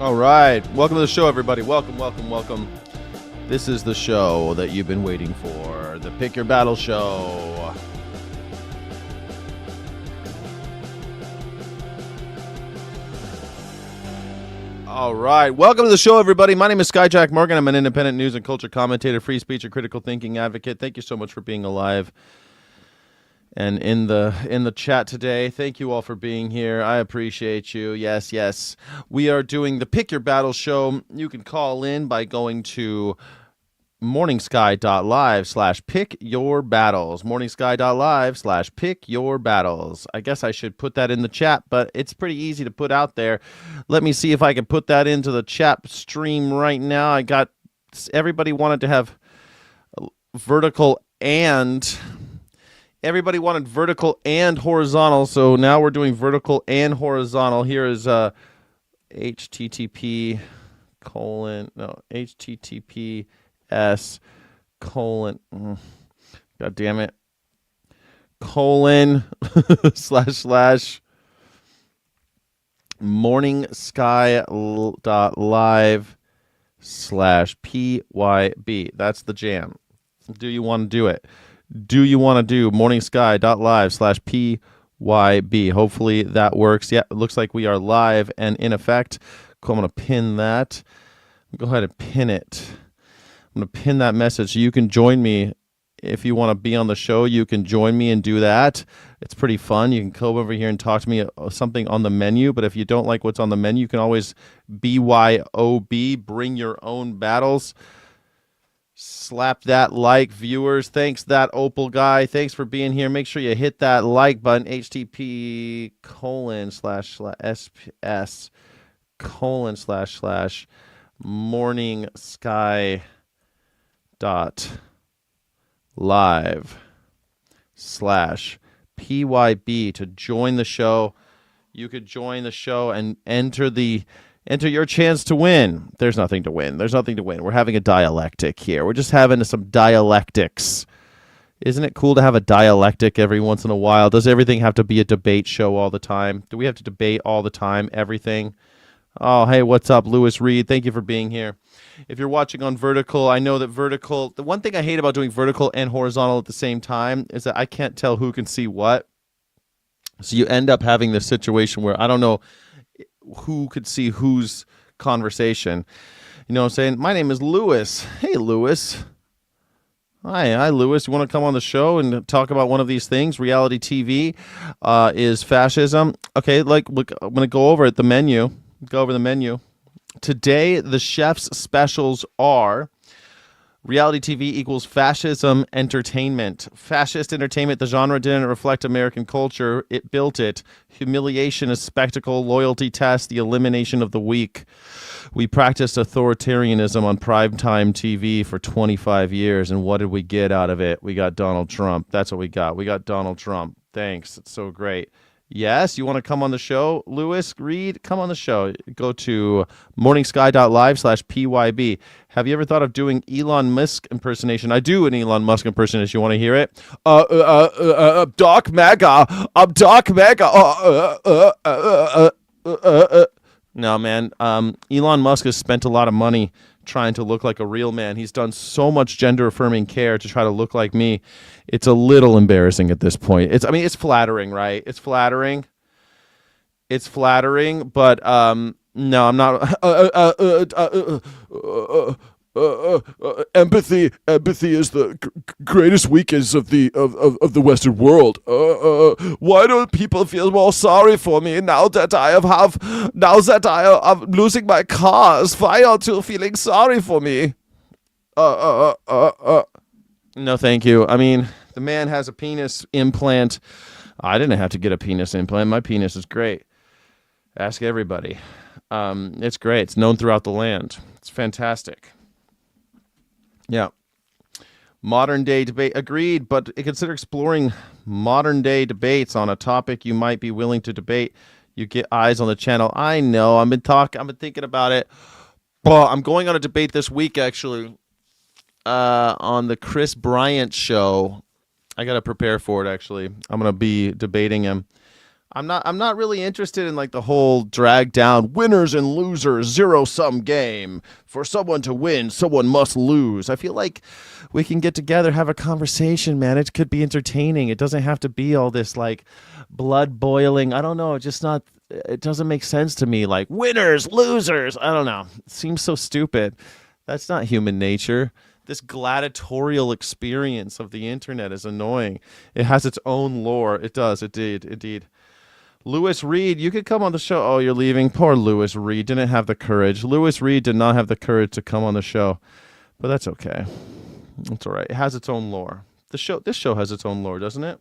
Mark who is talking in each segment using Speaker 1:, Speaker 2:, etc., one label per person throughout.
Speaker 1: All right. Welcome to the show, everybody. Welcome, welcome, welcome. This is the show that you've been waiting for, the Pick Your Battle Show. All right. Welcome to the show, everybody. My name is Skyjack Morgan. I'm an independent news and culture commentator, free speech and critical thinking advocate. Thank you so much for being alive and in the chat today. Thank you all for being here. I appreciate you. Yes. We are doing the Pick Your Battle Show. You can call in by going to morningsky.live/pickyourbattles. morningsky.live/pickyourbattles. I guess I should put that in the chat, but it's pretty easy to put out there. Let me see if I can put that into the chat stream right now. I got everybody wanted to have vertical and everybody wanted vertical and horizontal, so now we're doing vertical and horizontal. Here is https:// God damn it, morningsky.live/pyb. That's the jam. Do you want to do it? Do you want to do morningsky.live/pyb? Hopefully that works. Yeah, it looks like we are live and in effect. Cool, I'm going to pin that. Go ahead and pin it. I'm going to pin that message so you can join me. If you want to be on the show, you can join me and do that. It's pretty fun. You can come over here and talk to me something on the menu, but if you don't like what's on the menu, you can always BYOB, bring your own battles. Slap that like, viewers. Thanks, that Opal guy. Thanks for being here. Make sure you hit that like button. http://morningsky.live/pyb to join the show. You could join the show and enter your chance to win. There's nothing to win. We're having a dialectic here. We're just having some dialectics. Isn't it cool to have a dialectic every once in a while? Does everything have to be a debate show all the time? Do we have to debate all the time, everything? Oh, hey, what's up, Lewis Reed? Thank you for being here. If you're watching on vertical, I know that vertical, the one thing I hate about doing vertical and horizontal at the same time is that I can't tell who can see what. So you end up having this situation where I don't know who could see whose conversation. You know what I'm saying? My name is Lewis. Hey, Lewis. Hi, Lewis. You want to come on the show and talk about one of these things? Reality TV is fascism. Okay, I'm going to go over the menu. Today, the chef's specials are reality TV equals fascism entertainment. Fascist entertainment, the genre didn't reflect American culture. It built it. Humiliation is spectacle, loyalty test, the elimination of the weak. We practiced authoritarianism on primetime TV for 25 years, and what did we get out of it? We got Donald Trump. That's what we got. We got Donald Trump. Thanks. It's so great. Yes, you want to come on the show, Lewis Reed? Come on the show. Go to morningsky.live/pyb. Have you ever thought of doing Elon Musk impersonation? I do an Elon Musk impersonation. You want to hear it? Doc Mega. I'm Doc Mega. No, man. Elon Musk has spent a lot of money trying to look like a real man. He's done so much gender-affirming care to try to look like me. It's a little embarrassing at this point. It's flattering, right? It's flattering, but no, I'm not. Empathy is the greatest weakness of the Western world. Why don't people feel more sorry for me now that I am losing my cars? Why aren't you feeling sorry for me? No, thank you. I mean, the man has a penis implant. I didn't have to get a penis implant. My penis is great. Ask everybody. It's great. It's known throughout the land. It's fantastic. Yeah. Modern day debate. Agreed, but consider exploring modern day debates on a topic you might be willing to debate. You get eyes on the channel. I know. I've been thinking about it. I'm going on a debate this week, actually, on the Chris Bryant show. I got to prepare for it, actually. I'm going to be debating him. I'm not really interested in like the whole drag down winners and losers zero sum game. For someone to win, someone must lose. I feel like we can get together, have a conversation, man. It could be entertaining. It doesn't have to be all this like blood boiling. I don't know. It doesn't make sense to me. Like winners, losers. I don't know. It seems so stupid. That's not human nature. This gladiatorial experience of the internet is annoying. It has its own lore. It does, indeed. Lewis Reed, you could come on the show. Oh, you're leaving? Poor Lewis Reed didn't have the courage. Lewis Reed did not have the courage to come on the show, but that's okay. It's all right. It has its own lore. This show has its own lore, doesn't it?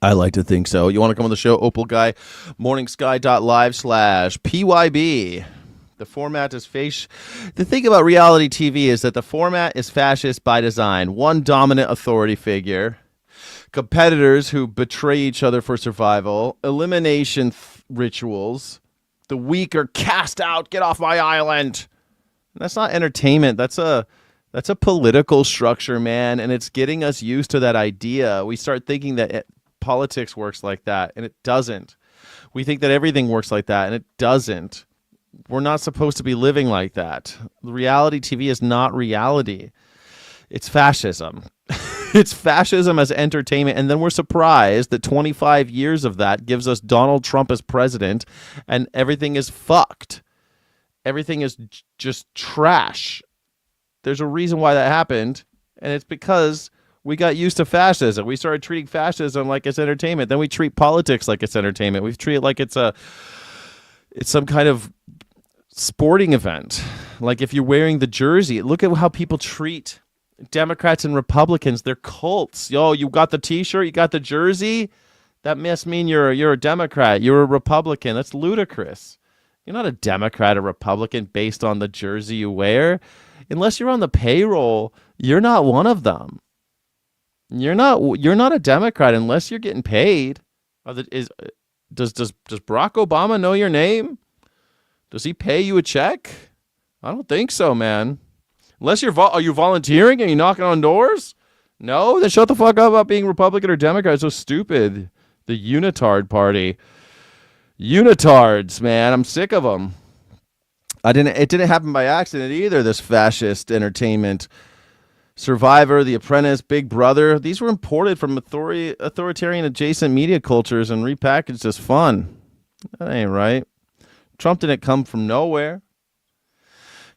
Speaker 1: I like to think so. You want to come on the show? Opal Guy, morningsky.live/PYB. The format is The thing about reality TV is that the format is fascist by design. One dominant authority figure, competitors who betray each other for survival, elimination rituals, the weak are cast out, get off my island. And that's not entertainment. That's a political structure, man, and it's getting us used to that idea. We start thinking that politics works like that, and it doesn't. We think that everything works like that, and it doesn't. We're not supposed to be living like that. Reality TV is not reality. It's fascism. It's fascism as entertainment. And then we're surprised that 25 years of that gives us Donald Trump as president and everything is fucked. Everything is just trash. There's a reason why that happened. And it's because we got used to fascism. We started treating fascism like it's entertainment. Then we treat politics like it's entertainment. We treat it like it's some kind of sporting event. Like if you're wearing the jersey, look at how people treat Democrats and Republicans. They're cults. Yo, you got the t-shirt, you got the jersey, that must mean you're a Democrat, you're a Republican. That's ludicrous. You're not a Democrat or Republican based on the jersey you wear. Unless you're on the payroll, you're not one of them. You're not a Democrat unless you're getting paid. Does Barack Obama know your name? Does he pay you a check? I don't think so, man. Unless are you volunteering and you knocking on doors? No, then shut the fuck up about being Republican or Democrat. It's so stupid. The unitard party. Unitards, man. I'm sick of them. It didn't happen by accident either, this fascist entertainment. Survivor, The Apprentice, Big Brother. These were imported from authoritarian adjacent media cultures and repackaged as fun. That ain't right. Trump didn't come from nowhere.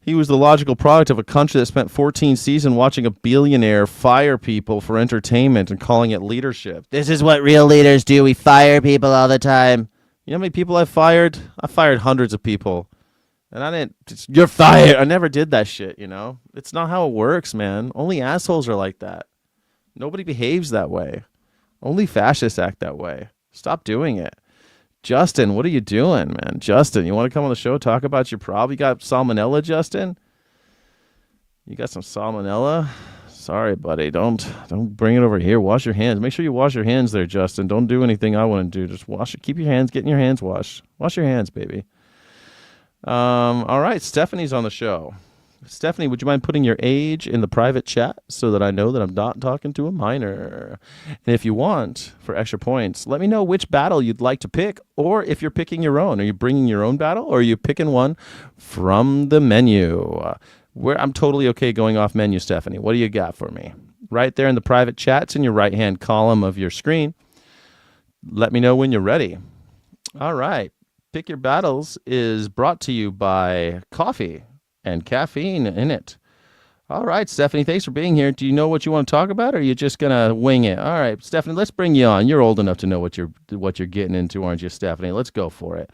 Speaker 1: He was the logical product of a country that spent 14 seasons watching a billionaire fire people for entertainment and calling it leadership. This is what real leaders do. We fire people all the time. You know how many people I've fired? I fired hundreds of people. And you're fired. I never did that shit, you know? It's not how it works, man. Only assholes are like that. Nobody behaves that way. Only fascists act that way. Stop doing it. Justin, what are you doing, man? Justin, you want to come on the show, talk about your problem? You got salmonella, Justin? You got some salmonella? Sorry, buddy. Don't bring it over here. Wash your hands. Make sure you wash your hands there, Justin. Don't do anything I want to do. Just wash it. Keep your hands. Getting your hands washed. Wash your hands, baby. All right. Stephanie's on the show. Stephanie, would you mind putting your age in the private chat so that I know that I'm not talking to a minor? And if you want, for extra points, let me know which battle you'd like to pick, or if you're picking your own. Are you bringing your own battle, or are you picking one from the menu? I'm totally okay going off menu, Stephanie. What do you got for me? Right there in the private chats in your right-hand column of your screen. Let me know when you're ready. All right. Pick Your Battles is brought to you by coffee and caffeine in it. All right, Stephanie, thanks for being here. Do you know what you want to talk about, or are you just going to wing it? All right, Stephanie, let's bring you on. You're old enough to know what you're getting into, aren't you, Stephanie? Let's go for it.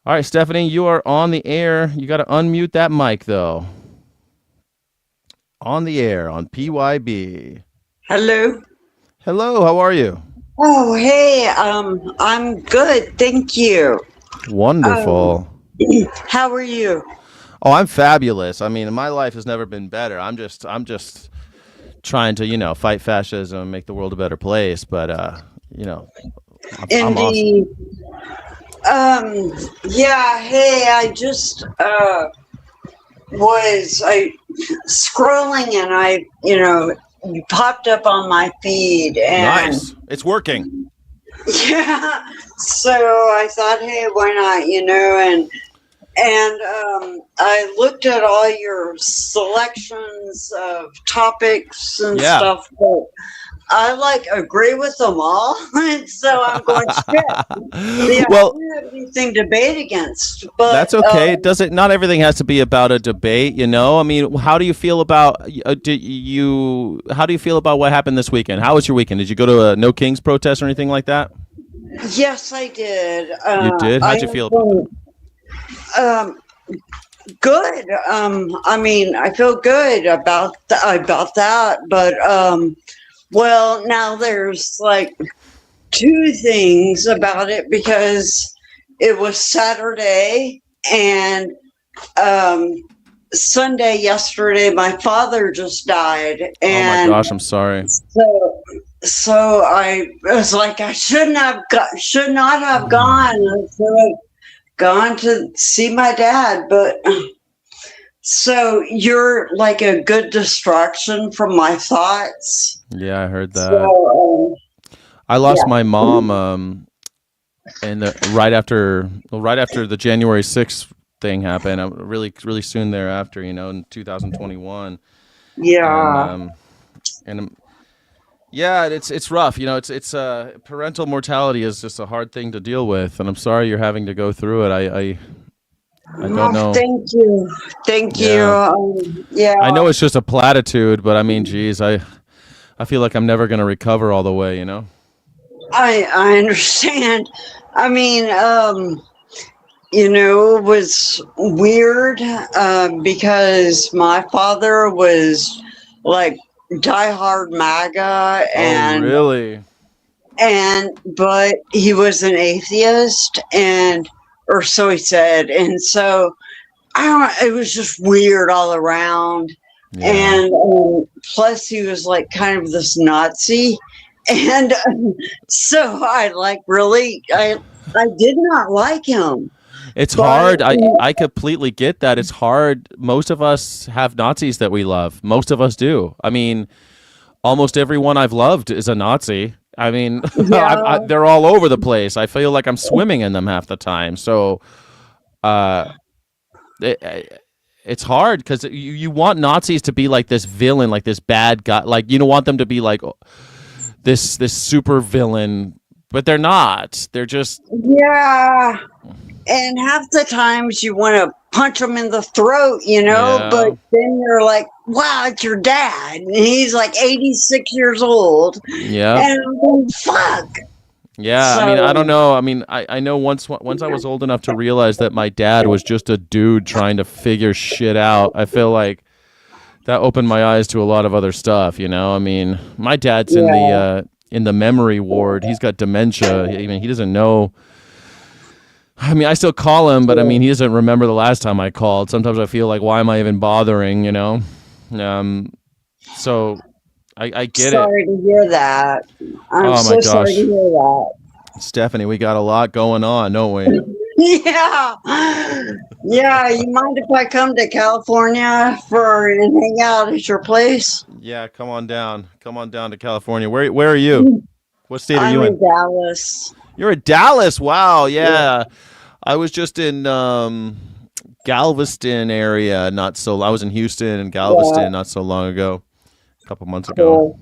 Speaker 1: All right, Stephanie, you are on the air. You got to unmute that mic, though. On the air on PYB.
Speaker 2: Hello.
Speaker 1: Hello, how are you?
Speaker 2: Oh, hey, I'm good, thank you.
Speaker 1: Wonderful.
Speaker 2: How are you?
Speaker 1: Oh, I'm fabulous. I mean, my life has never been better. I'm just trying to, fight fascism and make the world a better place. But, I'm
Speaker 2: Indeed.
Speaker 1: awesome.
Speaker 2: Yeah, hey, I just was scrolling and you popped up on my feed, and
Speaker 1: Nice. It's working.
Speaker 2: yeah. So I thought, hey, why not? And I looked at all your selections of topics and
Speaker 1: Yeah.
Speaker 2: stuff, but I agree with them all, and so I'm going shit. Yeah,
Speaker 1: Well,
Speaker 2: I don't have anything to debate against, but
Speaker 1: that's okay. Not everything has to be about a debate, you know? I mean, how do you feel about how do you feel about what happened this weekend? How was your weekend? Did you go to a No Kings protest or anything like that?
Speaker 2: yes, I did.
Speaker 1: You did? How'd you feel about that?
Speaker 2: Good. I mean, I feel good about that, but well, now there's like two things about it, because it was Saturday and Sunday yesterday. My father just died, and
Speaker 1: Oh my gosh, I'm sorry.
Speaker 2: so I was like, I should not have gone. I should have gone to see my dad, but so you're like a good distraction from my thoughts.
Speaker 1: Yeah, I heard that.
Speaker 2: So,
Speaker 1: I lost
Speaker 2: yeah.
Speaker 1: my mom and right after the January 6th thing happened, really soon thereafter, you know, in 2021.
Speaker 2: Yeah.
Speaker 1: And yeah, it's rough, you know. It's parental mortality is just a hard thing to deal with, and I'm sorry you're having to go through it. I don't know.
Speaker 2: Thank you.
Speaker 1: Yeah.
Speaker 2: Yeah.
Speaker 1: I know it's just a platitude, but I mean, geez, I feel like I'm never going to recover all the way, you know?
Speaker 2: I understand. I mean, it was weird because my father was like diehard MAGA,
Speaker 1: Oh, really?
Speaker 2: but he was an atheist, or so he said, and so it was just weird all around.
Speaker 1: Yeah.
Speaker 2: And plus he was like kind of this Nazi, and so I did not like him.
Speaker 1: It's
Speaker 2: But-
Speaker 1: hard. I completely get that. It's hard. Most of us have Nazis that we love. Most of us do. I mean, almost everyone I've loved is a Nazi. I mean,
Speaker 2: Yeah.
Speaker 1: they're all over the place. I feel like I'm swimming in them half the time. So, it's hard because you want Nazis to be like this villain, like this bad guy. Like, you don't want them to be like this super villain, but they're not. They're just
Speaker 2: Yeah. And half the times you want to punch him in the throat,
Speaker 1: Yeah.
Speaker 2: but then you're like, wow, it's your dad. And he's like 86 years old.
Speaker 1: yeah.
Speaker 2: And I'm going, fuck.
Speaker 1: Yeah, I mean, I don't know. I mean, I know once I was old enough to realize that my dad was just a dude trying to figure shit out. I feel like that opened my eyes to a lot of other stuff, you know? I mean, my dad's in the memory ward. He's got dementia. I mean, he doesn't know. I mean, I still call him, but I mean, he doesn't remember the last time I called. Sometimes I feel like, why am I even bothering, you know? So I get
Speaker 2: Sorry to hear that. I'm
Speaker 1: Oh, my
Speaker 2: so sorry
Speaker 1: gosh.
Speaker 2: to hear that.
Speaker 1: it. Stephanie, we got a lot going on, don't we?
Speaker 2: Yeah. Yeah. You mind if I come to California and hang out at your place?
Speaker 1: Yeah, come on down. Come on down to California. Where are you? What state are
Speaker 2: I'm
Speaker 1: you
Speaker 2: in
Speaker 1: in?
Speaker 2: Dallas.
Speaker 1: You're in Dallas. Wow, yeah. I was just in Galveston area I was in Houston and Galveston not so long ago. A couple months ago.
Speaker 2: Cool.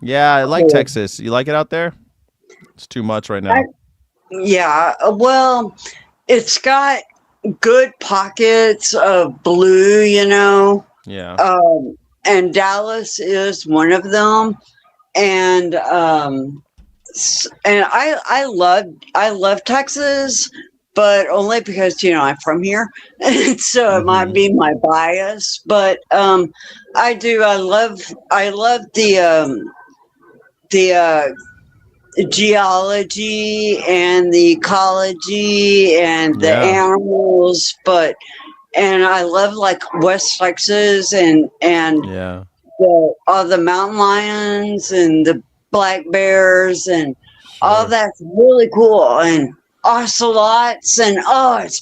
Speaker 1: Yeah, I like
Speaker 2: Cool.
Speaker 1: Texas. You like it out there? It's too much right now.
Speaker 2: Yeah. Well, it's got good pockets of blue,
Speaker 1: Yeah.
Speaker 2: and Dallas is one of them. And I love Texas, but only because I'm from here, and so it might be my bias. But I love the geology and the ecology and the animals, and I love like West Texas and
Speaker 1: Yeah.
Speaker 2: all the mountain lions and the black bears and all that's really cool, and ocelots, and it's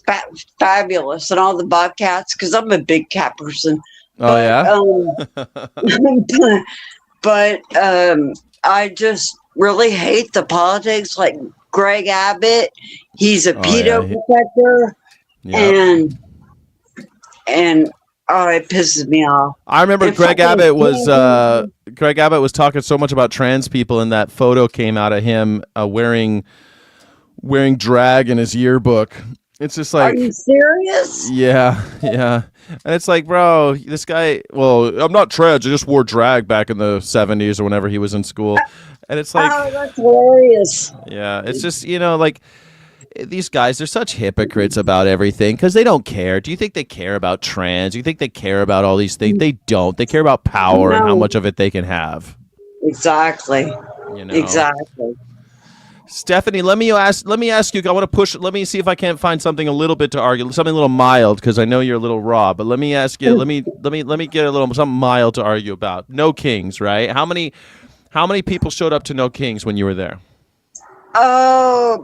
Speaker 2: fabulous, and all the bobcats, because I'm a big cat person.
Speaker 1: Oh, yeah?
Speaker 2: but I just really hate the politics. Like Greg Abbott, he's a pedo protector, and it pisses me off.
Speaker 1: I remember Greg Abbott was talking so much about trans people, and that photo came out of him wearing drag in his yearbook. It's just like,
Speaker 2: are you serious?
Speaker 1: Yeah. And it's like, bro, this guy, well, I'm not trans, I just wore drag back in the 70s or whenever he was in school. And it's like,
Speaker 2: oh, that's hilarious.
Speaker 1: Yeah, it's just, like, these guys are such hypocrites about everything because they don't care. Do you think they care about trans? Do you think they care about all these things? They don't. They care about power and how much of it they can have.
Speaker 2: Exactly. Exactly.
Speaker 1: Stephanie, let me ask you. I want to push. Let me see if I can't find something a little bit to argue, something a little mild, because I know you're a little raw. But let me ask you. Let me get a little something mild to argue about. No Kings, right? How many people showed up to No Kings when you were there?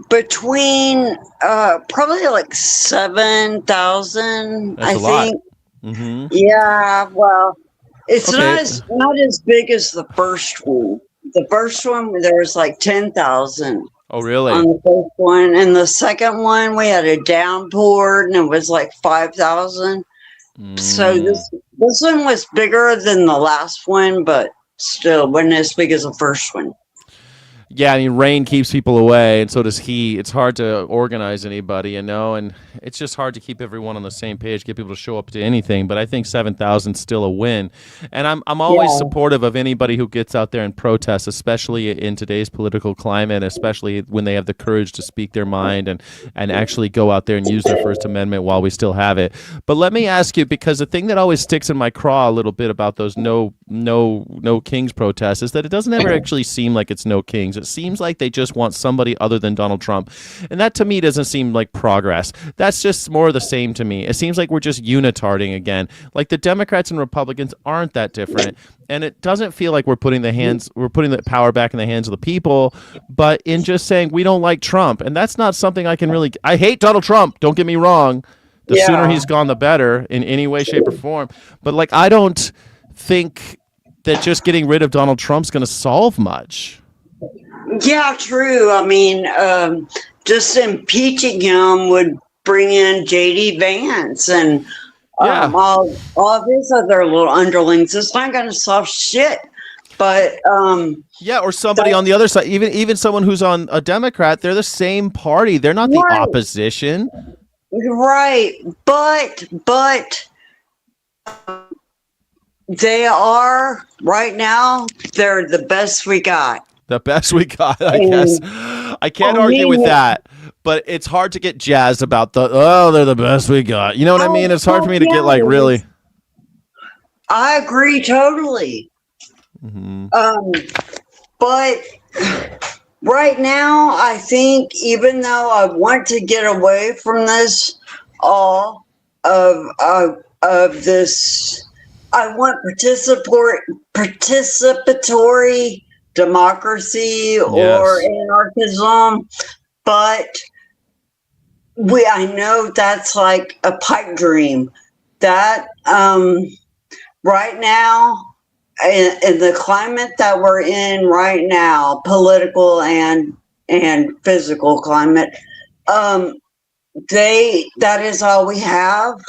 Speaker 2: Between probably like 7,000.
Speaker 1: That's
Speaker 2: I
Speaker 1: a lot.
Speaker 2: think.
Speaker 1: Mm-hmm.
Speaker 2: Yeah. Well, it's not as big as the first one. The first one there was like 10,000.
Speaker 1: Oh, really?
Speaker 2: On the first one, and the second one we had a downpour, and it was like 5,000. So this one was bigger than the last one, but still wasn't as big as the first one.
Speaker 1: Yeah, I mean, rain keeps people away, and so does heat. It's hard to organize anybody, and it's just hard to keep everyone on the same page, get people to show up to anything. But I think 7,000 is still a win, and I'm always supportive of anybody who gets out there and protests, especially in today's political climate, especially when they have the courage to speak their mind and actually go out there and use their First Amendment while we still have it. But let me ask you, because the thing that always sticks in my craw a little bit about those no Kings protests is that it doesn't ever actually seem like it's no Kings. It seems like they just want somebody other than Donald Trump. And that to me doesn't seem like progress. That's just more of the same to me. It seems like we're just unitarding again. Like the Democrats and Republicans aren't that different. And it doesn't feel like we're putting the power back in the hands of the people, but in just saying we don't like Trump. And that's not something I hate Donald Trump. Don't get me wrong. The sooner he's gone, the better in any way, shape, or form. But like, I don't think that just getting rid of Donald Trump's going to solve much.
Speaker 2: Yeah, true. I mean, just impeaching him would bring in J.D. Vance and all of his other little underlings. It's not going to solve shit. But
Speaker 1: or somebody on the other side, even someone who's on a Democrat, they're the same party. They're not the opposition.
Speaker 2: Right, but they are right now. They're the best we got.
Speaker 1: The best we got, I guess. I can't argue with that, but it's hard to get jazzed about they're the best we got. You know what I mean? It's hard for me to get like really.
Speaker 2: I agree totally.
Speaker 1: Mm-hmm.
Speaker 2: But right now, I think even though I want to get away from this, all of this, I want participatory democracy or anarchism, but I know that's like a pipe dream. That right now, in the climate that we're in right now, political and physical climate, that is all we have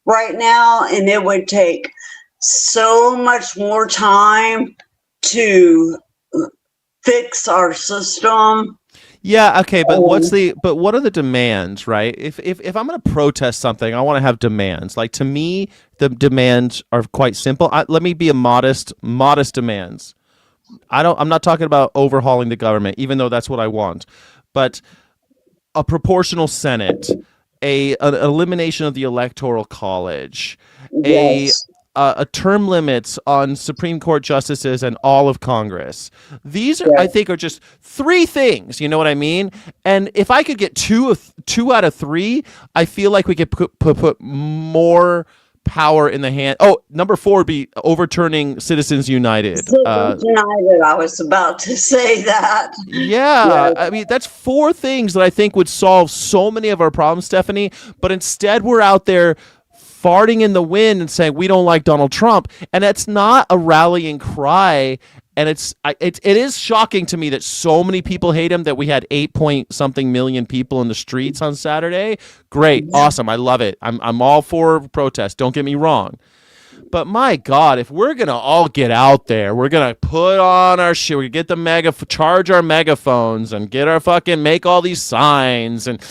Speaker 2: right now, and it would take so much more time to fix our system.
Speaker 1: Yeah, okay, but what are the demands, right? If I'm going to protest something, I want to have demands. Like, to me, the demands are quite simple. Let me be a modest demands. I'm not talking about overhauling the government, even though that's what I want. But a proportional Senate, an elimination of the Electoral College, a term limits on Supreme Court justices and all of Congress. These are, I think, are just three things. You know what I mean? And if I could get two out of three, I feel like we could put more power in the hand. Oh, number 4 would be overturning Citizens United.
Speaker 2: Citizens United. I was about to say that.
Speaker 1: Yeah, I mean, that's 4 things that I think would solve so many of our problems, Stephanie. But instead, we're out there farting in the wind and saying we don't like Donald Trump, and that's not a rallying cry And it is shocking to me that so many people hate him, that we had 8 point something million people in the streets on Saturday. Great. Awesome. I love it. I'm all for protest. Don't get me wrong. But my God, if we're going to all get out there, we're going to put on our shit, we get the charge our megaphones and get our make all these signs and,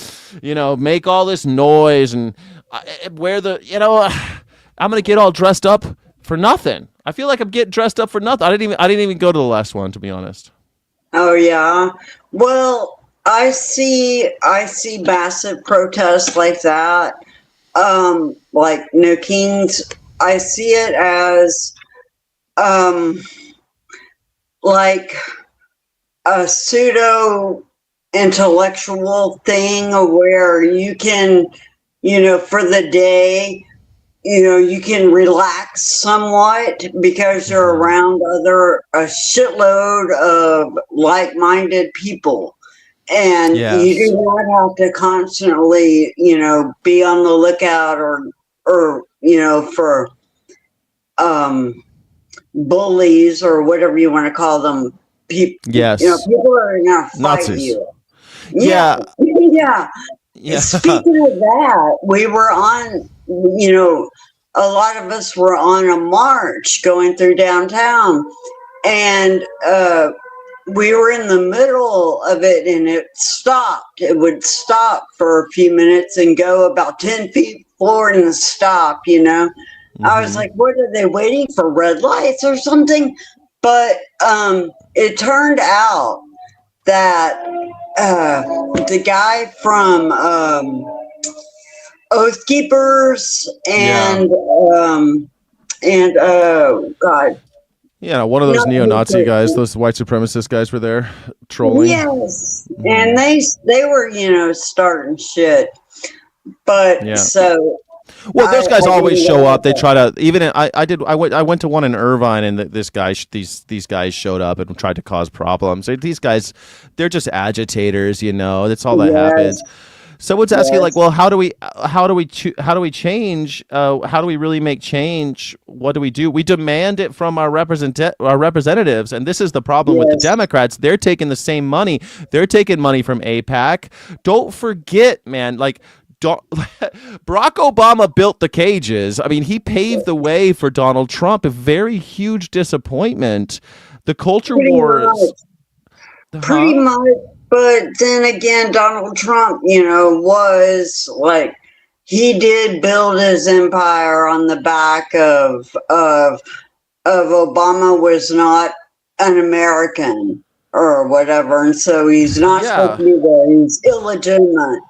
Speaker 1: make all this noise and I'm going to get all dressed up for nothing. I feel like I'm getting dressed up for nothing. I didn't even go to the last one, to be honest.
Speaker 2: Oh yeah. Well, I see massive protests like that. Like No Kings. I see it as like a pseudo intellectual thing where you can, for the day, you can relax somewhat because you're around a shitload of like-minded people. And you do not have to constantly, be on the lookout or for bullies or whatever you want to call them.
Speaker 1: Yes.
Speaker 2: People are going to fight
Speaker 1: Nazis.
Speaker 2: you.
Speaker 1: Yeah.
Speaker 2: Yeah. Speaking of that, we were on, a lot of us were on a march going through downtown, and we were in the middle of it, and it stopped. It would stop for a few minutes and go about 10 feet forward and stop, I was like, what are they waiting for, red lights or something? But it turned out that the guy from Oath Keepers and God.
Speaker 1: Yeah, one of those neo-Nazi guys, those white supremacist guys were there trolling.
Speaker 2: Yes, and they were, starting shit. But so.
Speaker 1: Well, those guys always show up. They try to I went to one in Irvine, and these guys showed up and tried to cause problems. These guys, they're just agitators, That's all that happens. Someone's asking, like, well, how do we change? How do we really make change? What do? We demand it from our representatives, and this is the problem with the Democrats. They're taking the same money. They're taking money from AIPAC. Don't forget, man, like. Barack Obama built the cages. I mean, he paved the way for Donald Trump. A very huge disappointment. The culture wars.
Speaker 2: Pretty much. But then again, Donald Trump, was like, he did build his empire on the back of Obama was not an American or whatever. And so he's not supposed to be there. He's illegitimate.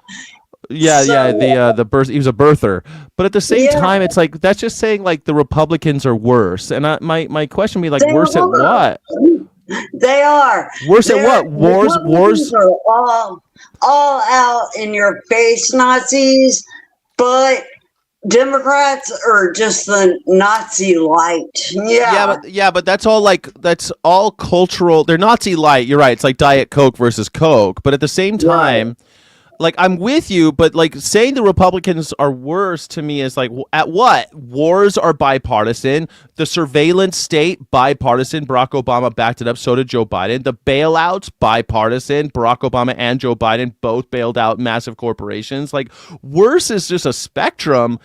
Speaker 1: The birth. He was a birther, but at the same time, it's like that's just saying like the Republicans are worse. And my question would be like, worse at what?
Speaker 2: They are
Speaker 1: worse at what? Wars
Speaker 2: are all out in your face Nazis, but Democrats are just the Nazi light.
Speaker 1: But that's all cultural. They're Nazi light. You're right. It's like Diet Coke versus Coke, but at the same time. Like, I'm with you, but like saying the Republicans are worse to me is like, at what? Wars are bipartisan. The surveillance state, bipartisan. Barack Obama backed it up. So did Joe Biden. The bailouts, bipartisan. Barack Obama and Joe Biden both bailed out massive corporations. Like, worse is just a spectrum,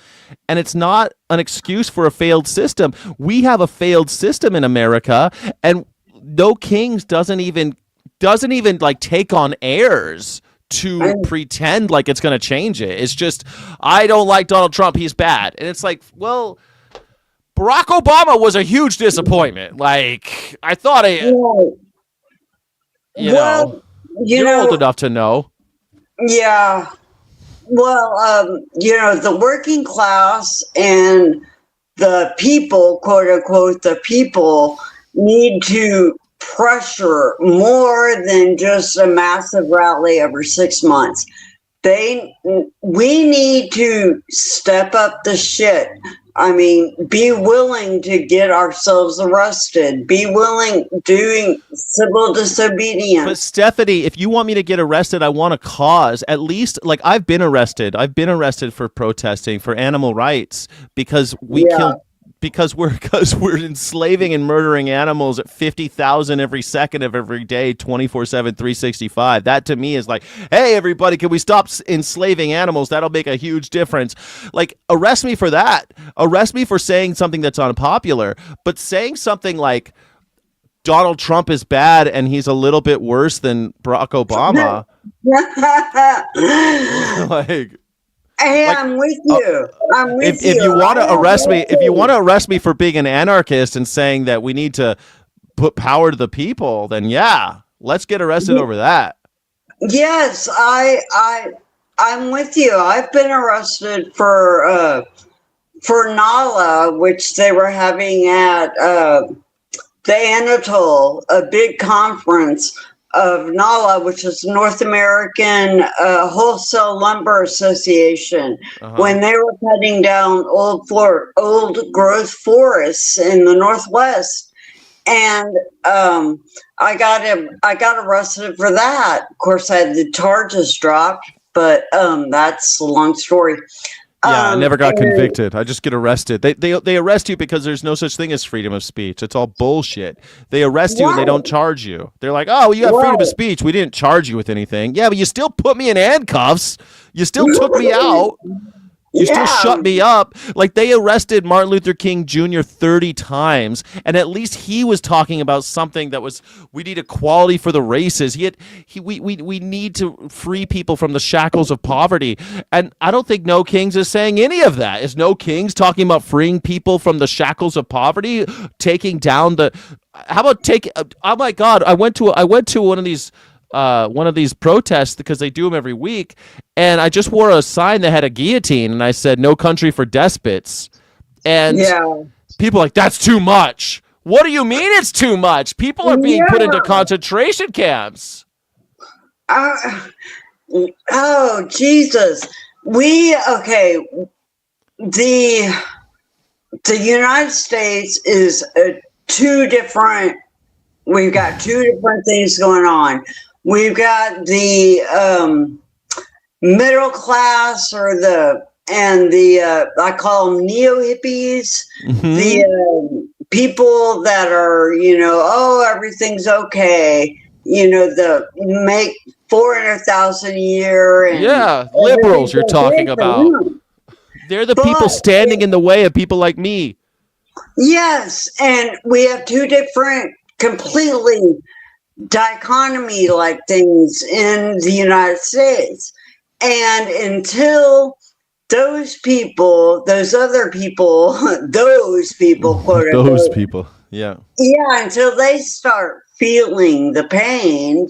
Speaker 1: and it's not an excuse for a failed system. We have a failed system in America, and No Kings doesn't even like take on airs to pretend like it's going to change it. It's just, I don't like Donald Trump. He's bad. And it's like, well, Barack Obama was a huge disappointment. Like, I thought you're old enough to know.
Speaker 2: Yeah. Well, the working class and the people, quote unquote, the people need to pressure more than just a massive rally every 6 months. We need to step up the shit. I mean, be willing to get ourselves arrested. Be willing doing civil disobedience.
Speaker 1: But Stephanie, if you want me to get arrested, I want a cause. At least, like, I've been arrested. I've been arrested for protesting for animal rights because we killed because we're enslaving and murdering animals at 50,000 every second of every day, 24/7, 365. That to me is like, hey, everybody, can we stop enslaving animals? That'll make a huge difference. Like, arrest me for that. Arrest me for saying something that's unpopular. But saying something like Donald Trump is bad and he's a little bit worse than Barack Obama, like.
Speaker 2: Hey, I'm with you. I'm with you.
Speaker 1: If you want to arrest me for being an anarchist and saying that we need to put power to the people, then yeah, let's get arrested over that.
Speaker 2: Yes, I'm with you. I've been arrested for NALA, which they were having at the Anatole, a big conference of NALA, which is North American Wholesale Lumber Association, when they were cutting down old growth forests in the Northwest, and I got arrested for that. Of course, I had the charges dropped, but that's a long story.
Speaker 1: Yeah, I never got convicted. I just get arrested. They arrest you because there's no such thing as freedom of speech. It's all bullshit. They arrest you and they don't charge you. They're like, oh, well, you have freedom of speech. We didn't charge you with anything. Yeah, but you still put me in handcuffs. You still took me out. You still shut me up. Like, they arrested Martin Luther King Jr. 30 times, and at least he was talking about something that was, we need equality for the races. We need to free people from the shackles of poverty. And I don't think No Kings is saying any of that. Is No Kings talking about freeing people from the shackles of poverty, taking down the? How about take? Oh my God! I went to one of these protests because they do them every week, and I just wore a sign that had a guillotine, and I said "No country for despots," and people are like, that's too much. What do you mean it's too much? People are being put into concentration camps.
Speaker 2: Oh Jesus, the United States is we've got two different things going on. We've got the middle class, I call them neo hippies, the people that are, everything's okay, the make 400,000 a year. And
Speaker 1: liberals you're talking about. They're the people standing in the way of people like me.
Speaker 2: Yes, and we have two different, completely dichotomy like things in the United States. And until those other people, quote unquote, until they start feeling the pain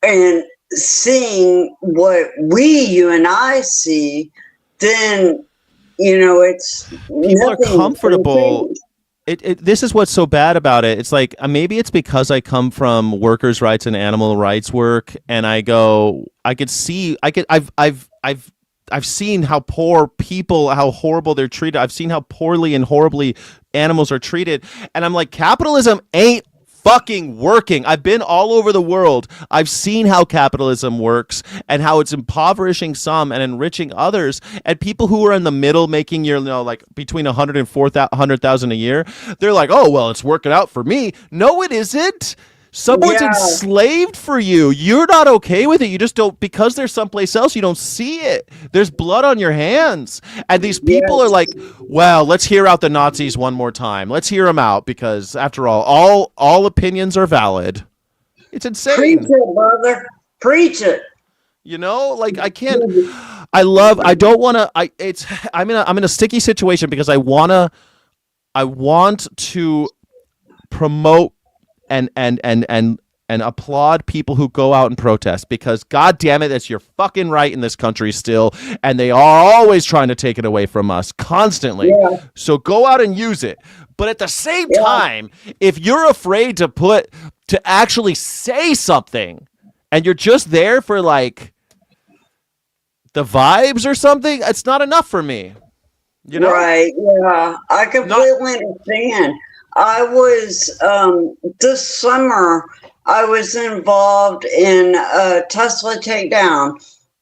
Speaker 2: and seeing what you and I see, then it's
Speaker 1: people are comfortable. This is what's so bad about it. It's like, maybe it's because I come from workers' rights and animal rights work, and I've seen how poor people, how horrible they're treated. I've seen how poorly and horribly animals are treated, and I'm like, capitalism ain't fucking working. I've been all over the world. I've seen how capitalism works and how it's impoverishing some and enriching others. And people who are in the middle, making like between 100 and 400,000 a year, they're like, oh well, it's working out for me. No, it isn't. Someone's enslaved for you. You're not okay with it. You just don't, because there's someplace else, you don't see it. There's blood on your hands. And these people are like, well, let's hear out the Nazis one more time. Let's hear them out, because after all opinions are valid. It's insane.
Speaker 2: Preach it, brother. Preach it.
Speaker 1: Like, I can't, I'm in a sticky situation because I want to promote and applaud people who go out and protest, because God damn it, that's your fucking right in this country still, and they are always trying to take it away from us constantly. So go out and use it. But at the same time, if you're afraid to actually say something, and you're just there for like the vibes or something, it's not enough for me.
Speaker 2: Right? Yeah, I completely understand. I was, this summer, I was involved in a Tesla takedown,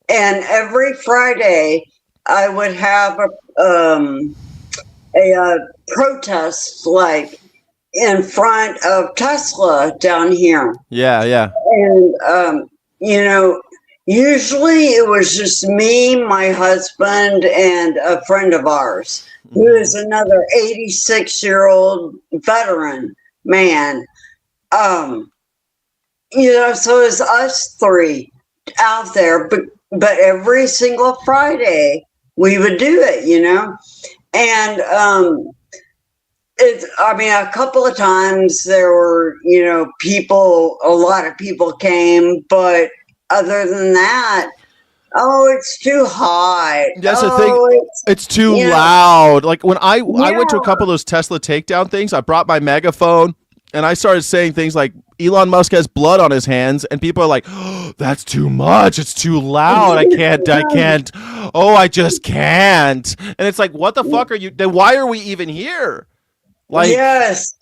Speaker 2: and every Friday I would have a protest like in front of Tesla down here.
Speaker 1: Yeah, yeah.
Speaker 2: And, you know, usually it was just me, my husband, and a friend of ours, who is another 86-year-old veteran man. You know, so it's us three out there, but every single Friday we would do it, you know? And, I mean, a couple of times there were, you know, a lot of people came, but other than that, oh, it's too hot.
Speaker 1: That's the thing. It's too loud. Like when I went to a couple of those Tesla takedown things, I brought my megaphone and I started saying things like Elon Musk has blood on his hands, and people are like, oh, that's too much. It's too loud. I can't. Oh, I just can't. And it's like, what the fuck are you? Then why are we even here? Like,
Speaker 2: yes.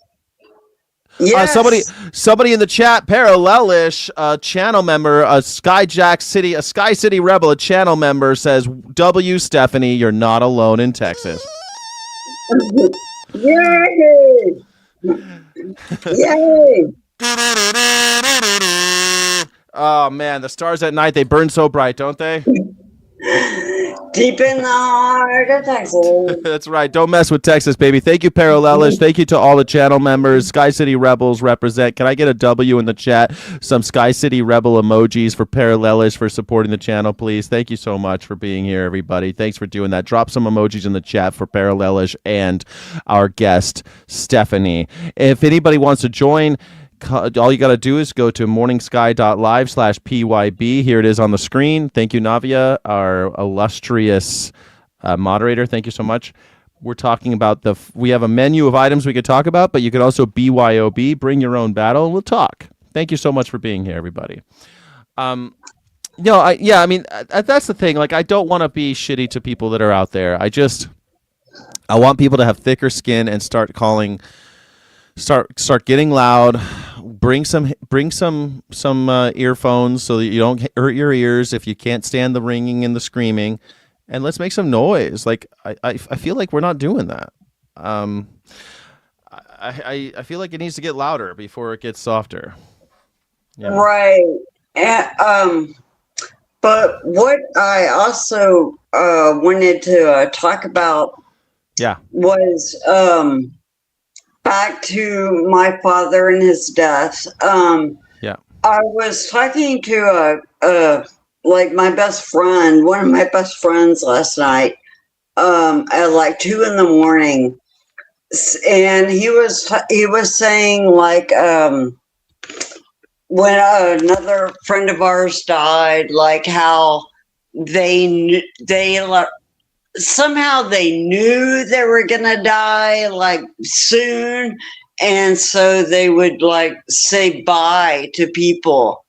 Speaker 1: Somebody in the chat, Parallelish, channel member, a Sky City Rebel, a channel member says, W Stephanie, you're not alone in Texas.
Speaker 2: Yay! Yay!
Speaker 1: Oh man, the stars at night, they burn so bright, don't they?
Speaker 2: Deep in the heart of Texas.
Speaker 1: That's right. Don't mess with Texas, baby. Thank you, Parallelish. Thank you to all the channel members. Sky City Rebels represent. Can I get a W in the chat? Some Sky City Rebel emojis for Parallelish for supporting the channel, please. Thank you so much for being here, everybody. Thanks for doing that. Drop some emojis in the chat for Parallelish and our guest, Stephanie. If anybody wants to join, all you got to do is go to morningsky.live/PYB. Here it is on the screen. Thank you, Navia, our illustrious moderator. Thank you so much. We're talking about we have a menu of items we could talk about, but you could also BYOB, bring your own battle, and we'll talk. Thank you so much for being here, everybody. I mean, that's the thing. Like, I don't want to be shitty to people that are out there. I want people to have thicker skin and start getting loud. Bring some earphones so that you don't hurt your ears if you can't stand the ringing and the screaming, and let's make some noise. Like I feel like we're not doing that. I feel like it needs to get louder before it gets softer. Yeah.
Speaker 2: Right. And, but what I also wanted to talk about was back to my father and his death. I was talking to like my best friend, one of my best friends last night, at like 2 a.m, and he was saying like when another friend of ours died, like how somehow they knew they were gonna die like soon, and so they would like say bye to people.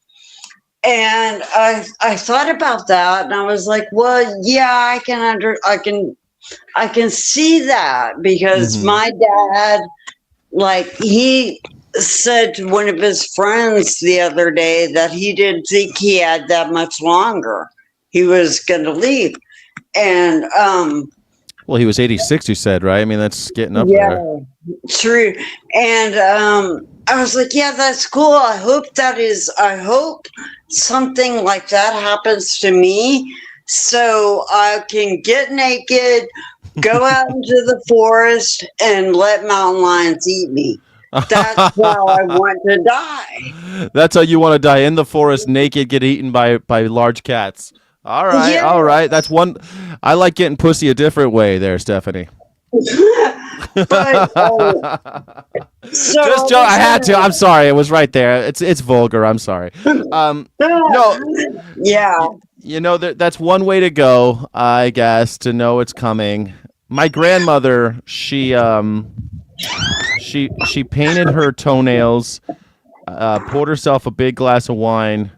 Speaker 2: And I thought about that, and I was like, well, yeah, I can see that, because my dad, like, he said to one of his friends the other day that he didn't think he had that much longer. He was gonna leave. And
Speaker 3: well, he was 86, you said, right? I mean, that's getting up there.
Speaker 2: True. And I was like, yeah, that's cool. I hope something like that happens to me, so I can get naked, go out into the forest, and let mountain lions eat me. That's how I want to die.
Speaker 3: That's how you want to die, in the forest, naked, get eaten by large cats. All right, all right. That's one. I like getting pussy a different way there, Stephanie.
Speaker 2: But, so
Speaker 3: just joke. I had to. I'm sorry. It was right there. It's vulgar. I'm sorry. No.
Speaker 2: Yeah.
Speaker 3: You know, that's one way to go, I guess, to know it's coming. My grandmother, she painted her toenails, poured herself a big glass of wine,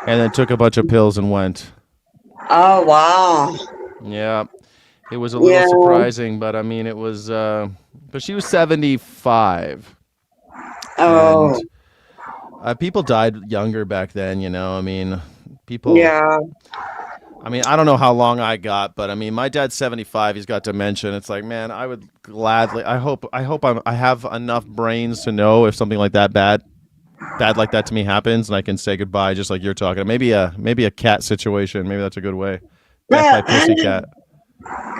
Speaker 3: and then took a bunch of pills and went.
Speaker 2: Oh, wow.
Speaker 3: Yeah. It was a little surprising, but I mean, it was, but she was 75.
Speaker 2: Oh.
Speaker 3: And, people died younger back then, you know, I mean, people.
Speaker 2: Yeah.
Speaker 1: I mean, I don't know how long I got, but I mean, my dad's 75. He's got dementia. And it's like, man, I would gladly. I hope I have enough brains to know if something like that bad like that to me happens, and I can say goodbye, just like you're talking. Maybe a cat situation. Maybe that's a good way. Death by pussycat.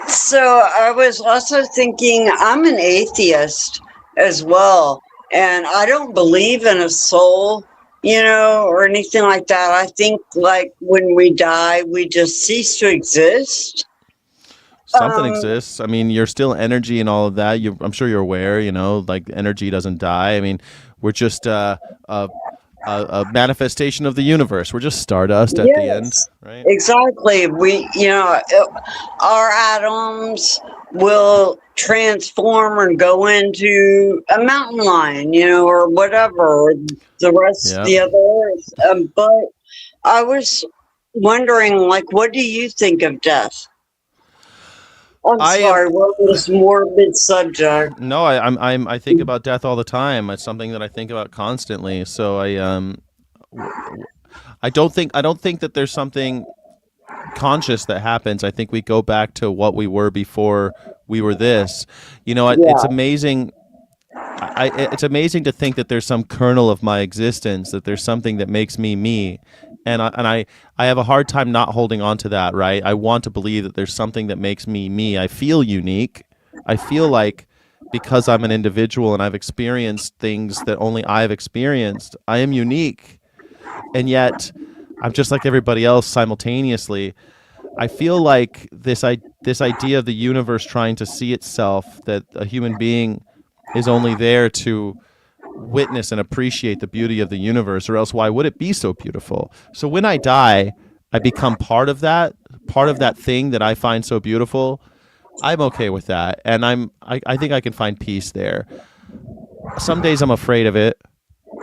Speaker 2: So I was also thinking, I'm an atheist as well, and I don't believe in a soul, or anything like that. I think like when we die, we just cease to exist.
Speaker 1: Something exists. I mean, you're still energy and all of that. I'm sure you're aware, like energy doesn't die. I mean, we're just a manifestation of the universe. We're just stardust at the end, right?
Speaker 2: Exactly. We, our atoms will transform and go into a mountain lion, or whatever, the rest of the other earth. But I was wondering, like, what do you think of death? I'm sorry, what was morbid subject?
Speaker 1: No, I think about death all the time. It's something that I think about constantly. So I don't think that there's something conscious that happens. I think we go back to what we were before we were this. It's amazing. It's amazing to think that there's some kernel of my existence, that there's something that makes me me. And I have a hard time not holding on to that, right? I want to believe that there's something that makes me me. I feel unique. I feel like because I'm an individual and I've experienced things that only I've experienced, I am unique. And yet I'm just like everybody else simultaneously. I feel like this idea of the universe trying to see itself, that a human being is only there to witness and appreciate the beauty of the universe, or else why would it be so beautiful? So when I die, I become part of that thing that I find so beautiful. I'm okay with that, and I think I can find peace there. Some days I'm afraid of it,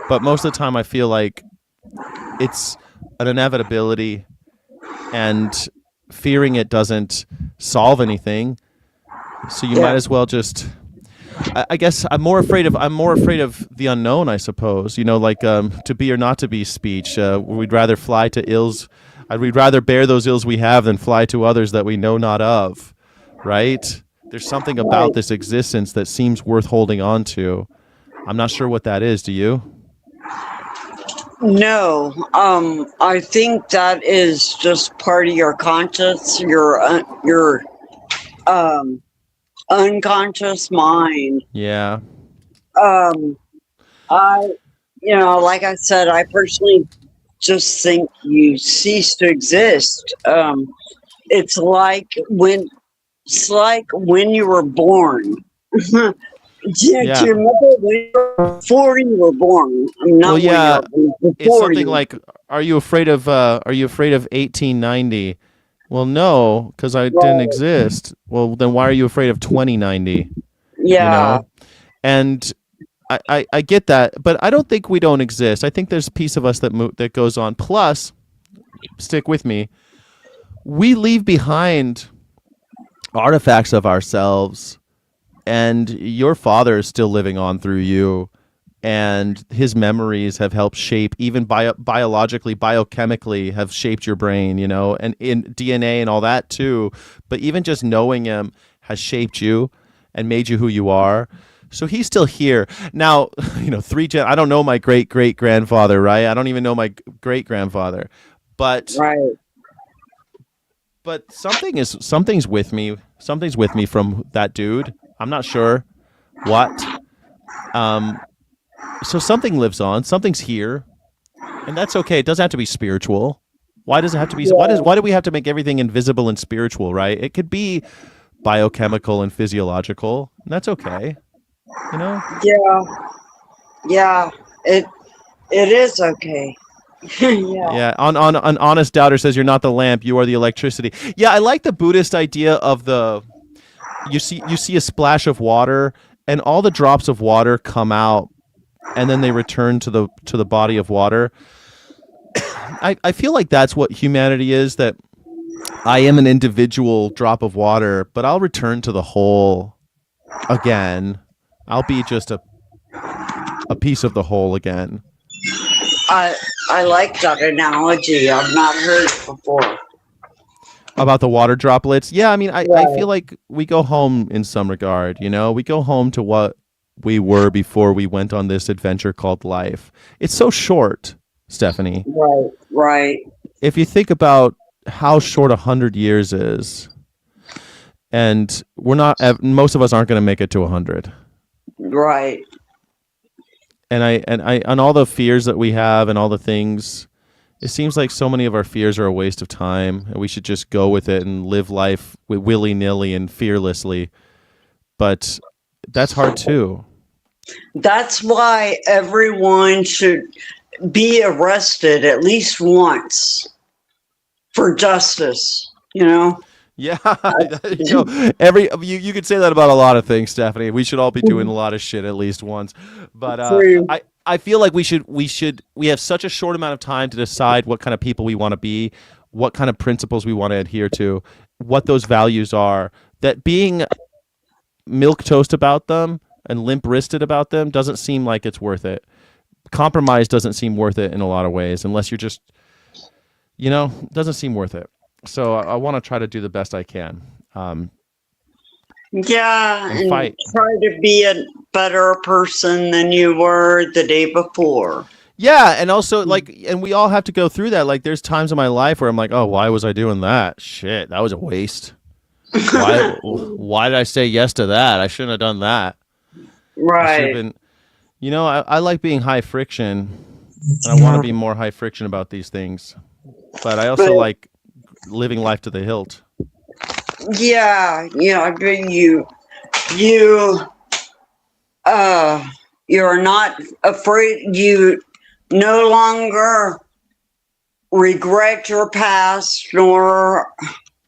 Speaker 1: but most of the time I feel like it's an inevitability, and fearing it doesn't solve anything. So you might as well just. I guess I'm more afraid of the unknown, I suppose. Like to be or not to be speech. We'd rather fly to ills. We'd rather bear those ills we have than fly to others that we know not of. Right? There's something about this existence that seems worth holding on to. I'm not sure what that is. Do you?
Speaker 2: No. I think that is just part of your conscious, your unconscious mind.
Speaker 1: Yeah.
Speaker 2: Like I said, I personally just think you cease to exist. It's like when you were born. Do you remember before you were born?
Speaker 1: It's something like, are you afraid of 1890? Well, no, because I didn't exist. Well, then why are you afraid of 2090?
Speaker 2: Yeah.
Speaker 1: And I get that, but I don't think we don't exist. I think there's a piece of us that goes on. Plus, stick with me, we leave behind artifacts of ourselves, and your father is still living on through you. And his memories have helped shape, even biologically, biochemically, have shaped your brain, and in DNA and all that too. But even just knowing him has shaped you and made you who you are. So he's still here. Now, I don't know my great-great-grandfather, right? I don't even know my great-grandfather. But But something's with me. Something's with me from that dude. I'm not sure what. So something lives on. Something's here, and that's okay. It doesn't have to be spiritual. Why does it have to be? Why do we have to make everything invisible and spiritual? Right? It could be biochemical and physiological. And that's okay.
Speaker 2: Yeah. It is okay.
Speaker 1: Yeah. On an honest doubter says you're not the lamp, you are the electricity. Yeah, I like the Buddhist idea of you see a splash of water, and all the drops of water come out, and then they return to the body of water. I feel like that's what humanity is, that I am an individual drop of water, but I'll return to the whole again. I'll be just a piece of the whole again.
Speaker 2: I like that analogy. I've not heard it before.
Speaker 1: About the water droplets. Yeah, I mean, I feel like we go home in some regard, you know? We go home to what we were before we went on this adventure called life. It's so short, Stephanie.
Speaker 2: Right, right.
Speaker 1: If you think about how short 100 years is, and most of us aren't going to make it to 100.
Speaker 2: Right.
Speaker 1: And all the fears that we have and all the things, it seems like so many of our fears are a waste of time, and we should just go with it and live life willy-nilly and fearlessly. But that's hard too.
Speaker 2: That's why everyone should be arrested at least once for justice, you know?
Speaker 1: Yeah, you could say that about a lot of things, Stephanie. We should all be doing a lot of shit at least once. But I feel like we have such a short amount of time to decide what kind of people we want to be, what kind of principles we want to adhere to, what those values are, that being milquetoast about them and limp-wristed about them doesn't seem like it's worth it. Compromise doesn't seem worth it in a lot of ways, unless you're just, doesn't seem worth it. So I want to try to do the best I can.
Speaker 2: And
Speaker 1: fight.
Speaker 2: Try to be a better person than you were the day before.
Speaker 1: Yeah, and also and we all have to go through that. Like, there's times in my life where I'm like, oh, why was I doing that? Shit, that was a waste. Why did I say yes to that? I shouldn't have done that.
Speaker 2: Right.
Speaker 1: I like being high friction, and I want to be more high friction about these things. But I also like living life to the hilt.
Speaker 2: Yeah, but you're not afraid. You no longer regret your past, nor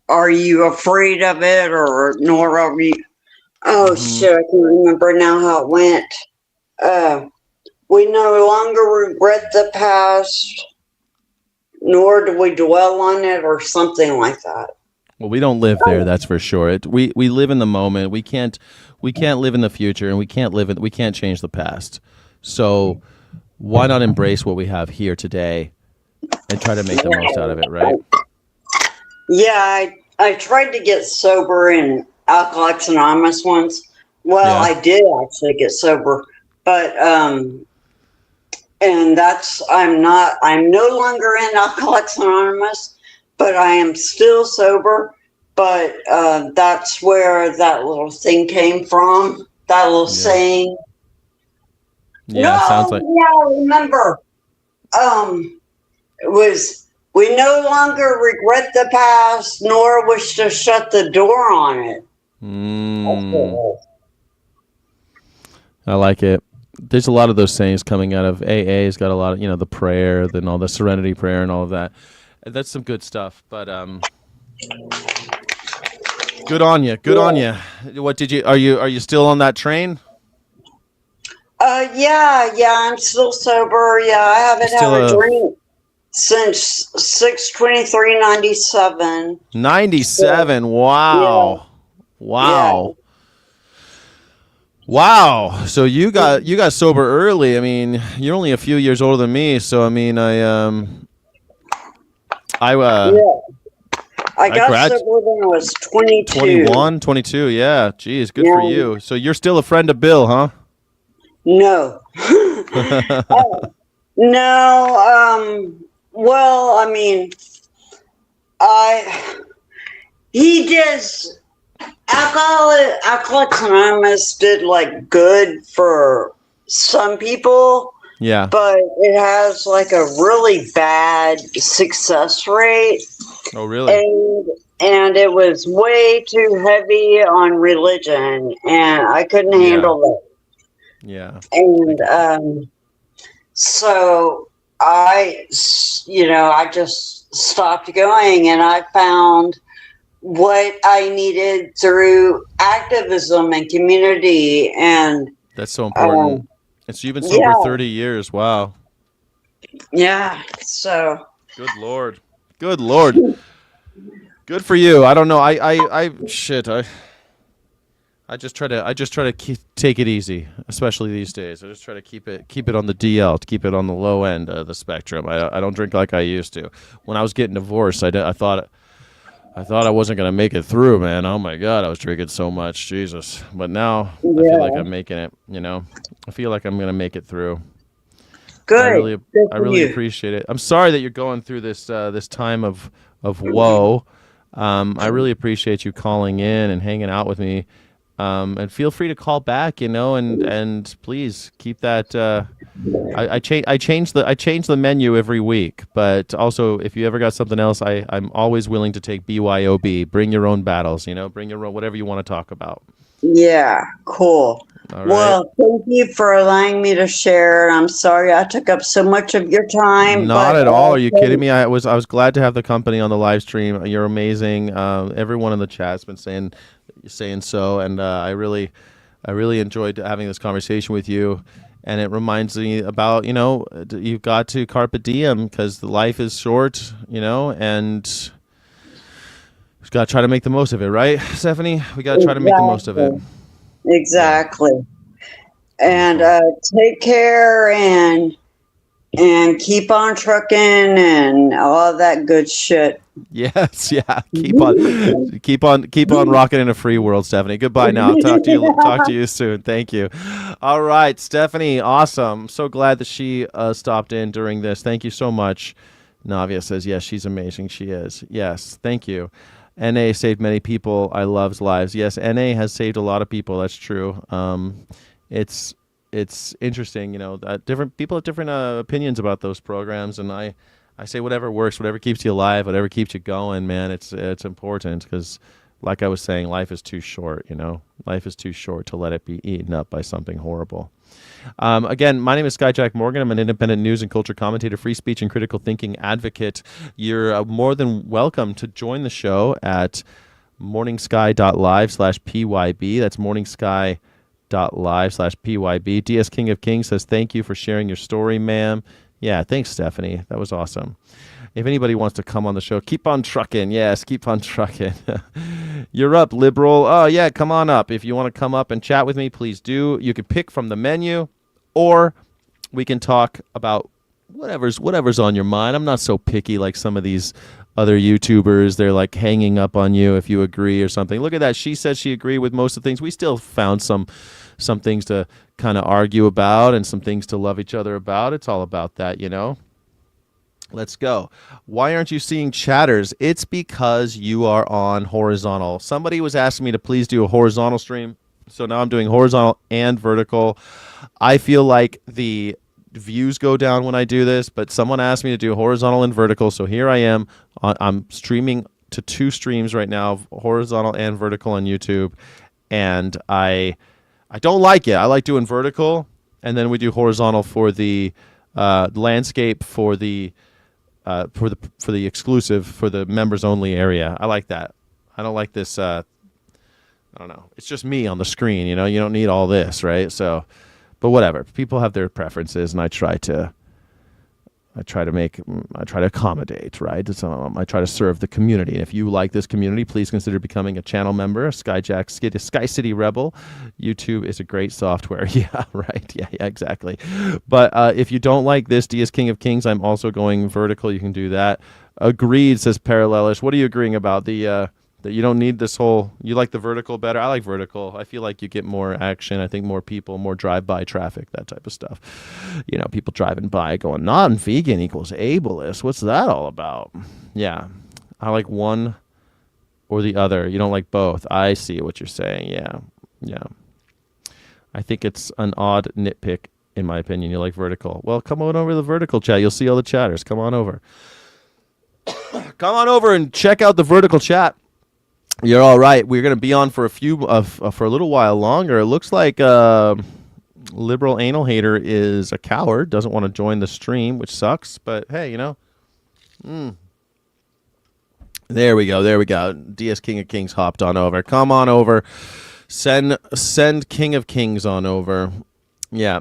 Speaker 2: are you afraid of it, nor are you. Oh shit! I can't remember now how it went. We no longer regret the past, nor do we dwell on it, or something like that.
Speaker 1: Well, we don't live there, that's for sure. We live in the moment. We can't live in the future, and we can't change the past. So why not embrace what we have here today and try to make the most out of it, right?
Speaker 2: Yeah, I tried to get sober in Alcoholics Anonymous once. Well, yeah. I did actually get sober, but and I'm no longer in Alcoholics Anonymous, but I am still sober. But that's where that little thing came from, that little saying.
Speaker 1: Yeah, sounds like.
Speaker 2: Yeah, remember. It was, we no longer regret the past, nor wish to shut the door on it.
Speaker 1: I like it. There's a lot of those sayings coming out of AA. Has got a lot of, the prayer, then all the serenity prayer and all of that. That's some good stuff. But good on you. Good on you. What are you still on that train?
Speaker 2: Yeah, I'm still sober. Yeah, I haven't had a drink since 6/23/97.
Speaker 1: 97. Wow.
Speaker 2: Yeah.
Speaker 1: Wow.
Speaker 2: Yeah.
Speaker 1: Wow. So you got sober early. I mean, you're only a few years older than me, so I mean, I
Speaker 2: got sober when I was 22.
Speaker 1: 21, 22. Yeah. Geez, good for you. So you're still a friend of Bill, huh?
Speaker 2: No. No. Well, I mean, he just. Alcoholics Anonymous did like good for some people.
Speaker 1: Yeah.
Speaker 2: But it has like a really bad success rate.
Speaker 1: Oh, really?
Speaker 2: And it was way too heavy on religion, and I couldn't handle it.
Speaker 1: Yeah.
Speaker 2: And so I just stopped going, and I found what I needed through activism and community. And
Speaker 1: that's so important. And so you've been sober 30 years. Wow.
Speaker 2: Yeah. So.
Speaker 1: Good Lord. Good Lord. Good for you. I don't know. I just try to take it easy, especially these days. I just try to keep it on the DL, to keep it on the low end of the spectrum. I don't drink like I used to. When I was getting divorced, I thought
Speaker 3: I thought I wasn't going to make it through, man. Oh my God, I was drinking so much, Jesus. But now I feel like I'm making it, I feel like I'm going to make it through.
Speaker 2: Good.
Speaker 3: I really appreciate it. I'm sorry that you're going through this this time of woe. I really appreciate you calling in and hanging out with me. And feel free to call back, and please keep that. I change the menu every week, but also if you ever got something else, I'm always willing to take BYOB. Bring your own battles, bring your own whatever you want to talk about.
Speaker 2: Yeah, cool.
Speaker 3: All
Speaker 2: Well,
Speaker 3: right.
Speaker 2: thank you for allowing me to share. I'm sorry I took up so much of your time.
Speaker 3: Not
Speaker 2: but
Speaker 3: at all. Are you kidding me? I was glad to have the company on the live stream. You're amazing. Everyone in the chat's been saying so, and I really enjoyed having this conversation with you. And it reminds me about you've got to carpe diem because life is short, and we've got to try to make the most of it, right, Stephanie? We got to try to make the most of it.
Speaker 2: Exactly. And take care and keep on trucking and all that good shit.
Speaker 3: Yes, yeah. Keep on rocking in a free world, Stephanie. Goodbye now. Talk to you soon. Thank you. All right, Stephanie, awesome. So glad that she stopped in during this. Thank you so much. Navia says, yes, she's amazing. She is. Yes, thank you. NA saved many people. I loves lives. Yes, NA has saved a lot of people. That's true. It's interesting, that different people have different opinions about those programs, and I say whatever works, whatever keeps you alive, whatever keeps you going, man. It's important because, like I was saying, life is too short. Life is too short to let it be eaten up by something horrible. Again, my name is Skyjack Morgan. I'm an independent news and culture commentator, free speech and critical thinking advocate. You're more than welcome to join the show at morningsky.live/PYB. That's morningsky.live/PYB. DS King of Kings says, thank you for sharing your story, ma'am. Yeah, thanks, Stephanie. That was awesome. If anybody wants to come on the show, keep on trucking. Yes, keep on trucking. You're up, liberal. Oh, yeah, come on up. If you want to come up and chat with me, please do. You can pick from the menu, or we can talk about whatever's on your mind. I'm not so picky like some of these other YouTubers. They're like hanging up on you if you agree or something. Look at that. She said she agreed with most of the things. We still found some things to kind of argue about and some things to love each other about. It's all about that, Let's go. Why aren't you seeing chatters? It's because you are on horizontal. Somebody was asking me to please do a horizontal stream, so now I'm doing horizontal and vertical. I feel like the views go down when I do this, but someone asked me to do horizontal and vertical, so here I am. I'm streaming to 2 streams right now, horizontal and vertical on YouTube, and I don't like it. I like doing vertical, and then we do horizontal for the landscape for the exclusive, for the members only area. I like that. I don't like this. I don't know. It's just me on the screen. You don't need all this, right? So, but whatever. People have their preferences, and I try to accommodate, right? So I try to serve the community. And if you like this community, please consider becoming a channel member, Sky City Rebel. YouTube is a great software. Yeah, right. Yeah, exactly. But if you don't like this, DS King of Kings, I'm also going vertical. You can do that. Agreed, says Parallelist. What are you agreeing about? That you don't need this whole, you like the vertical better? I like vertical. I feel like you get more action. I think more people, more drive-by traffic, that type of stuff. People driving by going, non-vegan equals ableist. What's that all about? Yeah. I like one or the other. You don't like both. I see what you're saying. Yeah. Yeah. I think it's an odd nitpick, in my opinion. You like vertical. Well, come on over to the vertical chat. You'll see all the chatters. Come on over. Come on over and check out the vertical chat. You're all right. We're going to be on for for a little while longer. It looks like liberal anal hater is a coward, doesn't want to join the stream, which sucks. But hey, There we go. DS King of Kings hopped on over. Come on over. Send King of Kings on over. Yeah.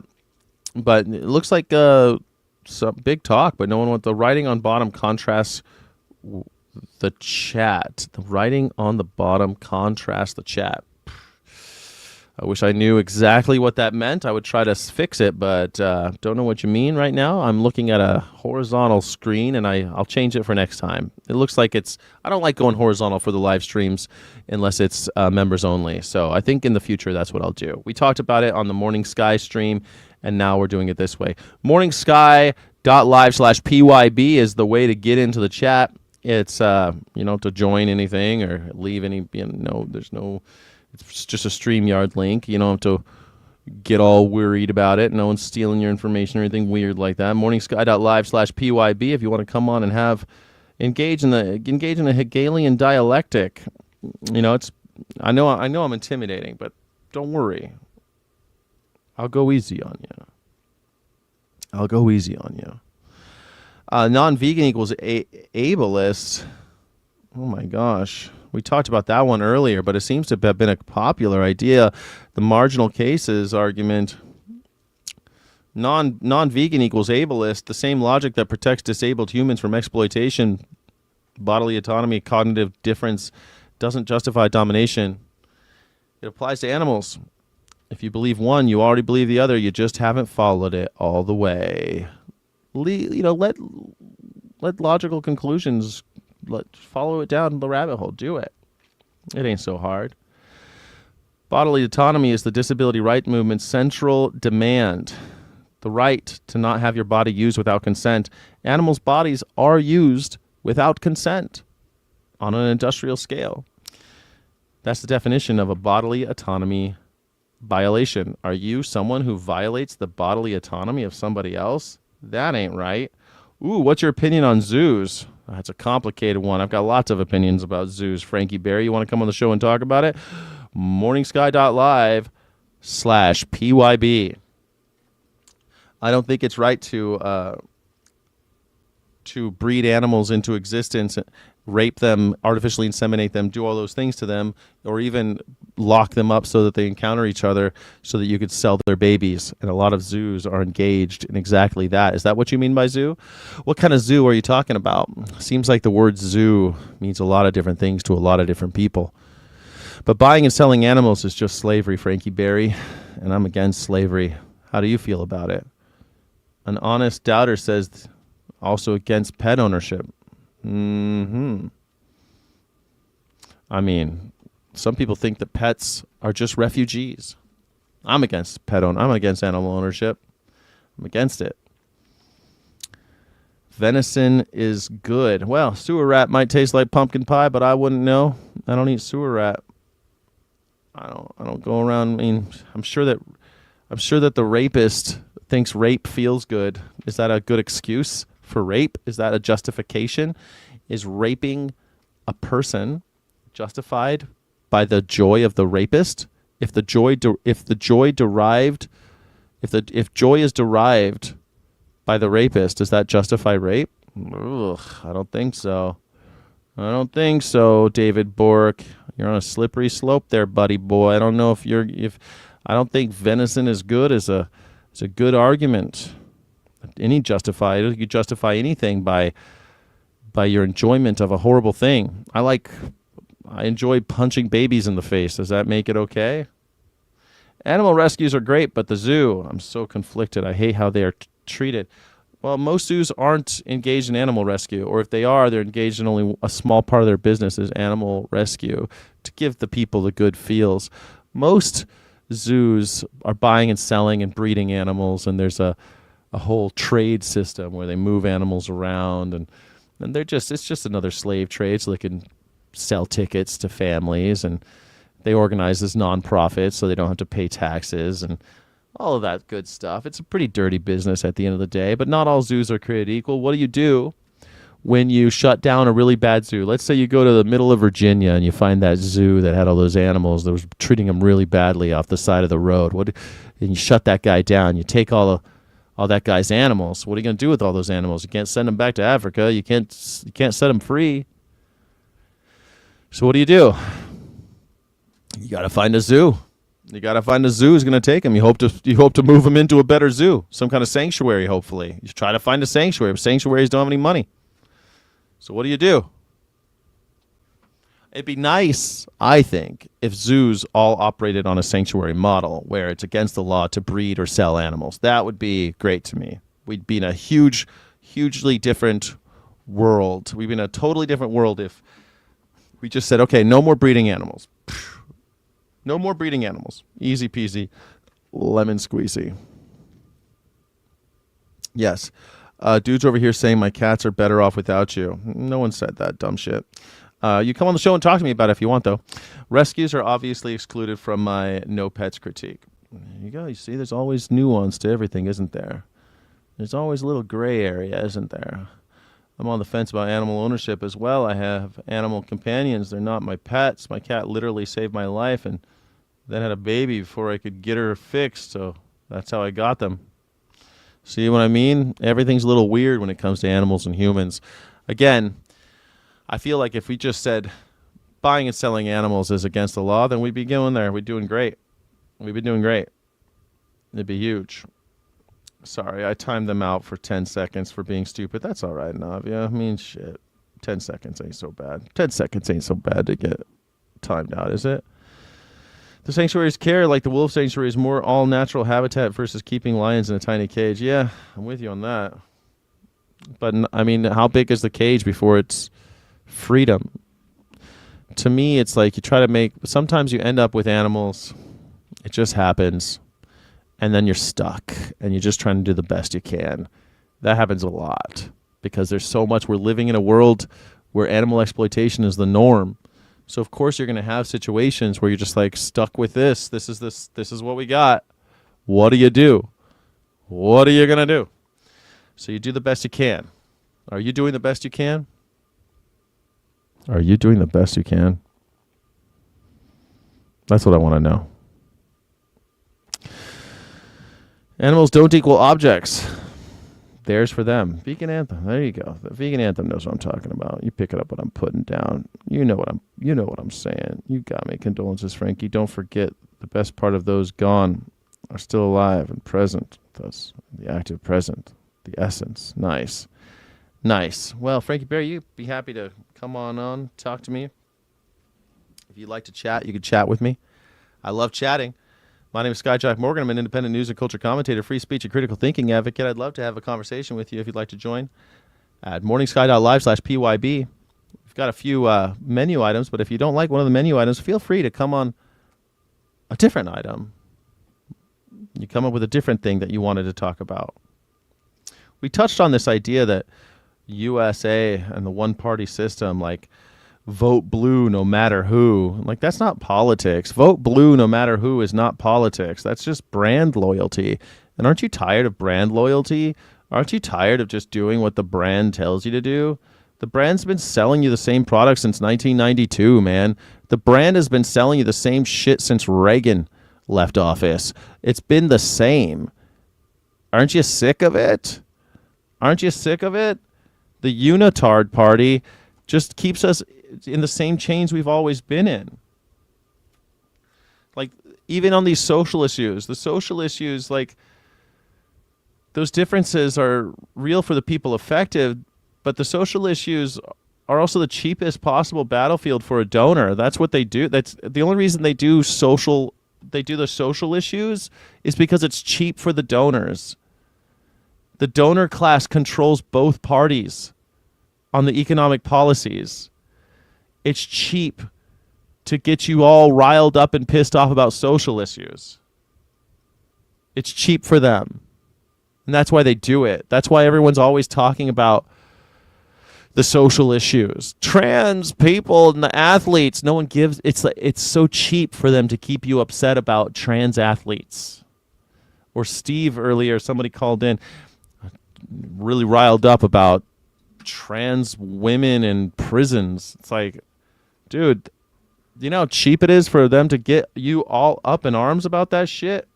Speaker 3: But it looks like some big talk, but no one wants the writing on bottom contrasts the chat. The writing on the bottom contrasts the chat. I wish I knew exactly what that meant. I would try to fix it, but don't know what you mean right now. I'm looking at a horizontal screen, and I'll change it for next time. It looks like I don't like going horizontal for the live streams unless it's members only. So I think in the future, that's what I'll do. We talked about it on the Morning Sky stream, and now we're doing it this way. morningsky.live/PYB is the way to get into the chat. It's, to join anything or leave any, there's no... It's just a StreamYard link. You don't have to get all worried about it. No one's stealing your information or anything weird like that. morningsky.live/PYB if you want to come on and engage in a Hegelian dialectic. I know I'm intimidating, but don't worry. I'll go easy on you. Non-vegan equals ableist. Oh my gosh. We talked about that one earlier, but it seems to have been a popular idea. The marginal cases argument. Non-vegan equals ableist. The same logic that protects disabled humans from exploitation, bodily autonomy, cognitive difference, doesn't justify domination. It applies to animals. If you believe one, you already believe the other. You just haven't followed it all the way. Let logical conclusions. Follow it down the rabbit hole. Do it. It ain't so hard. Bodily autonomy is the disability right movement's central demand. The right to not have your body used without consent. Animals' bodies are used without consent on an industrial scale. That's the definition of a bodily autonomy violation. Are you someone who violates the bodily autonomy of somebody else? That ain't right. Ooh, what's your opinion on zoos? That's a complicated one. I've got lots of opinions about zoos. Frankie Berry, you want to come on the show and talk about it? morningsky.live/PYB. I don't think it's right to breed animals into existence, rape them, artificially inseminate them, do all those things to them, or even lock them up so that they encounter each other so that you could sell their babies. And a lot of zoos are engaged in exactly that. Is that what you mean by zoo? What kind of zoo are you talking about? Seems like the word zoo means a lot of different things to a lot of different people. But buying and selling animals is just slavery, Frankie Berry, and I'm against slavery. How do you feel about it? An honest doubter says also against pet ownership. I mean, some people think that pets are just refugees. I'm against I'm against animal ownership. I'm against it. Venison is good. Well, sewer rat might taste like pumpkin pie, but I wouldn't know. I don't eat sewer rat. I don't go around. I mean, I'm sure that the rapist thinks rape feels good. Is that a good excuse for rape? Is that a justification? Is raping a person justified by the joy of the rapist? If joy is derived by the rapist, does that justify rape? Ugh, I don't think so. David Bork. You're on a slippery slope there, buddy boy. I don't know if I don't think venison is good as a good argument. You justify anything by your enjoyment of a horrible thing. I enjoy punching babies in the face. Does that make it okay? Animal rescues are great, but the zoo, I'm so conflicted. I hate how they are treated. Well, most zoos aren't engaged in animal rescue, or if they are, they're engaged in only a small part of their business is animal rescue to give the people the good feels. Most zoos are buying and selling and breeding animals, and there's a whole trade system where they move animals around, and it's just another slave trade, so they can sell tickets to families, and they organize as nonprofits so they don't have to pay taxes and all of that good stuff. It's a pretty dirty business at the end of the day, but not all zoos are created equal. What do you do when you shut down a really bad zoo? Let's say you go to the middle of Virginia and you find that zoo that had all those animals that was treating them really badly off the side of the road. And you shut that guy down. You take all that guy's animals. What are you going to do with all those animals? You can't send them back to Africa. You can't set them free. So what do? You got to find a zoo. You got to find a zoo who's going to take them. You hope to move them into a better zoo, some kind of sanctuary, hopefully. You try to find a sanctuary, but sanctuaries don't have any money. So what do?
Speaker 1: It'd be nice, I think, if zoos all operated on a sanctuary model where it's against the law to breed or sell animals. That would be great to me. We'd be in a hugely different world. We'd be in a totally different world if we just said, okay, no more breeding animals. No more breeding animals. Easy peasy, lemon squeezy. Yes. Dudes over here saying my cats are better off without you. No one said that dumb shit. You come on the show and talk to me about it if you want, though. Rescues are obviously excluded from my no pets critique. There you go. You see, there's always nuance to everything, isn't there? There's always a little gray area, isn't there? I'm on the fence about animal ownership as well. I have animal companions. They're not my pets. My cat literally saved my life and then had a baby before I could get her fixed, so that's how I got them. See what I mean? Everything's a little weird when it comes to animals and humans. Again, I feel like if we just said buying and selling animals is against the law, then we'd be going there. We'd be doing great. We'd be doing great. It'd be huge. Sorry, I timed them out for 10 seconds for being stupid. That's all right, Navia. I mean, shit. 10 seconds ain't so bad. 10 seconds ain't so bad to get timed out, is it? The sanctuary's care, like the wolf sanctuary, is more all-natural habitat versus keeping lions in a tiny cage. Yeah, I'm with you on that. But, I mean, how big is the cage before it's freedom? To me, it's like you try to make... Sometimes you end up with animals. It just happens. And then you're stuck. And you're just trying to do the best you can. That happens a lot. Because there's so much... We're living in a world where animal exploitation is the norm. So of course you're going to have situations where you're just like stuck with this. This is what we got. What do you do? What are you going to do? So you do the best you can. Are you doing the best you can? Are you doing the best you can? That's what I want to know. Animals don't equal objects. Theirs for them. Vegan anthem. There you go. The vegan anthem knows what I'm talking about. You pick it up what I'm putting down. You know what I'm saying. You got me. Condolences, Frankie. Don't forget the best part of those gone are still alive and present. Thus, the active present, the essence. Nice. Nice. Well, Frankie Barry, you'd be happy to come on, talk to me. If you'd like to chat, you could chat with me. I love chatting. My name is Skyjack Morgan. I'm an independent news and culture commentator, free speech and critical thinking advocate. I'd love to have a conversation with you if you'd like to join at morningsky.live/PYB. We've got a few menu items, but if you don't like one of the menu items, feel free to come on a different item. You come up with a different thing that you wanted to talk about. We touched on this idea that USA and the one-party system, like, vote blue no matter who. Like, that's not politics. Vote blue no matter who is not politics. That's just brand loyalty. And aren't you tired of brand loyalty? Aren't you tired of just doing what the brand tells you to do? The brand's been selling you the same product since 1992, man. The brand has been selling you the same shit since Reagan left office. It's been the same. Aren't you sick of it? Aren't you sick of it? The unitard party just keeps us in the same chains we've always been in. Like, even on these social issues, the social issues, like, those differences are real for the people affected, but the social issues are also the cheapest possible battlefield for a donor. That's what they do. That's the only reason they do the social issues is because it's cheap for the donors. The donor class controls both parties on the economic policies. It's cheap to get you all riled up and pissed off about social issues. It's cheap for them. And that's why they do it. That's why everyone's always talking about the social issues. Trans people and the athletes, no one gives. It's so cheap for them to keep you upset about trans athletes. Or Steve earlier, somebody called in really riled up about trans women in prisons. It's like, dude, you know how cheap it is for them to get you all up in arms about that shit?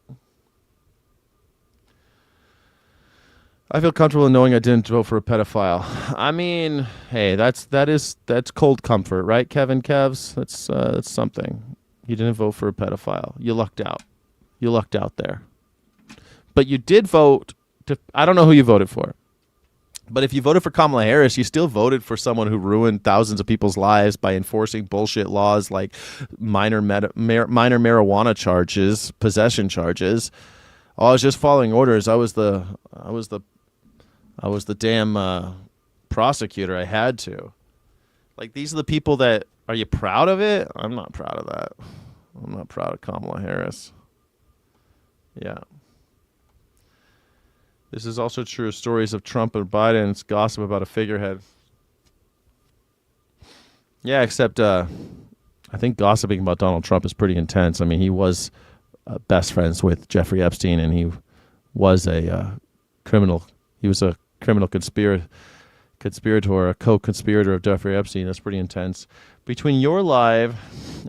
Speaker 1: I feel comfortable in knowing I didn't vote for a pedophile. I mean, hey, that's cold comfort, right, Kevin Kevs? That's something. You didn't vote for a pedophile. You lucked out. You lucked out there. But you did vote to, I don't know who you voted for. But if you voted for Kamala Harris, you still voted for someone who ruined thousands of people's lives by enforcing bullshit laws like minor marijuana charges, possession charges. Oh, I was just following orders. I was the damn prosecutor. I had to. Like, these are the people that. Are you proud of it? I'm not proud of that. I'm not proud of Kamala Harris. Yeah. This is also true of stories of Trump and Biden's gossip about a figurehead. Yeah, except I think gossiping about Donald Trump is pretty intense. I mean, he was best friends with Jeffrey Epstein, and he was a criminal. He was a criminal conspirator, a co-conspirator of Jeffrey Epstein. That's pretty intense. Between your live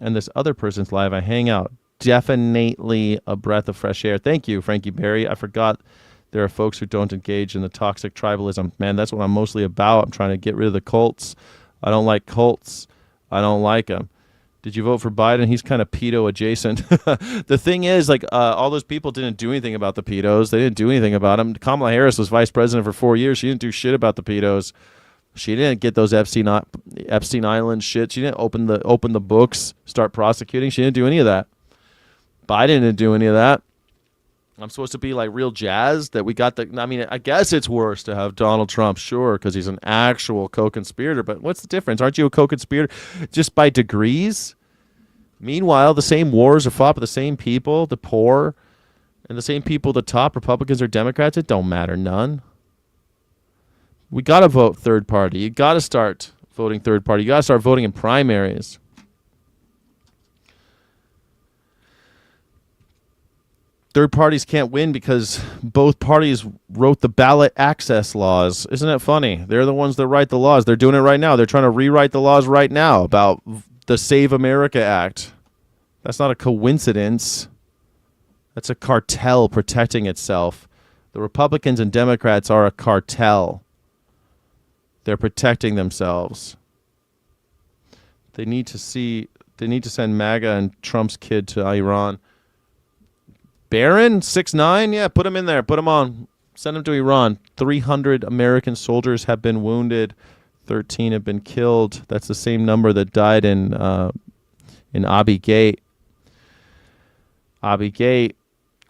Speaker 1: and this other person's live, I hang out. Definitely a breath of fresh air. Thank you, Frankie Berry. I forgot there are folks who don't engage in the toxic tribalism. Man, that's what I'm mostly about. I'm trying to get rid of the cults. I don't like cults. I don't like them. Did you vote for Biden? He's kind of pedo adjacent. The thing is, like, all those people didn't do anything about the pedos. They didn't do anything about them. Kamala Harris was vice president for 4 years. She didn't do shit about the pedos. She didn't get those Epstein Island shit. She didn't open the books, start prosecuting. She didn't do any of that. Biden didn't do any of that. I'm supposed to be like real jazzed that we got the. I mean, I guess it's worse to have Donald Trump, sure, because he's an actual co-conspirator. But what's the difference? Aren't you a co-conspirator just by degrees? Meanwhile, the same wars are fought by the same people, the poor, and the same people, the top, Republicans or Democrats. It don't matter none. We got to vote third party. You got to start voting third party. You got to start voting in primaries. Third parties can't win because both parties wrote the ballot access laws. Isn't that funny? They're the ones that write the laws. They're doing it right now. They're trying to rewrite the laws right now about the Save America Act. That's not a coincidence. That's a cartel protecting itself. The Republicans and Democrats are a cartel. They're protecting themselves. They need to send MAGA and Trump's kid to Iran. Barron, 6'9", yeah, put him in there. Put him on. Send him to Iran. 300 American soldiers have been wounded. 13 have been killed. That's the same number that died in Abbey Gate. Abbey Gate.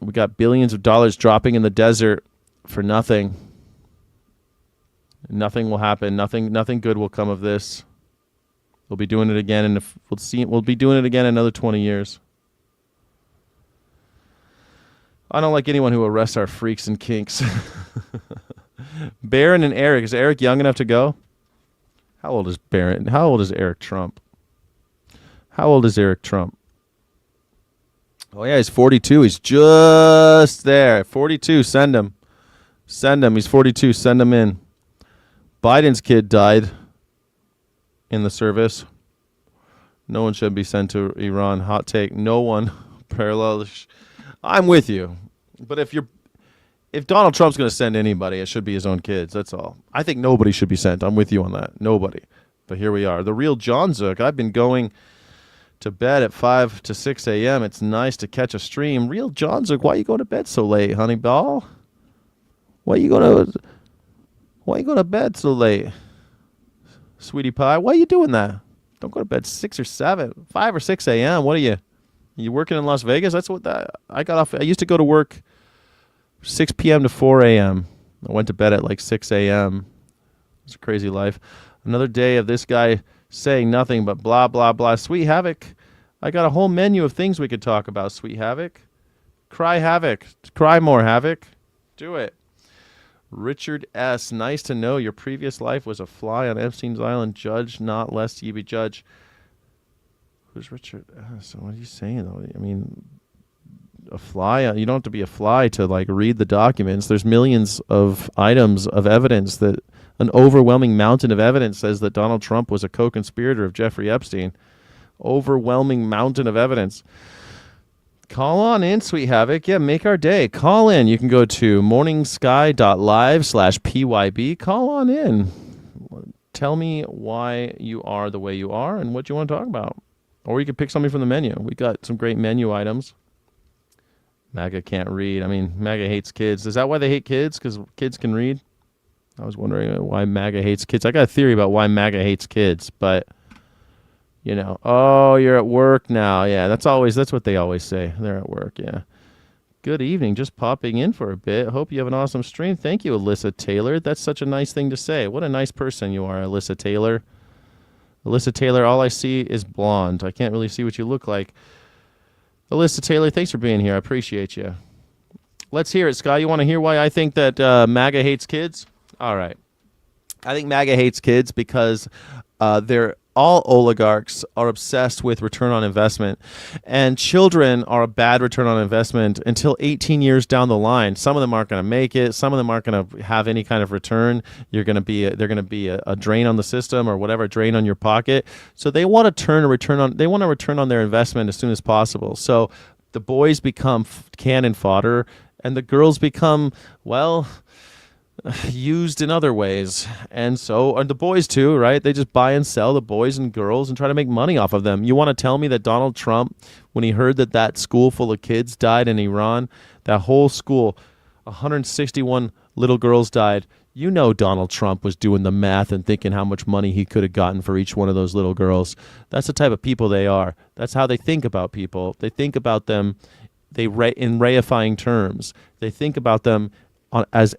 Speaker 1: We got billions of dollars dropping in the desert for nothing. Nothing will happen. Nothing good will come of this. We'll be doing it again, and we'll be doing it again in another 20 years. I don't like anyone who arrests our freaks and kinks. Barron and Eric. Is Eric young enough to go? How old is Barron? How old is Eric Trump? How old is Eric Trump? Oh, yeah, he's 42. He's just there. 42. Send him. Send him. He's 42. Send him in. Biden's kid died in the service. No one should be sent to Iran. Hot take. No one. Parallel. I'm with you. But if Donald Trump's going to send anybody, it should be his own kids. That's all. I think nobody should be sent. I'm with you on that. Nobody. But here we are. The real John Zook. I've been going to bed at 5 to 6 a.m. It's nice to catch a stream. Real John Zook, why you go to bed so late, honey ball? Why you go to bed so late? Sweetie pie, why are you doing that? Don't go to bed 6 or 7, 5 or 6 a.m. What are you? You working in Las Vegas? That's what I got off. I used to go to work 6 p.m. to 4 a.m. I went to bed at like 6 a.m. It's a crazy life. Another day of this guy saying nothing but blah, blah, blah. Sweet Havoc. I got a whole menu of things we could talk about, Sweet Havoc. Cry Havoc. Cry more, Havoc. Do it. Richard S. Nice to know your previous life was a fly on Epstein's Island. Judge, not lest ye be judge. Who's Richard S.? What are you saying, though? I mean, a fly. You don't have to be a fly to, like, read the documents. There's millions of items of evidence that an overwhelming mountain of evidence says that Donald Trump was a co-conspirator of Jeffrey Epstein. Overwhelming mountain of evidence. Call on in, Sweet Havoc. Yeah, make our day. Call in. You can go to morningsky.live/PYB. Call on in. Tell me why you are the way you are and what you want to talk about. Or you can pick something from the menu. We got some great menu items. MAGA can't read. I mean, MAGA hates kids. Is that why they hate kids? Because kids can read?
Speaker 3: I was wondering why MAGA hates kids. I got a theory about why MAGA hates kids, but oh, you're at work now. Yeah, that's what they always say. They're at work. Yeah. Good evening. Just popping in for a bit. Hope you have an awesome stream. Thank you, Alyssa Taylor. That's such a nice thing to say. What a nice person you are, Alyssa Taylor. Alyssa Taylor, all I see is blonde. I can't really see what you look like. Alyssa Taylor, thanks for being here. I appreciate you. Let's hear it, Sky. You want to hear why I think that MAGA hates kids? All right. I think MAGA hates kids because all oligarchs are obsessed with return on investment, and children are a bad return on investment until 18 years down the line. Some of them aren't going to make it. Some of them aren't going to have any kind of return. They're going to be a drain on the system or whatever, a drain on your pocket. So they want to return on their investment as soon as possible. So the boys become cannon fodder, and the girls become, well, used in other ways. And so are the boys too, right? They just buy and sell the boys and girls and try to make money off of them. You want to tell me that Donald Trump, when he heard that school full of kids died in Iran, that whole school, 161 little girls died, Donald Trump was doing the math and thinking how much money he could have gotten for each one of those little girls. That's the type of people they are. That's how they think about people. They think about them in reifying terms. They think about them as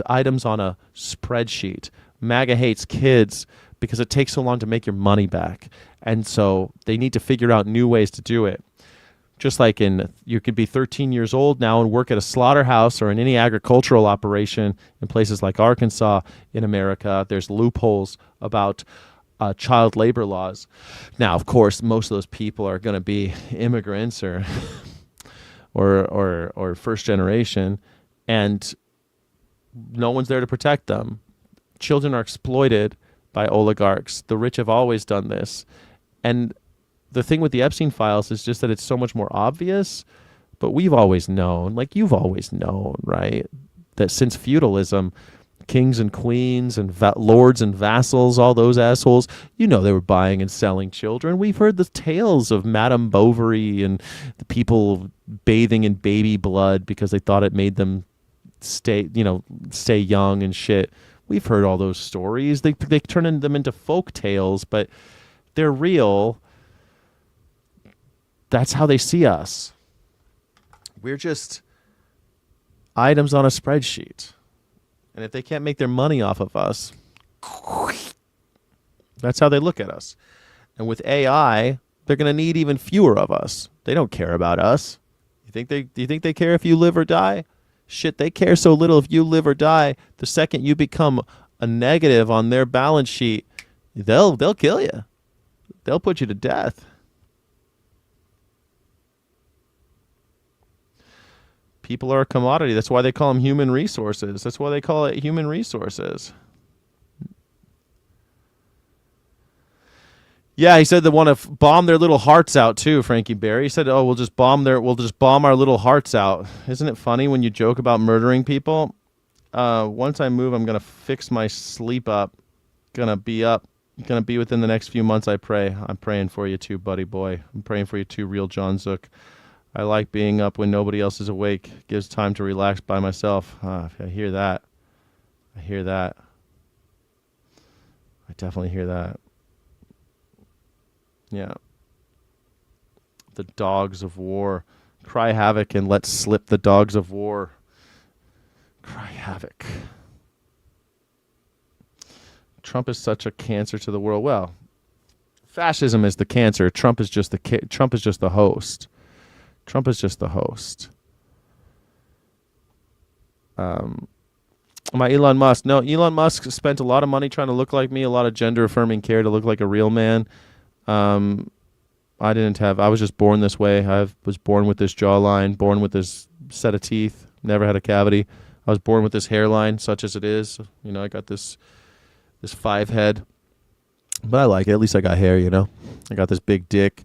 Speaker 3: items on a spreadsheet. MAGA hates kids because it takes so long to make your money back. And so they need to figure out new ways to do it. Just like you could be 13 years old now and work at a slaughterhouse or in any agricultural operation in places like Arkansas in America. There's loopholes about child labor laws. Now, of course, most of those people are going to be immigrants or first generation, and no one's there to protect them. Children are exploited by oligarchs. The rich have always done this. And the thing with the Epstein files is just that it's so much more obvious, but we've always known, like you've always known, right, that since feudalism, kings and queens and lords and vassals, all those assholes, they were buying and selling children. We've heard the tales of Madame Bovary and the people bathing in baby blood because they thought it made them stay young and shit. We've heard all those stories. They turn them into folk tales, but they're real. That's how they see us. We're just items on a spreadsheet. And if they can't make their money off of us, that's how they look at us. And with AI, they're going to need even fewer of us. They don't care about us. Do you think they care if you live or die? Shit, they care so little if you live or die. The second you become a negative on their balance sheet, they'll kill you. They'll put you to death. People are a commodity. That's why they call them human resources. That's why they call it human resources. Yeah, he said they want to bomb their little hearts out too, Frankie Barry. He said, we'll just bomb our little hearts out. Isn't it funny when you joke about murdering people? Once I move, I'm going to fix my sleep up. Going to be within the next few months, I pray. I'm praying for you too, buddy boy. I'm praying for you too, real John Zook. I like being up when nobody else is awake. Gives time to relax by myself. I hear that. I definitely hear that. Yeah. The dogs of war. Cry havoc and let slip the dogs of war. Cry havoc. Trump is such a cancer to the world. Well, fascism is the cancer. Trump is just the host. Trump is just the host. My Elon Musk. No, Elon Musk spent a lot of money trying to look like me, a lot of gender affirming care to look like a real man. I was just born this way. I was born with this jawline, born with this set of teeth, never had a cavity. I was born with this hairline, such as it is. I got this 5 head, but I like it. At least I got hair, I got this big dick.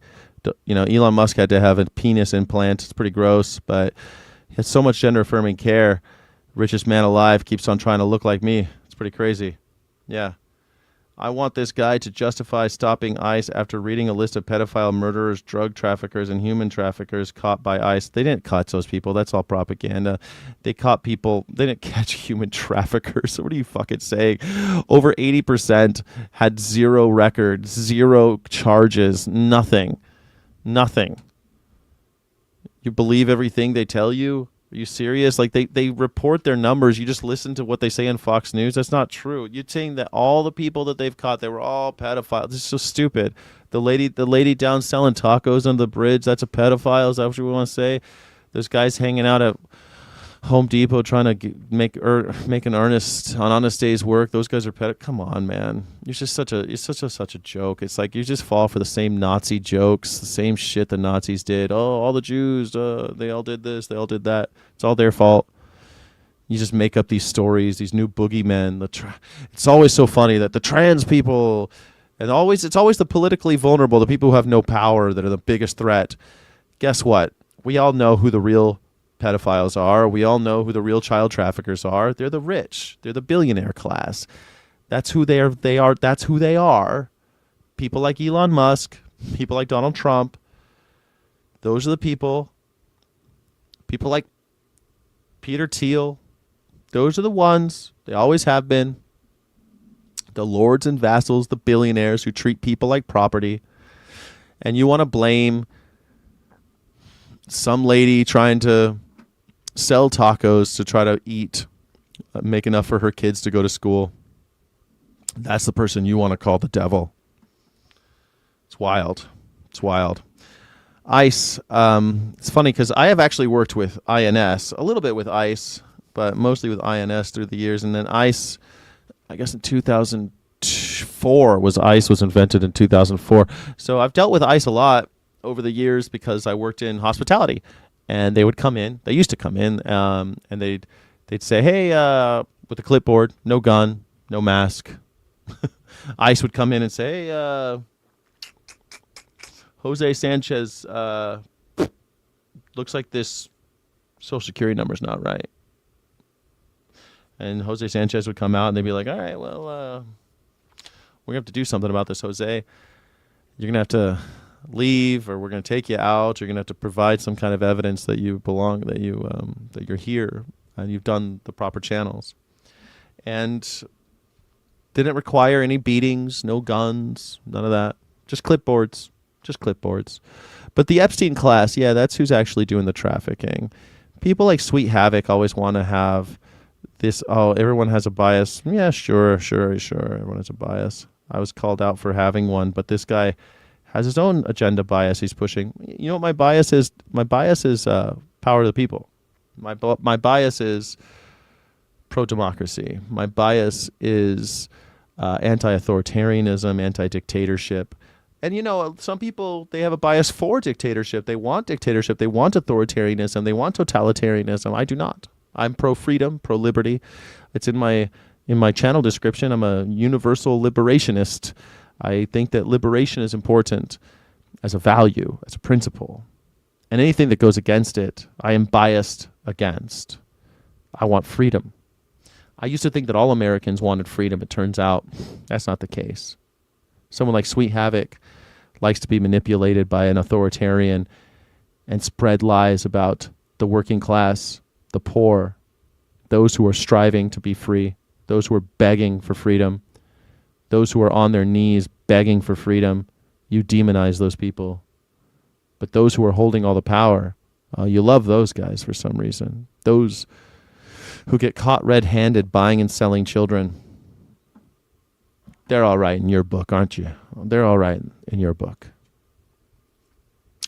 Speaker 3: Elon Musk had to have a penis implant. It's pretty gross, but he has so much gender affirming care. Richest man alive keeps on trying to look like me. It's pretty crazy. Yeah. I want this guy to justify stopping ICE after reading a list of pedophile murderers, drug traffickers, and human traffickers caught by ICE. They didn't catch those people. That's all propaganda. They caught people. They didn't catch human traffickers. What are you fucking saying? Over 80% had zero records, zero charges, nothing. Nothing. You believe everything they tell you? Are you serious? Like they report their numbers. You just listen to what they say on Fox News. That's not true. You're saying that all the people that they've caught, they were all pedophiles. This is so stupid. The lady down selling tacos on the bridge, that's a pedophile. Is that what you want to say? Those guys hanging out at Home Depot trying to make an honest day's work. Those guys are Come on, man. You're such a joke. It's like you just fall for the same Nazi jokes, the same shit the Nazis did. Oh, all the Jews, they all did this, they all did that. It's all their fault. You just make up these stories, these new boogeymen. It's always so funny that the trans people, and it's always the politically vulnerable, the people who have no power, that are the biggest threat. Guess what? We all know who the real pedophiles are. We all know who the real child traffickers are. They're the rich. They're the billionaire class. That's who they are. That's who they are. People like Elon Musk, people like Donald Trump. Those are the people. People like Peter Thiel. Those are the ones. They always have been. The lords and vassals, the billionaires who treat people like property. And you want to blame some lady trying to sell tacos to try to eat, make enough for her kids to go to school. That's the person you want to call the devil. It's wild. It's wild. ICE, it's funny because I have actually worked with INS, a little bit with ICE, but mostly with INS through the years. And then ICE, I guess in 2004 ICE was invented in 2004. So I've dealt with ICE a lot over the years because I worked in hospitality. And they would come in. They used to come in, and they'd say, "Hey, with a clipboard, no gun, no mask." ICE would come in and say, "Hey, Jose Sanchez, looks like this Social Security number's not right." And Jose Sanchez would come out, and they'd be like, "All right, well, we're gonna have to do something about this, Jose. You're gonna have to leave, or we're going to take you out. You're going to have to provide some kind of evidence that you belong, that you're here and you've done the proper channels." And didn't require any beatings, no guns, none of that. Just clipboards. But the Epstein class, yeah, that's who's actually doing the trafficking. People like Sweet Havoc always want to have this, oh, everyone has a bias. Yeah, sure. Everyone has a bias. I was called out for having one, but this guy has his own agenda bias he's pushing. You know what my bias is? My bias is power of the people. My bias is pro-democracy. My bias is anti-authoritarianism, anti-dictatorship. And, you know, some people, they have a bias for dictatorship. They want dictatorship. They want authoritarianism. They want totalitarianism. I do not. I'm pro-freedom, pro-liberty. It's in my channel description. I'm a universal liberationist. I think that liberation is important as a value, as a principle. And anything that goes against it, I am biased against. I want freedom. I used to think that all Americans wanted freedom. It turns out that's not the case. Someone like Sweet Havoc likes to be manipulated by an authoritarian and spread lies about the working class, the poor, those who are striving to be free, those who are begging for freedom, those who are on their knees begging for freedom. You demonize those people. But those who are holding all the power, you love those guys for some reason. Those who get caught red-handed buying and selling children, they're all right in your book, aren't you? They're all right in your book.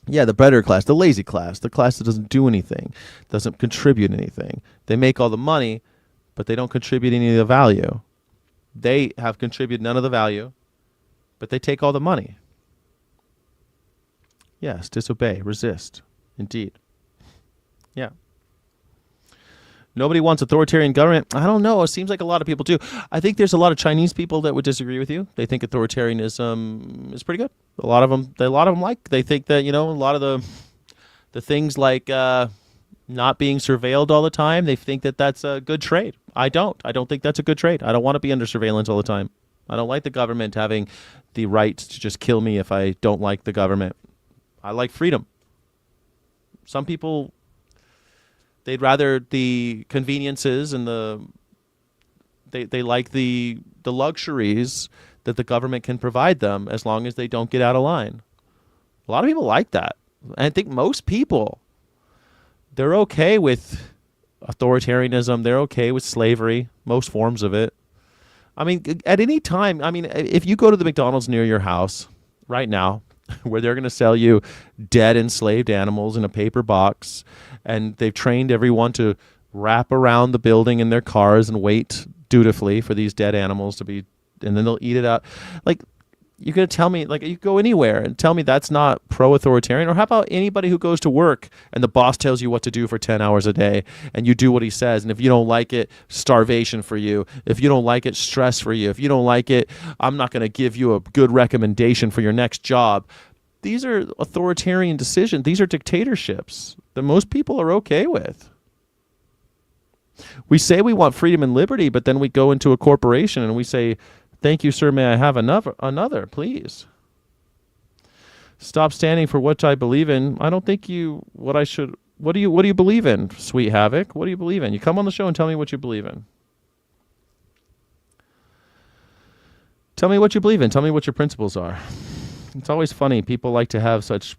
Speaker 3: Yeah, the better class, the lazy class, the class that doesn't do anything, doesn't contribute anything. They make all the money, but they don't contribute any of the value. They have contributed none of the value, but they take all the money. Yes, disobey, resist, indeed. Yeah. Nobody wants authoritarian government. I don't know. It seems like a lot of people do. I think there's a lot of Chinese people that would disagree with you. They think authoritarianism is pretty good. A lot of them like. They think that, you know, a lot of the things like not being surveilled all the time, they think that that's a good trade. I don't think that's a good trade. I don't want to be under surveillance all the time. I don't like the government having the right to just kill me if I don't like the government. I like freedom. Some people, they'd rather the conveniences and they like the luxuries that the government can provide them as long as they don't get out of line. A lot of people like that. And I think most people, they're okay with authoritarianism. They're okay with slavery, most forms of it. I mean, at any time, I mean, if you go to the McDonald's near your house right now, where they're going to sell you dead enslaved animals in a paper box, and they've trained everyone to wrap around the building in their cars and wait dutifully for these dead animals to be, and then they'll eat it out. Like, you're going to tell me, like, you go anywhere and tell me that's not pro-authoritarian? Or how about anybody who goes to work and the boss tells you what to do for 10 hours a day and you do what he says, and if you don't like it, starvation for you. If you don't like it, stress for you. If you don't like it, I'm not going to give you a good recommendation for your next job. These are authoritarian decisions. These are dictatorships that most people are okay with. We say we want freedom and liberty, but then we go into a corporation and we say, "Thank you, sir. May I have another, please?" Stop standing for what I believe in. I don't think you. What do you believe in, sweet Havoc? What do you believe in? You come on the show and tell me what you believe in. Tell me what you believe in. Tell me what your principles are. It's always funny. People like to have such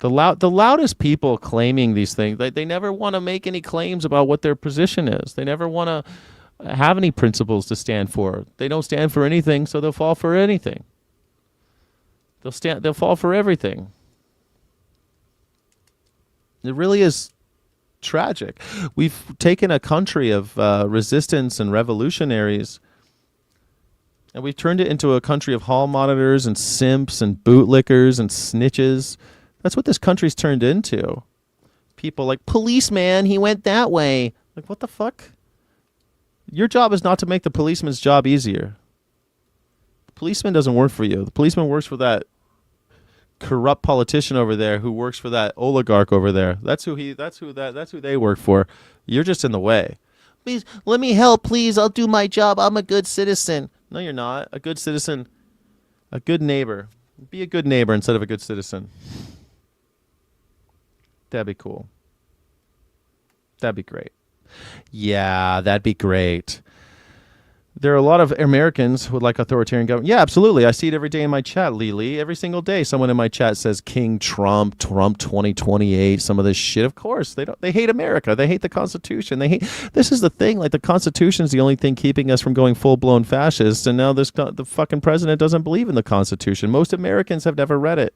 Speaker 3: the loudest people claiming these things. They never want to make any claims about what their position is. They never want to have any principles to stand for. They don't stand for anything, so they'll fall for anything. They'll fall for everything. It really is tragic. We've taken a country of resistance and revolutionaries, and we've turned it into a country of hall monitors and simps and bootlickers and snitches. That's what this country's turned into. People like, "Policeman, he went that way." Like, what the fuck? Your job is not to make the policeman's job easier. The policeman doesn't work for you. The policeman works for that corrupt politician over there who works for that oligarch over there. That's who they work for. You're just in the way. "Please, let me help, please. I'll do my job. I'm a good citizen." No, you're not. A good citizen, a good neighbor. Be a good neighbor instead of a good citizen. That'd be cool. That'd be great. Yeah, that'd be great. There are a lot of Americans who would like authoritarian government. Yeah, absolutely. I see it every day in my chat, Lily. Every single day, someone in my chat says King Trump 2028, some of this shit. Of course, they hate America. They hate the Constitution. This is the thing. Like, the Constitution is the only thing keeping us from going full-blown fascist. And now the fucking president doesn't believe in the Constitution. Most Americans have never read it.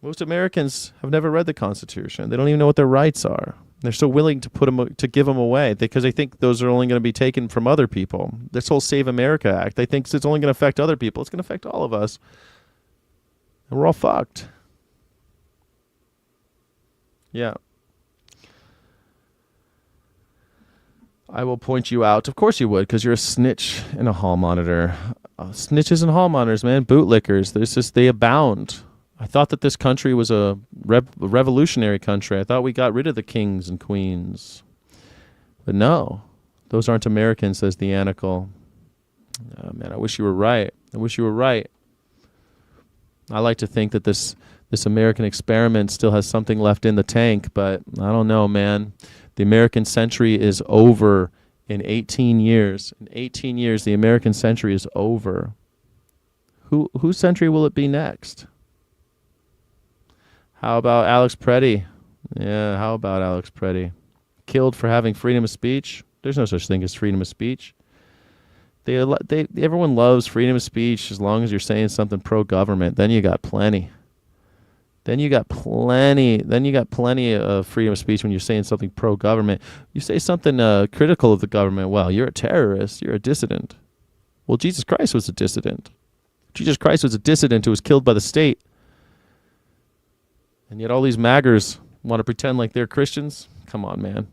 Speaker 3: Most Americans have never read the Constitution. They don't even know what their rights are. They're so willing to give them away because they think those are only going to be taken from other people. This whole Save America Act, they think it's only going to affect other people. It's going to affect all of us. And we're all fucked. Yeah. I will point you out. Of course you would, because you're a snitch and a hall monitor. Snitches and hall monitors, man. Bootlickers. They abound. I thought that this country was a revolutionary country. I thought we got rid of the kings and queens. But no, those aren't Americans, says the Anacle. Oh, man, I wish you were right. I like to think that this American experiment still has something left in the tank, but I don't know, man. The American century is over in 18 years. In 18 years, the American century is over. Whose century will it be next? How about Alex Preddy? Yeah, how about Alex Preddy? Killed for having freedom of speech? There's no such thing as freedom of speech. Everyone loves freedom of speech as long as you're saying something pro-government. Then you got plenty. Then you got plenty of freedom of speech when you're saying something pro-government. You say something critical of the government, well, you're a terrorist. You're a dissident. Well, Jesus Christ was a dissident. Jesus Christ was a dissident who was killed by the state. And yet all these maggers want to pretend like they're Christians. Come on, man.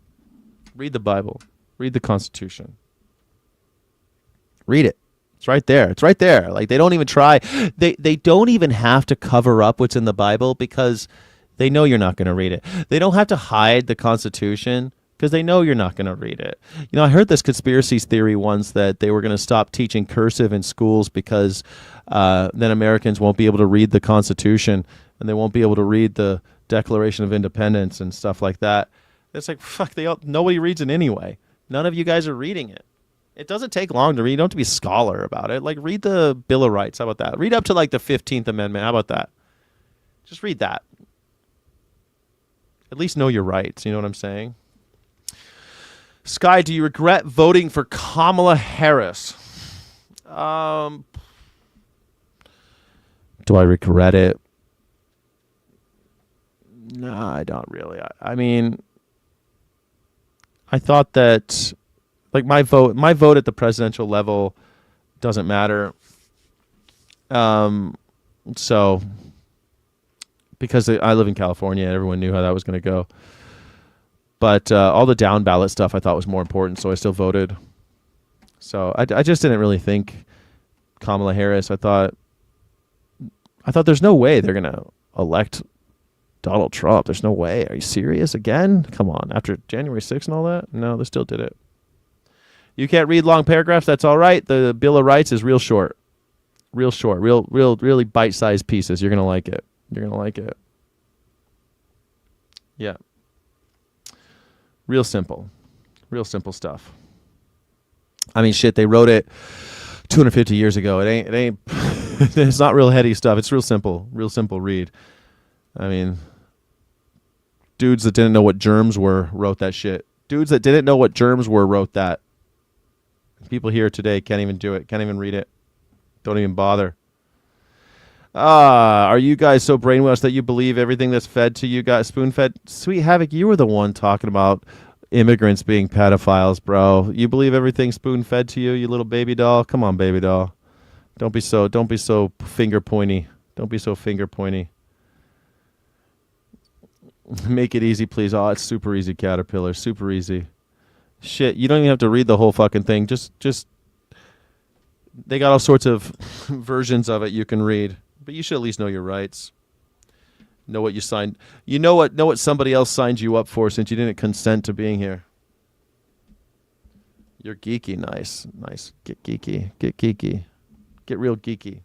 Speaker 3: Read the Bible. Read the Constitution. Read it. It's right there. It's right there. Like, they don't even try. They don't even have to cover up what's in the Bible because they know you're not going to read it. They don't have to hide the Constitution because they know you're not going to read it. You know, I heard this conspiracy theory once that they were going to stop teaching cursive in schools because then Americans won't be able to read the Constitution and they won't be able to read the Declaration of Independence and stuff like that. It's like, fuck, nobody reads it anyway. None of you guys are reading it. It doesn't take long to read. You don't have to be a scholar about it. Like, read the Bill of Rights. How about that? Read up to like the 15th Amendment. How about that? Just read that. At least know your rights. You know what I'm saying? Sky, do you regret voting for Kamala Harris? Do I regret it? No, I don't really. I mean, I thought that, like, my vote at the presidential level doesn't matter. So, because I live in California, everyone knew how that was going to go. But all the down ballot stuff I thought was more important, so I still voted. So I just didn't really think Kamala Harris. I thought there's no way they're going to elect Donald Trump. There's no way. Are you serious again? Come on. After January 6th and all that? No, they still did it. You can't read long paragraphs. That's all right. The Bill of Rights is real short. Real short. Really bite-sized pieces. You're going to like it. You're going to like it. Yeah. Real simple stuff. I mean, shit, they wrote it 250 years ago. It ain't it's not real heady stuff. It's real simple read. I mean, dudes that didn't know what germs were wrote that shit. Dudes that didn't know what germs were wrote that. People here today can't even do it, can't even read it. Don't even bother. Are you guys so brainwashed that you believe everything that's fed to you guys, spoon-fed? Sweet Havoc, you were the one talking about immigrants being pedophiles, bro. You believe everything spoon-fed to you, you little baby doll? Come on, baby doll. Don't be so finger pointy. Don't be so finger pointy. Make it easy, please. Oh, it's super easy, Caterpillar. Super easy. Shit, you don't even have to read the whole fucking thing. Just they got all sorts of versions of it you can read. But you should at least know your rights. Know what you signed. You know what somebody else signed you up for since you didn't consent to being here. You're geeky. Nice. Get geeky. Get geeky. Get real geeky.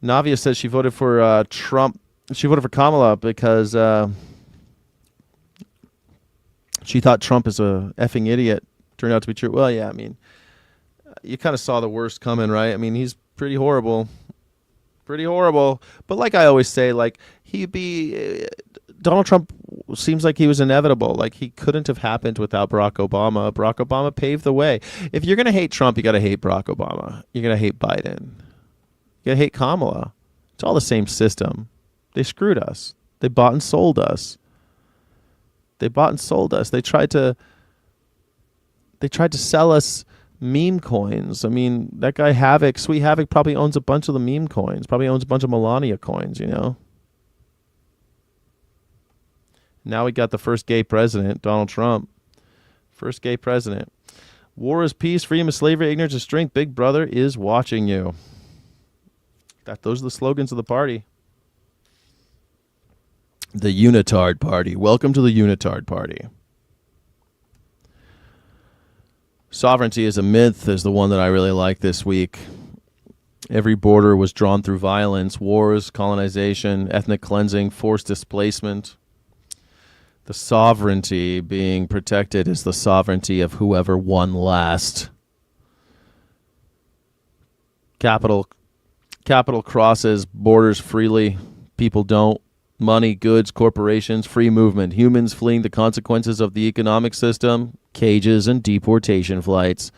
Speaker 3: Navia says she voted for Trump. She voted for Kamala because she thought Trump is a effing idiot. Turned out to be true. Well, yeah, I mean, you kind of saw the worst coming, right? I mean, he's pretty horrible. But like I always say, like, Donald Trump seems like he was inevitable. Like, he couldn't have happened without Barack Obama. Barack Obama paved the way. If you're going to hate Trump, you got to hate Barack Obama. You're going to hate Biden. You got to hate Kamala. It's all the same system. They screwed us. They bought and sold us. They tried to sell us meme coins. I mean, that guy Havoc, Sweet Havoc, probably owns a bunch of the meme coins. Probably owns a bunch of Melania coins, you know? Now we got the first gay president, Donald Trump. First gay president. War is peace, freedom is slavery, ignorance is strength. Big brother is watching you. Those are the slogans of the party. The Unitard Party. Welcome to the Unitard Party. Sovereignty is a myth is the one that I really like this week. Every border was drawn through violence, wars, colonization, ethnic cleansing, forced displacement. The sovereignty being protected is the sovereignty of whoever won last. Capital crosses borders freely. People don't. Money, goods, corporations, free movement. Humans fleeing the consequences of the economic system. Cages and deportation flights.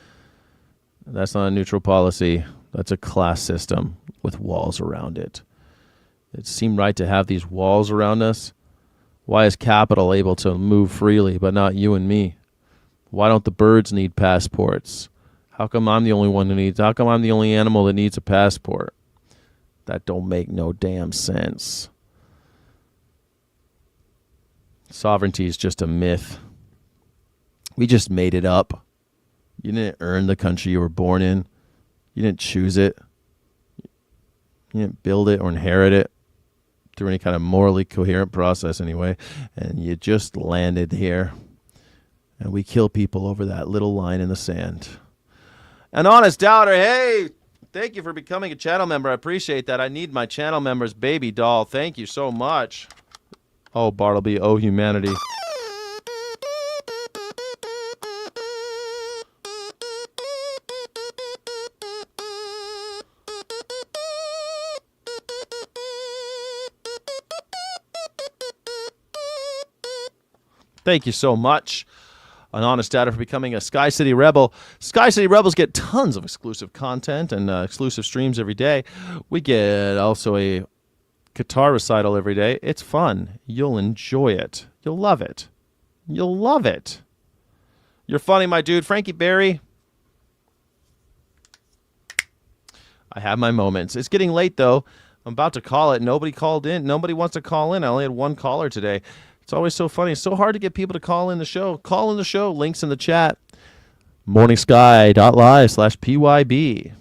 Speaker 3: That's not a neutral policy. That's a class system with walls around it. It seemed right to have these walls around us. Why is capital able to move freely, but not you and me? Why don't the birds need passports? How come I'm the only one who needs? How come I'm the only animal that needs a passport? That don't make no damn sense. Sovereignty is just a myth. We just made it up. You didn't earn the country you were born in. You didn't choose it. You didn't build it or inherit it.
Speaker 1: through any kind of morally coherent process anyway, and you just landed here. And we kill people over that little line in the sand. An honest doubter, hey, thank you for becoming a channel member. I appreciate that. I need my channel member's baby doll. Thank you so much. Oh, Bartleby, oh, humanity. Thank you so much, An Honest Data, for becoming a Sky City Rebel. Sky City Rebels get tons of exclusive content and exclusive streams every day. We get also a guitar recital every day. It's fun. You'll enjoy it. You'll love it. You'll love it. You're funny, my dude. Frankie Berry. I have my moments. It's getting late, though. I'm about to call it. Nobody called in. Nobody wants to call in. I only had one caller today. It's always so funny. It's so hard to get people to call in the show. Call in the show. Links in the chat. morningsky.live/PYB.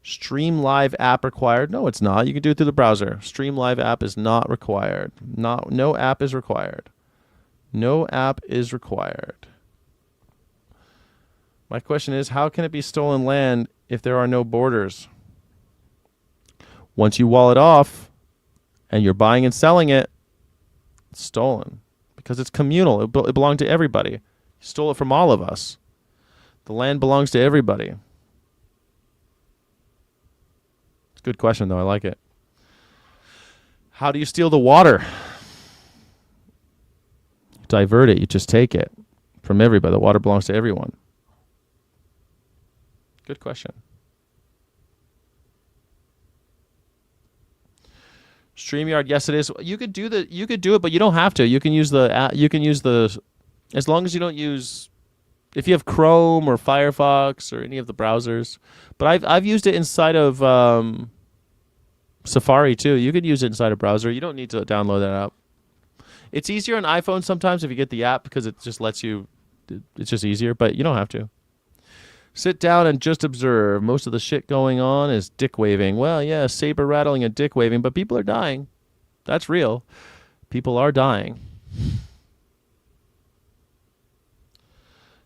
Speaker 1: Stream Live app required. No, it's not. You can do it through the browser. Stream Live app is not required. No app is required. No app is required. My question is, how can it be stolen land if there are no borders? Once you wall it off and you're buying and selling it, it's stolen because it's communal. It belonged to everybody. You stole it from all of us. The land belongs to everybody. It's a good question, though. I like it. How do you steal the water? You divert it. You just take it from everybody. The water belongs to everyone. Good question. StreamYard, yes, it is. You could do it, but you don't have to. You can use the as long as you don't use, if you have Chrome or Firefox or any of the browsers. But I've used it inside of Safari too. You could use it inside a browser. You don't need to download that app. It's easier on iPhone sometimes if you get the app because it just lets you. It's just easier, but you don't have to. Sit down and just observe. Most of the shit going on is dick waving. Well, yeah, saber rattling and dick waving, but people are dying. That's real. People are dying.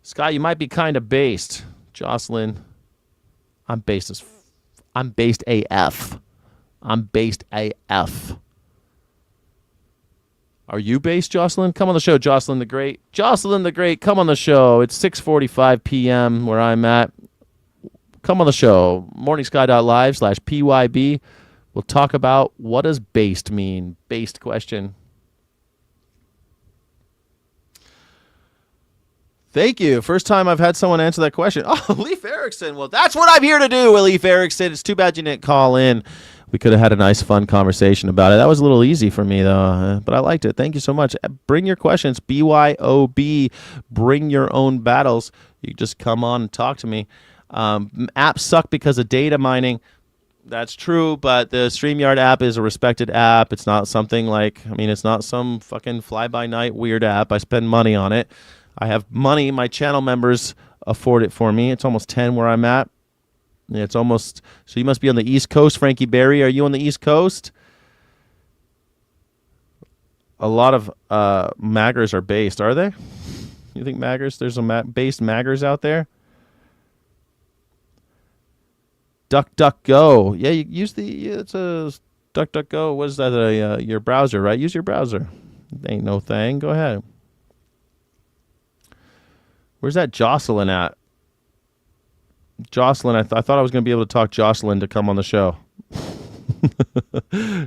Speaker 1: Scott, you might be kind of based. Jocelyn, I'm based AF. I'm based AF. Are you based, Jocelyn? Come on the show, Jocelyn the Great. Jocelyn the Great, come on the show. It's 6:45 p.m. where I'm at. Come on the show. morningsky.live/PYB. We'll talk about what does based mean. Based question. Thank you. First time I've had someone answer that question. Oh, Leif Erikson. Well, that's what I'm here to do, Leif Erikson. It's too bad you didn't call in. We could have had a nice, fun conversation about it. That was a little easy for me, though, but I liked it. Thank you so much. Bring your questions. BYOB. Bring your own battles. You just come on and talk to me. Apps suck because of data mining. That's true, but the StreamYard app is a respected app. It's not something it's not some fucking fly-by-night weird app. I spend money on it. I have money. My channel members afford it for me. It's almost 10 where I'm at. Yeah, it's almost, so you must be on the East Coast, Frankie Berry. Are you on the East Coast? A lot of maggers are based, are they? You think maggers? There's some based maggers out there? DuckDuckGo. Yeah, you use it's a DuckDuckGo. What is that? Your browser, right? Use your browser. Ain't no thing. Go ahead. Where's that Jocelyn at? Jocelyn, I thought I was going to be able to talk Jocelyn to come on the show.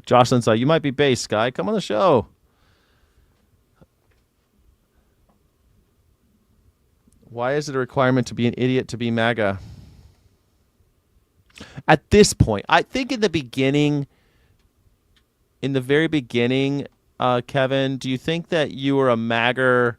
Speaker 1: Jocelyn's like, you might be based, Sky. Come on the show. Why is it a requirement to be an idiot to be MAGA? At this point, I think in the very beginning, Kevin, do you think that you were a MAGA?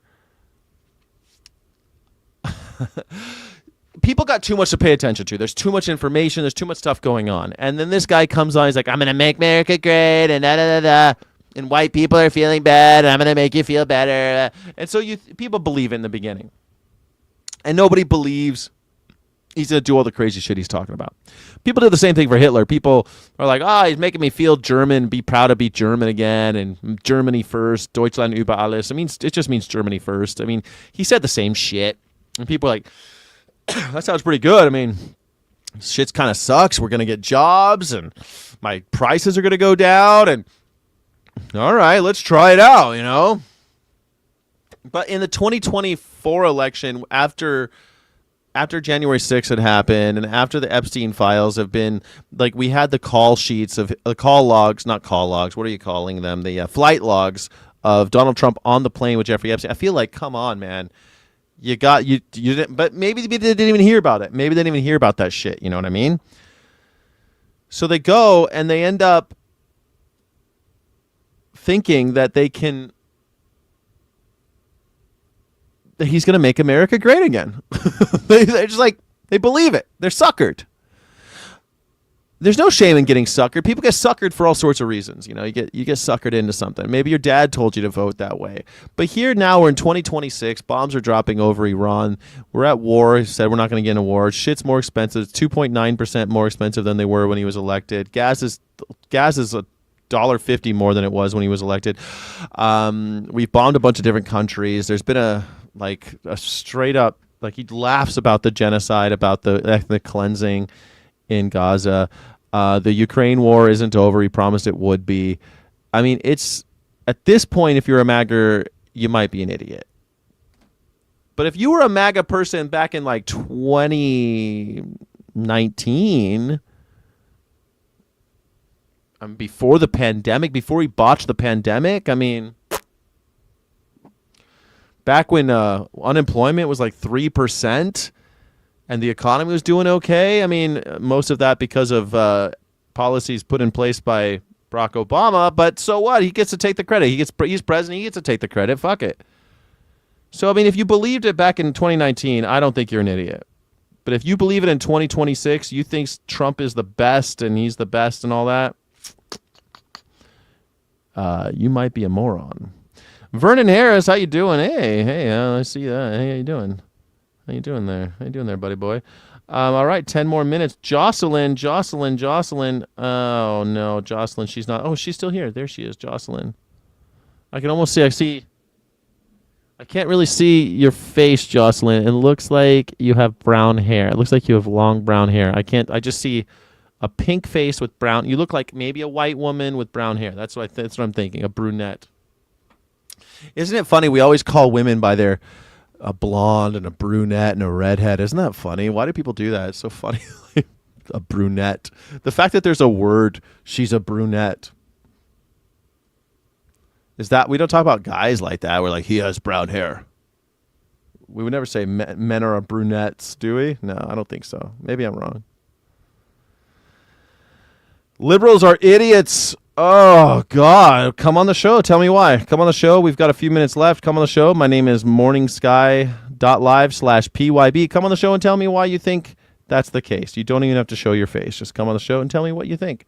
Speaker 1: People got too much to pay attention to. There's too much information. There's too much stuff going on. And then this guy comes on. He's like, I'm going to make America great and da-da-da-da. And white people are feeling bad. And I'm going to make you feel better. And so people believe it in the beginning. And nobody believes
Speaker 3: he's going to do all the crazy shit he's talking about. People do the same thing for Hitler. People are like, he's making me feel German, be proud to be German again, and Germany first, Deutschland über alles. I mean, it just means Germany first. I mean, he said the same shit. And people are like, that sounds pretty good. I mean, shit's kind of sucks. We're going to get jobs, and my prices are going to go down, and all right, let's try it out, you know? But in the 2024 election, after January 6th had happened, and after the Epstein files have been, like, we had the call sheets of the call logs, not call logs, what are you calling them? The flight logs of Donald Trump on the plane with Jeffrey Epstein. I feel like, come on, man. You didn't, but maybe they didn't even hear about it. Maybe they didn't even hear about that shit. You know what I mean? So they go and they end up thinking that he's going to make America great again. They're just like, they believe it. They're suckered. There's no shame in getting suckered. People get suckered for all sorts of reasons. You know, you get suckered into something. Maybe your dad told you to vote that way. But here now we're in 2026. Bombs are dropping over Iran. We're at war. He said we're not going to get in a war. Shit's more expensive. It's 2.9% more expensive than they were when he was elected. Gas is $1.50 more than it was when he was elected. We've bombed a bunch of different countries. There's been a straight up, like, he laughs about the genocide, about the ethnic cleansing in Gaza. The Ukraine war isn't over. He promised it would be. I mean, it's at this point, if you're a MAGA, you might be an idiot. But if you were a MAGA person back in like 2019, before the pandemic, before he botched the pandemic, I mean, back when unemployment was like 3%, and the economy was doing okay. I mean, most of that because of policies put in place by Barack Obama. But so what? He gets to take the credit. He's president. He gets to take the credit. Fuck it. So, I mean, if you believed it back in 2019, I don't think you're an idiot. But if you believe it in 2026, you think Trump is the best and he's the best and all that, you might be a moron. Vernon Harris, how you doing? Hey, I see that. Hey, how you doing? How you doing there? How you doing there, buddy boy? All right, 10 more minutes. Jocelyn. Oh, no, Jocelyn, she's not. Oh, she's still here. There she is, Jocelyn. I can almost see. I can't really see your face, Jocelyn. It looks like you have brown hair. It looks like you have long brown hair. I just see a pink face with brown. You look like maybe a white woman with brown hair. That's what I'm thinking, a brunette. Isn't it funny? We always call women by a blonde and a brunette and a redhead. Isn't that funny? Why do people do that? It's so funny. A brunette. The fact that there's a word, she's a brunette. Is that, we don't talk about guys like that. We're like, he has brown hair. We would never say men are brunettes, do we? No, I don't think so. Maybe I'm wrong. Liberals are idiots. Oh, God. Come on the show. Tell me why. Come on the show. We've got a few minutes left. Come on the show. My name is morningsky.live/PYB. Come on the show and tell me why you think that's the case. You don't even have to show your face. Just come on the show and tell me what you think.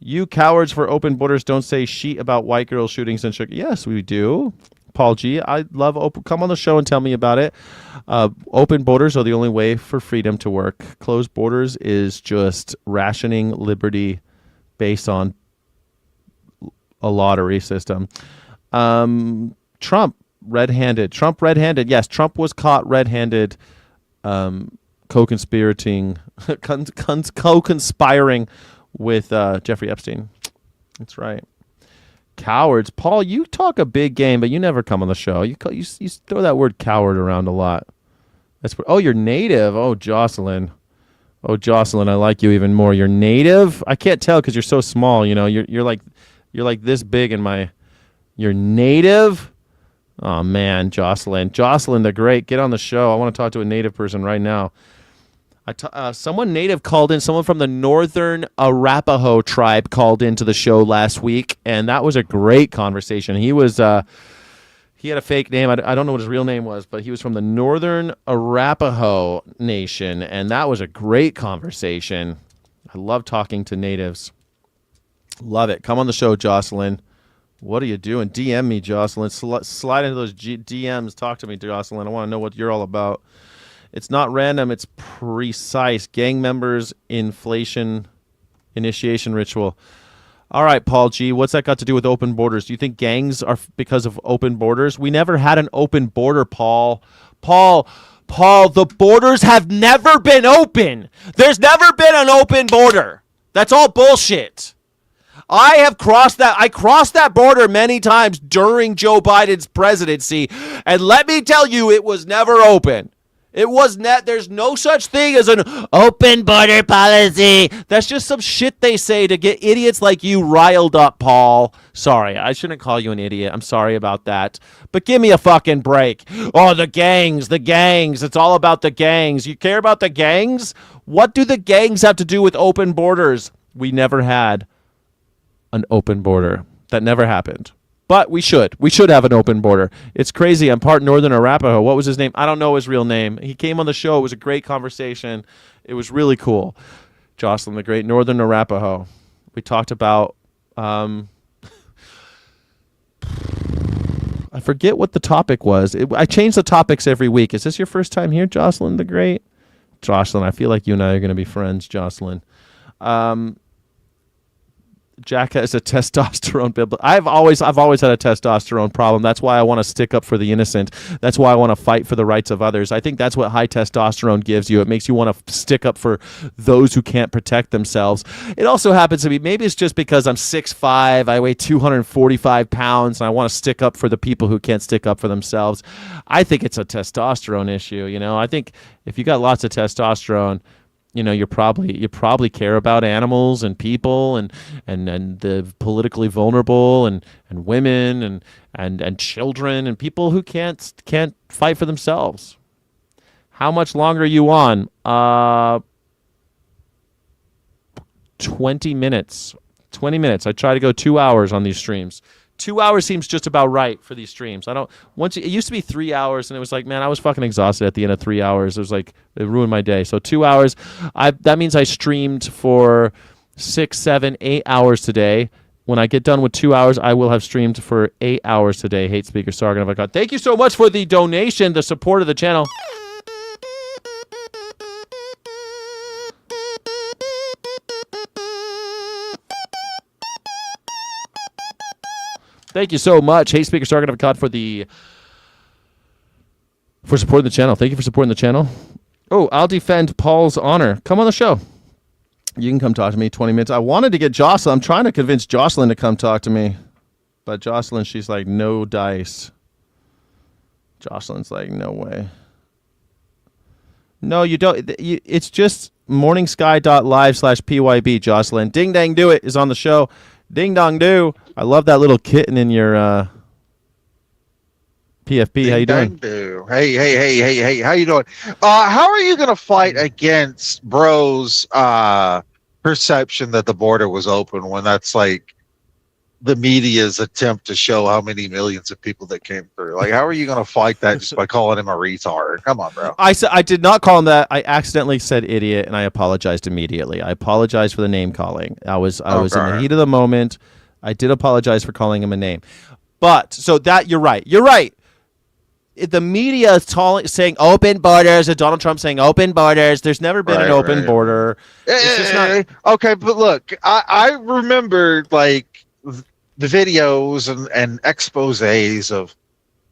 Speaker 3: You cowards for open borders don't say shit about white girl shootings and sugar. Yes, we do. Paul G. I love come on the show and tell me about it. Open borders are the only way for freedom to work. Closed borders is just rationing liberty based on a lottery system. Trump red-handed. Yes, Trump was caught red-handed, co-conspiring with Jeffrey Epstein. That's right. Cowards. Paul, you talk a big game, but you never come on the show. You throw that word coward around a lot. You're native. Oh, Jocelyn, I like you even more. You're native? I can't tell because you're so small. You know, you're like this big in my. You're native? Oh man, Jocelyn the Great, get on the show. I want to talk to a native person right now. Someone native called in. Someone from the Northern Arapaho tribe called into the show last week, and that was a great conversation. He was he had a fake name. I don't know what his real name was, but he was from the Northern Arapaho Nation, and that was a great conversation. I love talking to natives. Love it. Come on the show, Jocelyn. What are you doing? DM me, Jocelyn. Slide into those DMs. Talk to me, Jocelyn. I want to know what you're all about.
Speaker 1: It's not random. It's precise. Gang members initiation ritual. All right, Paul G. What's that got to do with open borders? Do you think gangs are because of open borders? We never had an open border, Paul. Paul, the borders have never been open. There's never been an open border. That's all bullshit. I crossed that border many times during Joe Biden's presidency, and let me tell you, it was never open. There's no such thing as an open border policy. That's just some shit they say to get idiots like you riled up, Paul. Sorry, I shouldn't call you an idiot. I'm sorry about that. But give me a fucking break. Oh, the gangs. It's all about the gangs. You care about the gangs? What do the gangs have to do with open borders? We never had an open border. That never happened. But we should. We should have an open border. It's crazy. I'm part Northern Arapaho. What was his name? I don't know his real name. He came on the show. It was a great conversation. It was really cool. Jocelyn, the great Northern Arapaho. We talked about... I forget what the topic was. I change the topics every week. Is this your first time here, Jocelyn the great? Jocelyn, I feel like you and I are going to be friends, Jocelyn. Jack has a testosterone bill. I've always had a testosterone problem. That's why I want to stick up for the innocent. That's why I want to fight for the rights of others. I think that's what high testosterone gives you. It makes you want to stick up for those who can't protect themselves. It also happens to be, maybe it's just because I'm 6'5", I weigh 245 pounds, and I want to stick up for the people who can't stick up for themselves. I think it's a testosterone issue. I think if you got lots of testosterone, you probably care about animals and people and the politically vulnerable and women and children and people who can't fight for themselves. How much longer are you on? 20 minutes. 20 minutes. I try to go 2 hours on these streams. 2 hours seems just about right for these streams. It used to be 3 hours, and it was like, man, I was fucking exhausted at the end of 3 hours. It was like, it ruined my day. So 2 hours. That means I streamed for 6, 7, 8 hours today. When I get done with 2 hours, I will have streamed for 8 hours today. Hate speaker Sargon of God. Thank you so much for the donation, the support of the channel. Thank you so much, Hate Speaker Sargon of God, for supporting the channel. Thank you for supporting the channel. Oh, I'll defend Paul's honor. Come on the show. You can come talk to me 20 minutes. I wanted to get Jocelyn. I'm trying to convince Jocelyn to come talk to me. But Jocelyn, she's like, no dice. Jocelyn's like, no way. No, you don't. It's just morningsky.live/PYB, Jocelyn. Ding Dang Do It is on the show. Ding Dong Do. I love that little kitten in your PFP.
Speaker 4: Ding,
Speaker 1: how you doing?
Speaker 4: Do. Hey. How you doing? How are you going to fight against Bro's perception that the border was open when that's like the media's attempt to show how many millions of people that came through? Like, how are you going to fight that just by calling him a retard? Come on, bro.
Speaker 1: I did not call him that. I accidentally said idiot, and I apologized immediately. I apologized for the name calling. I was in the heat of the moment. I did apologize for calling him a name. But, so that, you're right. You're right. The media is saying open borders, and Donald Trump saying open borders. There's never been an open border. It's just not...
Speaker 4: Okay, but look, I remember, like, the videos and exposés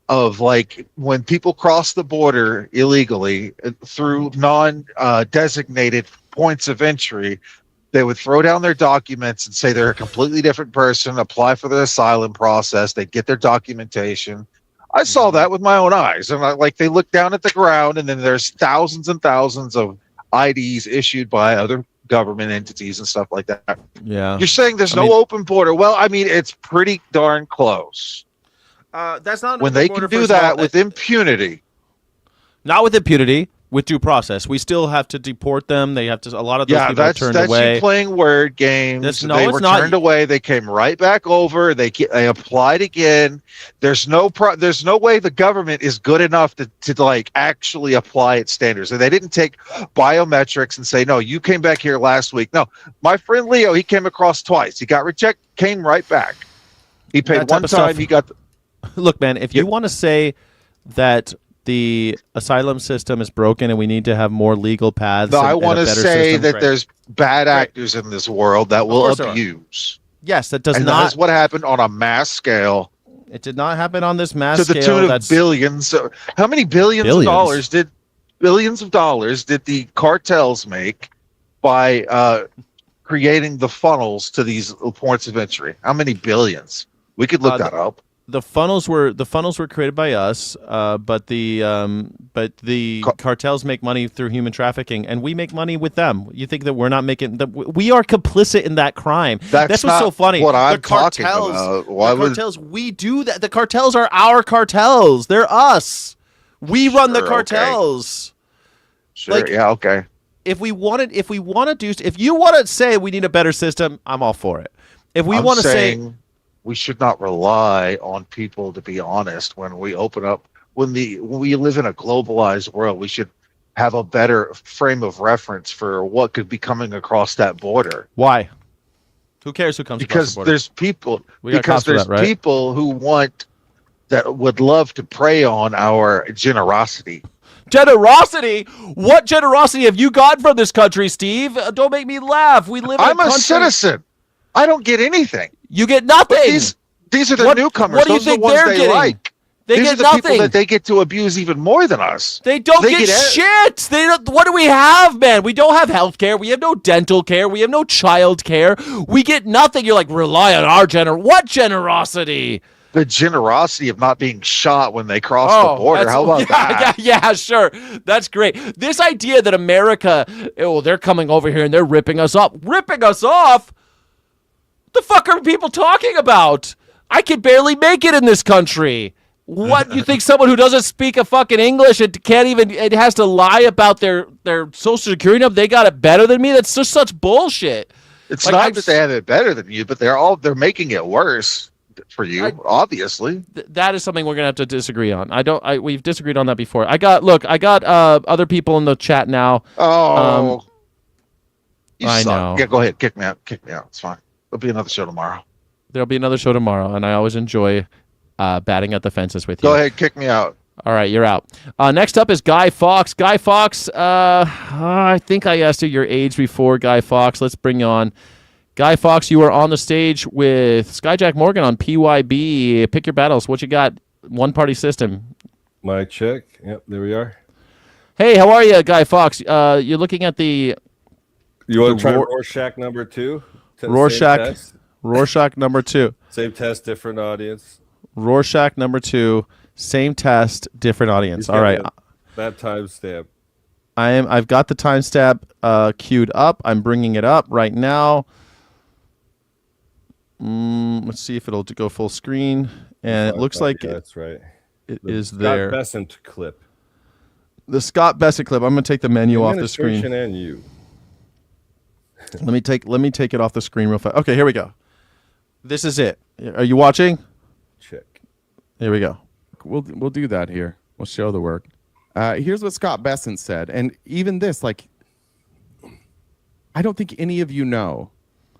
Speaker 4: of like when people cross the border illegally through non-designated points of entry, they would throw down their documents and say they're a completely different person, apply for the asylum process, they get their documentation. I saw that with my own eyes, and they look down at the ground, and then there's thousands and thousands of IDs issued by other government entities and stuff like that.
Speaker 1: Yeah.
Speaker 4: You're saying there's no open border. Well, I mean, it's pretty darn close.
Speaker 1: That's not
Speaker 4: when they can do that with impunity.
Speaker 1: Not with impunity, with due process. We still have to deport them. They have to. A lot of those people are turned away.
Speaker 4: That's you playing word games. They were turned away. They came right back over. They applied again. There's no way the government is good enough to like actually apply its standards. And they didn't take biometrics and say, no, you came back here last week. No, my friend Leo, he came across twice. He got rejected, came right back. He paid one time. He got.
Speaker 1: Look, man, if you want to say that the asylum system is broken and we need to have more legal paths.
Speaker 4: No,
Speaker 1: and,
Speaker 4: I want to say that
Speaker 1: Right.
Speaker 4: there's bad actors in this world that will
Speaker 1: course there are.
Speaker 4: abuse.
Speaker 1: Yes, that does
Speaker 4: And
Speaker 1: not.
Speaker 4: that is what happened on a mass scale
Speaker 1: It did not happen on this mass
Speaker 4: to the
Speaker 1: scale.
Speaker 4: tune of
Speaker 1: That's
Speaker 4: billions. How many billions of dollars did the cartels make by creating the funnels to these points of entry? How many billions? We could look that up.
Speaker 1: the funnels were created by us, but the cartels make money through human trafficking, and we make money with them. You think that we're not making that? We are complicit in that crime. That's what's so funny.
Speaker 4: What I'm
Speaker 1: the cartels,
Speaker 4: talking about. Why
Speaker 1: the cartels, we do that. The cartels are our cartels. They're us. We run the
Speaker 4: Sure,
Speaker 1: cartels.
Speaker 4: Sure.
Speaker 1: like-
Speaker 4: Yeah. Okay.
Speaker 1: If you want to say we need a better system, I'm all for it. If we
Speaker 4: I'm
Speaker 1: want to say
Speaker 4: saying we should not rely on people to be honest when we open up. When we live in a globalized world, we should have a better frame of reference for what could be coming across that border.
Speaker 1: why, who cares who comes across
Speaker 4: Because
Speaker 1: the border?
Speaker 4: there's people.
Speaker 1: We got
Speaker 4: Because
Speaker 1: cops for
Speaker 4: there's
Speaker 1: that, right?
Speaker 4: people who would love to prey on our generosity.
Speaker 1: Generosity? What generosity have you got from this country, Steve? Don't make me laugh. We live in
Speaker 4: I'm
Speaker 1: a
Speaker 4: a
Speaker 1: country.
Speaker 4: citizen. I don't get anything.
Speaker 1: You get nothing.
Speaker 4: But these are the
Speaker 1: What-
Speaker 4: newcomers.
Speaker 1: what do you
Speaker 4: Those are
Speaker 1: think
Speaker 4: the ones
Speaker 1: they're
Speaker 4: they
Speaker 1: getting?
Speaker 4: like.
Speaker 1: They
Speaker 4: These
Speaker 1: get
Speaker 4: are the
Speaker 1: nothing.
Speaker 4: people that they get to abuse even more than us.
Speaker 1: They don't
Speaker 4: They
Speaker 1: get
Speaker 4: get
Speaker 1: shit. They don't, what do we have, man? We don't have health care. We have no dental care. We have no child care. We get nothing. You're like, rely on our what generosity?
Speaker 4: The generosity of not being shot when they cross the border.
Speaker 1: that's-
Speaker 4: How about that?
Speaker 1: Yeah, sure. That's great. This idea that America, they're coming over here and they're ripping us off. Ripping us off? The fuck are people talking about? I can barely make it in this country. What, you think someone who doesn't speak a fucking English and can't even, it has to lie about their social security number, they got it better than me? That's just such bullshit.
Speaker 4: It's
Speaker 1: Like,
Speaker 4: not that they have it better than you, but they're making it worse for you, obviously.
Speaker 1: That is something we're gonna have to disagree on. We've disagreed on that before. I got other people in the chat now.
Speaker 4: Oh, you
Speaker 1: I
Speaker 4: suck.
Speaker 1: know.
Speaker 4: Yeah, go ahead. Kick me out. It's fine. There'll be another show tomorrow.
Speaker 1: There'll be another show tomorrow, and I always enjoy batting at the fences with you.
Speaker 4: Go ahead. Kick me out.
Speaker 1: All right, you're out. Next up is Guy Fawkes. Guy Fawkes, I think I asked you your age before, Guy Fawkes. Let's bring you on. Guy Fawkes, you are on the stage with Skyjack Morgan on PYB. Pick your battles. What you got? One-party system.
Speaker 5: My check. Yep, there we are.
Speaker 1: Hey, how are you, Guy Fawkes? You're looking at the
Speaker 5: You want
Speaker 1: The
Speaker 5: to try
Speaker 1: Roar-
Speaker 5: Rorschach number 2?
Speaker 1: Rorschach number 2.
Speaker 5: Same test, different audience.
Speaker 1: Rorschach number 2. Same test, different audience.
Speaker 5: He's
Speaker 1: All
Speaker 5: got
Speaker 1: right.
Speaker 5: That timestamp.
Speaker 1: I've got the timestamp queued up. I'm bringing it up right now. Let's see if it'll go full screen. And it looks like
Speaker 5: that's right.
Speaker 1: it
Speaker 5: The
Speaker 1: is
Speaker 5: Scott
Speaker 1: there.
Speaker 5: Bessent clip.
Speaker 1: The Scott Bessent clip. I'm going to take the menu off the screen.
Speaker 5: Administration and you.
Speaker 1: Let me take it off the screen real fast. Okay, here we go. This is it. Are you watching?
Speaker 5: Check.
Speaker 1: Here we go.
Speaker 3: We'll do that here. We'll show the work. Here's what Scott Bessent said, and even this, like, I don't think any of you know.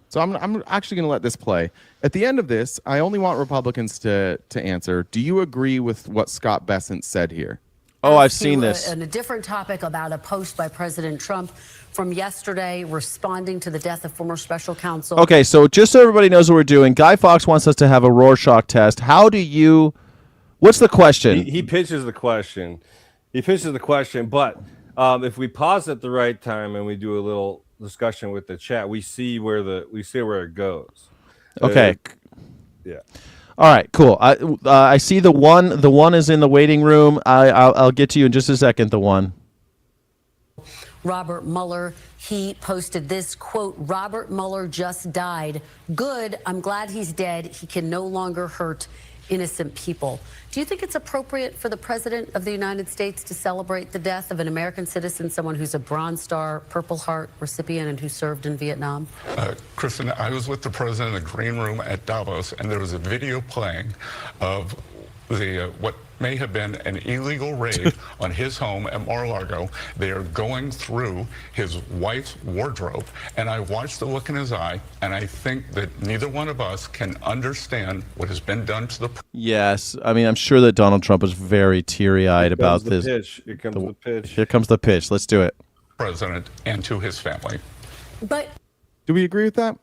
Speaker 3: So I'm actually going to let this play. At the end of this, I only want Republicans to answer. Do you agree with what Scott Bessent said here?
Speaker 1: Oh, I've
Speaker 6: Ask
Speaker 1: seen
Speaker 6: you,
Speaker 1: this.
Speaker 6: On a different topic about a post by President Trump from yesterday responding to the death of former special counsel.
Speaker 1: Okay, so just so everybody knows what we're doing, Guy Fawkes wants us to have a Rorschach test. What's the question?
Speaker 5: He pitches the question. But if we pause at the right time and we do a little discussion with the chat, we see where it goes.
Speaker 1: Okay.
Speaker 5: Yeah.
Speaker 1: All right, cool. I see the one. The one is in the waiting room. I'll get to you in just a second. The one.
Speaker 6: Robert Mueller, he posted this quote, Robert Mueller just died. Good, I'm glad he's dead. He can no longer hurt innocent people. Do you think it's appropriate for the President of the United States to celebrate the death of an American citizen, someone who's a Bronze Star, Purple Heart recipient and who served in Vietnam?
Speaker 7: Kristen, I was with the President in the green room at Davos, and there was a video playing of what may have been an illegal raid on his home at Mar-a-Lago. They are going through his wife's wardrobe, and I watched the look in his eye, and I think that neither one of us can understand what has been done to the
Speaker 3: Yes, I mean, I'm sure that Donald Trump was very teary-eyed about this.
Speaker 5: Here comes the pitch.
Speaker 3: Here comes the pitch. Let's do it.
Speaker 7: president and to his family.
Speaker 6: But
Speaker 8: Do we agree with that?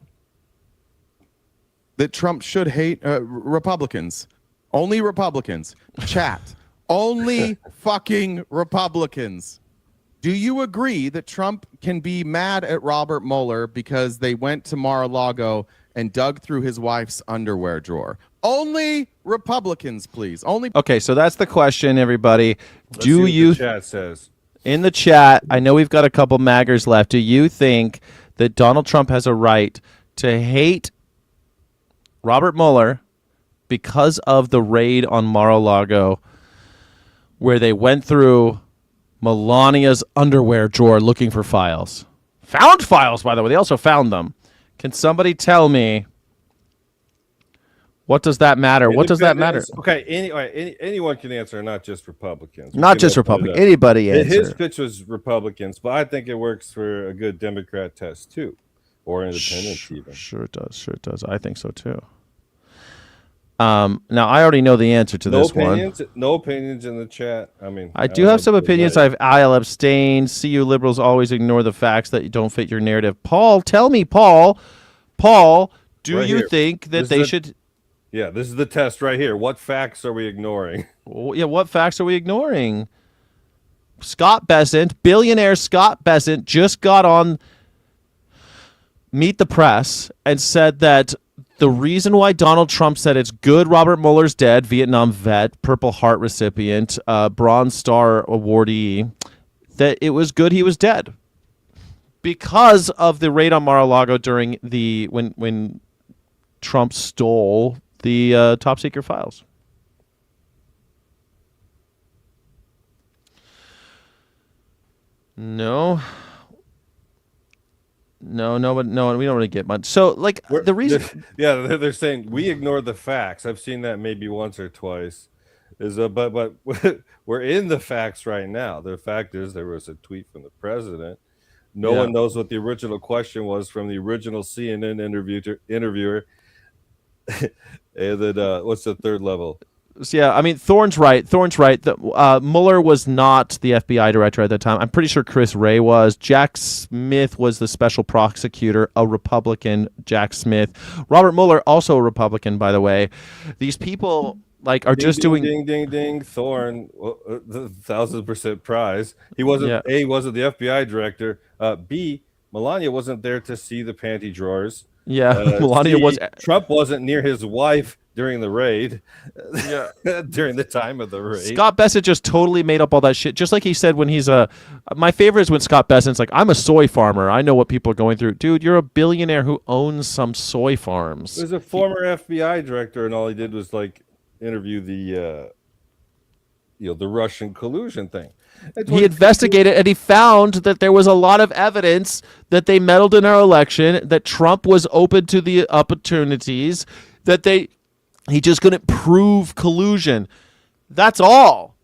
Speaker 8: That Trump should hate Republicans. Only Republicans. Chat. Only fucking Republicans. Do you agree that Trump can be mad at Robert Mueller because they went to Mar-a-Lago and dug through his wife's underwear drawer? Only Republicans, please. Only.
Speaker 3: Okay, so that's the question, everybody.
Speaker 5: Let's see what the chat says?
Speaker 3: In the chat, I know we've got a couple maggers left. Do you think that Donald Trump has a right to hate Robert Mueller because of the raid on Mar-a-Lago where they went through Melania's underwear drawer looking for files? Found files, by the way. They also found them. Can somebody tell me, what does that matter? What does that matter?
Speaker 5: Okay, anyone can answer, not just Republicans.
Speaker 3: Not just Republicans. Anybody answer.
Speaker 5: His pitch was Republicans, but I think it works for a good Democrat test too, or independents even.
Speaker 3: Sure it does. Sure it does. I think so too. Now I already know the answer to this one.
Speaker 5: No opinions in the chat. I mean,
Speaker 3: I do have some opinions. I'll abstain. See, you liberals always ignore the facts that don't fit your narrative. Paul, tell me, Paul, do you think that they should?
Speaker 5: Yeah, this is the test right here. What facts are we ignoring?
Speaker 3: Yeah, what facts are we ignoring? Scott Bessent, billionaire Scott Bessent, just got on Meet the Press and said that the reason why Donald Trump said it's good Robert Mueller's dead, Vietnam vet, Purple Heart recipient, Bronze Star awardee, that it was good he was dead because of the raid on Mar-a-Lago during when Trump stole the top secret files. No, we don't really get much. So, like, the reason,
Speaker 5: they're saying we ignore the facts. I've seen that maybe once or twice. But we're in the facts right now. The fact is, there was a tweet from the president. No one knows what the original question was from the original CNN interviewer. And then what's the third level?
Speaker 3: Yeah, I mean, Thorne's right. Mueller was not the FBI director at that time. I'm pretty sure Chris Wray was. Jack Smith was the special prosecutor, a Republican, Jack Smith. Robert Mueller, also a Republican, by the way. These people are just doing...
Speaker 5: Ding, ding, ding. Thorne, 1,000% prize. He wasn't, A, wasn't the FBI director. B, Melania wasn't there to see the panty drawers.
Speaker 3: Yeah, Melania was.
Speaker 5: Trump wasn't near his wife during the raid. Yeah, during the time of the raid.
Speaker 3: Scott Bessent just totally made up all that shit. Just like he said when he's my favorite is when Scott Bessent's like, I'm a soy farmer. I know what people are going through. Dude, you're a billionaire who owns some soy farms.
Speaker 5: There's a former FBI director, and all he did was interview the Russian collusion thing.
Speaker 3: He investigated and he found that there was a lot of evidence that they meddled in our election, that Trump was open to the opportunities, that he just couldn't prove collusion. That's all.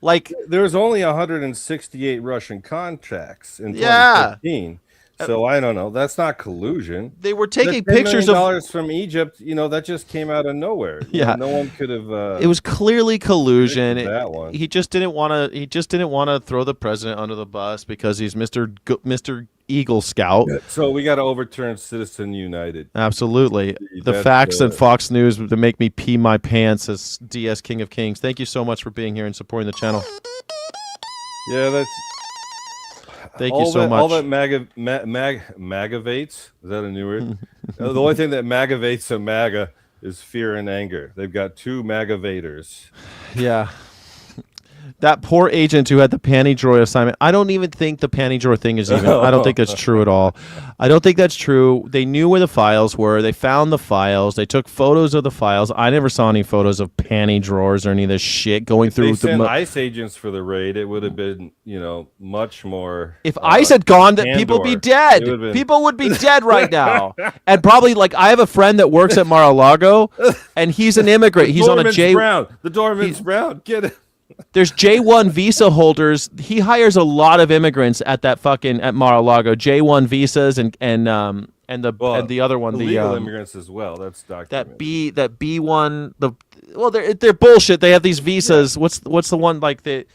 Speaker 5: There's only 168 Russian contacts in 2015. So I don't know. That's not collusion.
Speaker 3: They were taking
Speaker 5: $10 million
Speaker 3: pictures of
Speaker 5: from Egypt. That just came out of nowhere. No one could have.
Speaker 3: It was clearly collusion.
Speaker 5: That one.
Speaker 3: He just didn't want to. He just didn't want to throw the president under the bus because he's Mr. Eagle Scout.
Speaker 5: So we got to overturn Citizen United.
Speaker 3: Absolutely. The facts and Fox News to make me pee my pants as DS King of Kings. Thank you so much for being here and supporting the channel.
Speaker 5: Yeah, that's.
Speaker 3: Thank you so much.
Speaker 5: All that magavates, is that a new word? The only thing that magavates a MAGA is fear and anger. They've got two magavators.
Speaker 3: Yeah. That poor agent who had the panty drawer assignment. I don't even think the panty drawer thing is even. I don't think that's true at all. I don't think that's true. They knew where the files were. They found the files. They took photos of the files. I never saw any photos of panty drawers or any of this shit going through.
Speaker 5: If they sent ICE agents for the raid, it would have been, much more.
Speaker 3: If ICE had gone, that people would be dead. People would be dead right now. And probably I have a friend that works at Mar-a-Lago, and he's an immigrant. He's on a J.
Speaker 5: The doorman's brown. Get it.
Speaker 3: There's J1 visa holders. He hires a lot of immigrants at Mar-a-Lago. J1 visas and the other one, the
Speaker 5: legal immigrants as well. That's documented.
Speaker 3: that B1. They're bullshit. They have these visas. Yeah. What's the one like the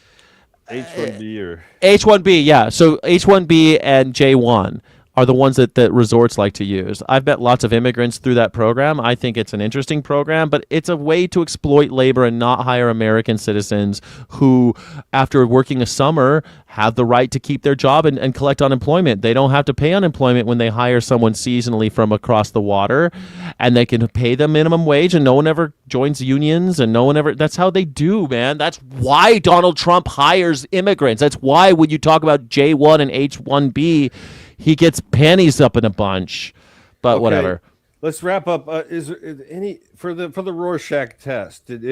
Speaker 5: H1B or
Speaker 3: H1B? Yeah. So H1B and J1 are the ones that resorts like to use. I've met lots of immigrants through that program. I think it's an interesting program, but it's a way to exploit labor and not hire American citizens who, after working a summer, have the right to keep their job and collect unemployment. They don't have to pay unemployment when they hire someone seasonally from across the water, and they can pay them minimum wage, and no one ever joins unions, and no one ever. That's how they do, man. That's why Donald Trump hires immigrants. That's why when you talk about J1 and H1B, he gets panties up in a bunch, but okay. Whatever.
Speaker 5: Let's wrap up. Is there any for the Rorschach test? Did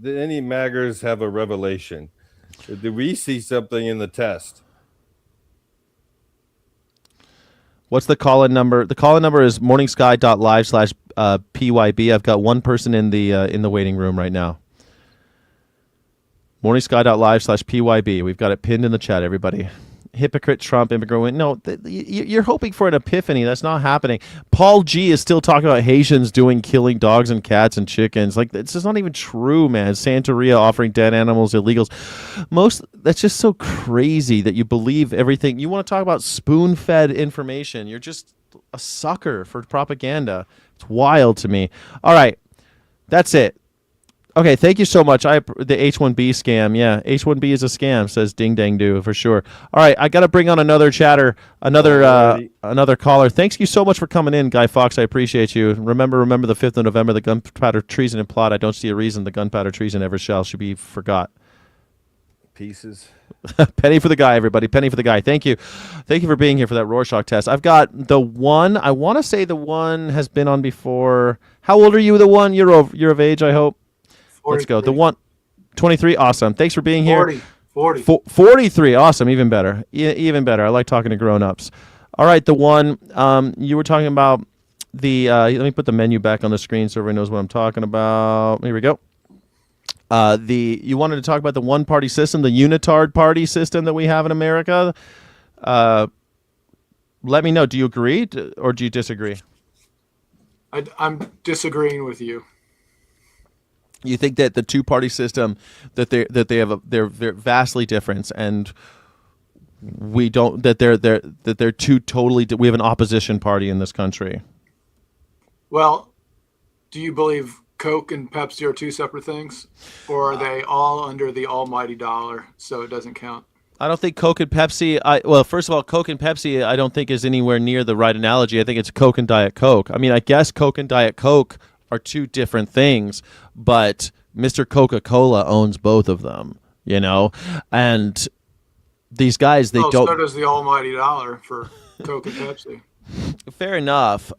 Speaker 5: any maggers have a revelation? Did we see something in the test?
Speaker 3: What's the call-in number? The call-in number is morningsky.live/PYB. I've got one person in the waiting room right now. morningsky.live/PYB. We've got it pinned in the chat, everybody. Hypocrite Trump immigrant win. No, you're hoping for an epiphany. That's not happening. Paul G is still talking about Haitians killing dogs and cats and chickens. Like, it's just not even true, man. Santeria offering dead animals illegals. That's just so crazy that you believe everything. You want to talk about spoon-fed information. You're just a sucker for propaganda. It's wild to me. All right, that's it. Okay, thank you so much. The H1B scam. Yeah, H1B is a scam, says Ding Dang Do for sure. All right, I got to bring on another chatter, another caller. Thanks you so much for coming in, Guy Fawkes. I appreciate you. Remember the 5th of November, the gunpowder treason and plot. I don't see a reason the gunpowder treason ever should be forgot.
Speaker 5: Pieces.
Speaker 3: Penny for the guy, everybody. Penny for the guy. Thank you. Thank you for being here for that Rorschach test. I've got the one. I want to say the one has been on before. How old are you, the one? You're of age, I hope. 43. Let's go. The one, 23. Awesome. Thanks for being here. 43. Awesome. Even better. Even better. I like talking to grown-ups. All right. The one you were talking about, let me put the menu back on the screen so everyone knows what I'm talking about. Here we go. You wanted to talk about the one-party system, the unitard party system that we have in America. Let me know. Do you agree or do you disagree?
Speaker 9: I'm disagreeing with you.
Speaker 3: You think that the two-party system they're vastly different, and we don't that they're two totally. We have an opposition party in this country.
Speaker 9: Well, do you believe Coke and Pepsi are two separate things, or are they all under the almighty dollar, so it doesn't count?
Speaker 3: I don't think Coke and Pepsi. Well, first of all, Coke and Pepsi, I don't think is anywhere near the right analogy. I think it's Coke and Diet Coke. I mean, I guess Coke and Diet Coke are two different things, but Mr. Coca-Cola owns both of them, and these guys, they don't.
Speaker 9: So does the almighty dollar for Coke and Pepsi.
Speaker 3: Fair enough.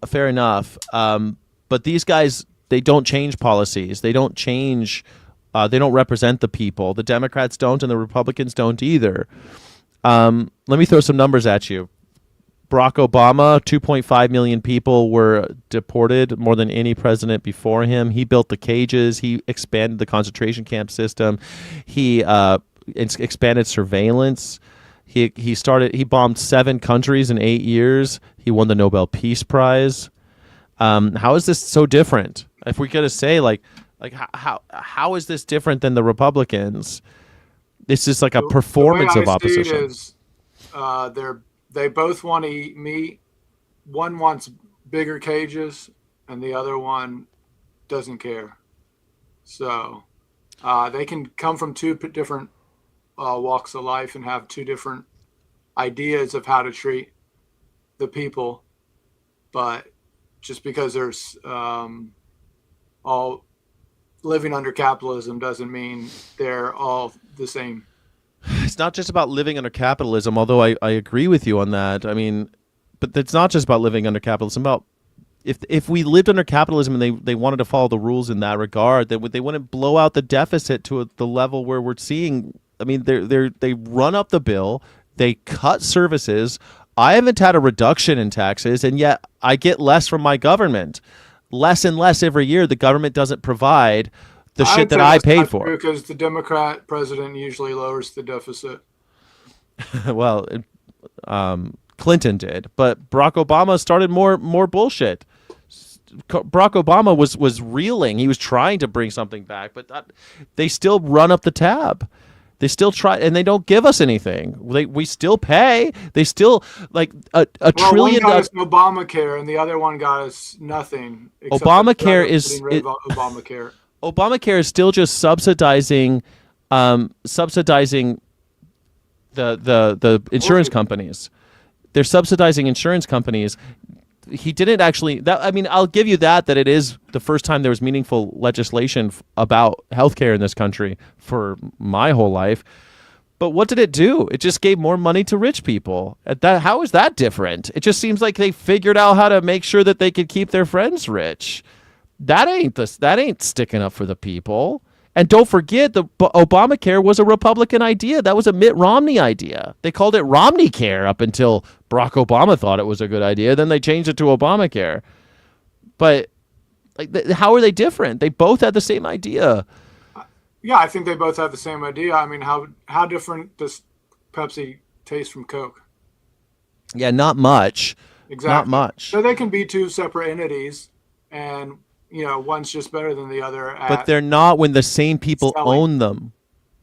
Speaker 3: But these guys, they don't change policies. They don't change. They don't represent the people. The Democrats don't, and the Republicans don't either. Let me throw some numbers at you. Barack Obama, 2.5 million people were deported, more than any president before him. He built the cages. He expanded the concentration camp system. He expanded surveillance. He bombed 7 countries in 8 years. He won the Nobel Peace Prize. How is this so different? If we could say how is this different than the Republicans? It's just like a performance of opposition.
Speaker 9: They both want to eat meat. One wants bigger cages, and the other one doesn't care. So they can come from two different walks of life and have two different ideas of how to treat the people. But just because there's all living under capitalism doesn't mean they're all the same.
Speaker 3: It's not just about living under capitalism, although I agree with you on that. I mean, but it's not just about living under capitalism. About if we lived under capitalism and they wanted to follow the rules in that regard, they wouldn't blow out the deficit to the level where we're seeing. I mean, they run up the bill, they cut services. I haven't had a reduction in taxes, and yet I get less from my government. Less and less every year. The government doesn't provide
Speaker 1: the shit that I paid for.
Speaker 9: Because the Democrat president usually lowers the deficit.
Speaker 1: Well, Clinton did, but Barack Obama started more bullshit. Barack Obama was reeling. He was trying to bring something back, but they still run up the tab. They still try, and they don't give us anything. We still pay. They still like a trillion.
Speaker 9: One got us Obamacare, and the other one got us nothing.
Speaker 1: Obamacare is
Speaker 9: Obamacare.
Speaker 1: Obamacare is still just subsidizing the insurance companies. They're subsidizing insurance companies. He didn't actually. I'll give you that it is the first time there was meaningful legislation about healthcare in this country for my whole life. But what did it do? It just gave more money to rich people. How is that different? It just seems like they figured out how to make sure that they could keep their friends rich. That ain't sticking up for the people. And don't forget, the Obamacare was a Republican idea. That was a Mitt Romney idea. They called it Romney Care up until Barack Obama thought it was a good idea. Then they changed it to Obamacare. But how are they different? They both had the same idea.
Speaker 9: Yeah, I think they both have the same idea. I mean, how different does Pepsi taste from Coke?
Speaker 1: Yeah, not much.
Speaker 9: Exactly.
Speaker 1: Not much.
Speaker 9: So they can be two separate entities, and one's just better than the other.
Speaker 1: But they're not when the same people own them.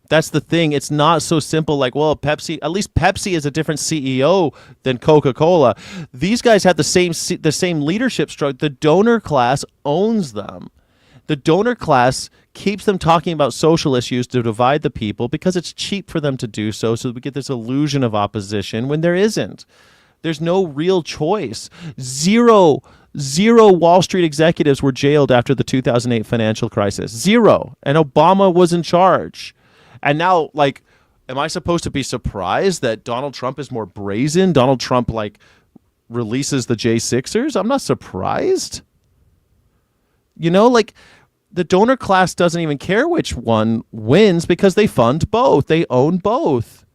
Speaker 1: That's the thing. It's not so simple like, well, Pepsi, at least Pepsi is a different CEO than Coca-Cola. These guys have the same leadership structure. The donor class owns them. The donor class keeps them talking about social issues to divide the people because it's cheap for them to do so that we get this illusion of opposition when there isn't. There's no real choice. Zero Wall Street executives were jailed after the 2008 financial crisis. Zero. And Obama was in charge. And now, am I supposed to be surprised that Donald Trump is more brazen? Donald Trump, releases the J6ers? I'm not surprised. The donor class doesn't even care which one wins because they fund both. They own both.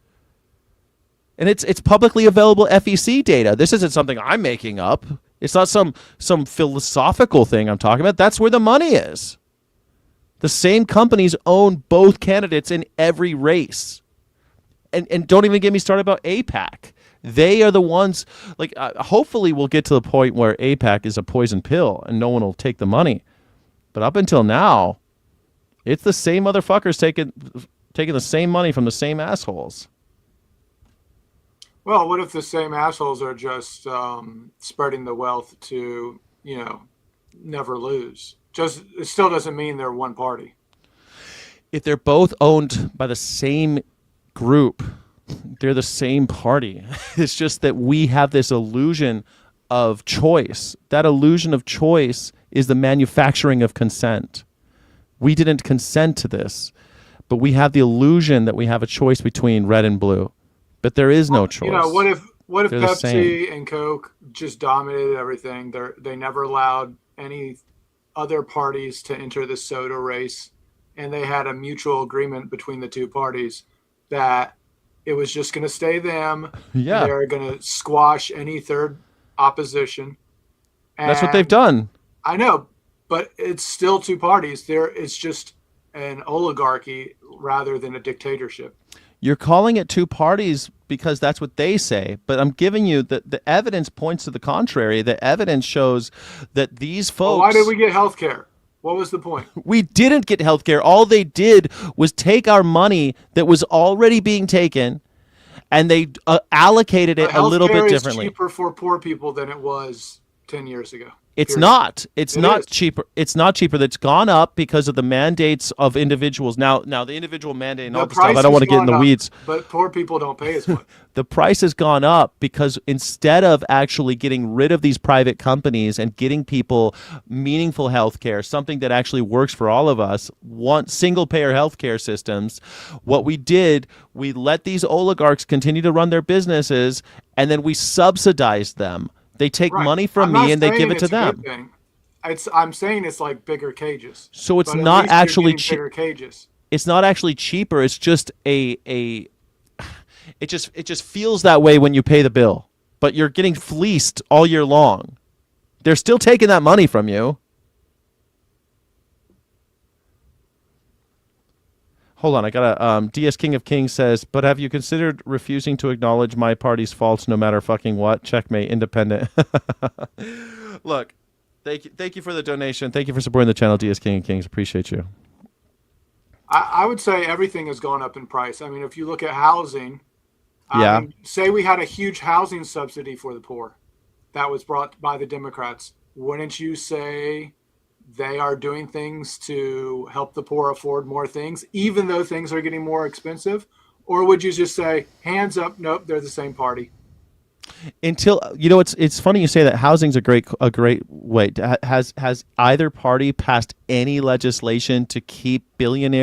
Speaker 1: And it's publicly available FEC data. This isn't something I'm making up. It's not some philosophical thing I'm talking about. That's where the money is. The same companies own both candidates in every race. And don't even get me started about AIPAC. They are the ones, hopefully we'll get to the point where AIPAC is a poison pill and no one will take the money. But up until now, it's the same motherfuckers taking the same money from the same assholes.
Speaker 9: Well, what if the same assholes are just spreading the wealth to, never lose? It still doesn't mean they're one party.
Speaker 1: If they're both owned by the same group, they're the same party. It's just that we have this illusion of choice. That illusion of choice is the manufacturing of consent. We didn't consent to this, but we have the illusion that we have a choice between red and blue. But there is no choice.
Speaker 9: What if Pepsi and Coke just dominated everything? They never allowed any other parties to enter the soda race, and they had a mutual agreement between the two parties that it was just going to stay them.
Speaker 1: Yeah,
Speaker 9: they're going to squash any third opposition. And
Speaker 1: that's what they've done.
Speaker 9: I know, but it's still two parties. It's just an oligarchy rather than a dictatorship.
Speaker 1: You're calling it two parties because that's what they say, but I'm giving you the evidence points to the contrary. The evidence shows that these folks...
Speaker 9: Why did we get health care? What was the point?
Speaker 1: We didn't get health care. All they did was take our money that was already being taken and they allocated it a little bit differently.
Speaker 9: It's cheaper for poor people than it was 10 years ago.
Speaker 1: It's not. It's not cheaper. It's not cheaper. That's gone up because of the mandates of individuals. Now the individual mandate and all the stuff. I don't want to get in the weeds.
Speaker 9: But poor people don't pay as much.
Speaker 1: The price has gone up because instead of actually getting rid of these private companies and getting people meaningful health care, something that actually works for all of us, single-payer health care systems, what we did, we let these oligarchs continue to run their businesses, and then we subsidized them. They take money from me and they give it to them.
Speaker 9: I'm saying it's like bigger cages.
Speaker 1: So it's not actually
Speaker 9: bigger cages.
Speaker 1: It's not actually cheaper. It's just it just feels that way when you pay the bill. But you're getting fleeced all year long. They're still taking that money from you.
Speaker 3: Hold on, I gotta. DS King of Kings says, but have you considered refusing to acknowledge my party's faults no matter fucking what? Checkmate, independent. Look, thank you for the donation. Thank you for supporting the channel, DS King of Kings. Appreciate you.
Speaker 9: I would say everything has gone up in price. I mean, if you look at housing,
Speaker 3: Yeah.
Speaker 9: Say we had a huge housing subsidy for the poor that was brought by the Democrats. Wouldn't you say they are doing things to help the poor afford more things, even though things are getting more expensive? Or would you just say, hands up, nope, they're the same party?
Speaker 3: Until it's funny you say that. Housing's a great way. Has either party passed any legislation to keep billion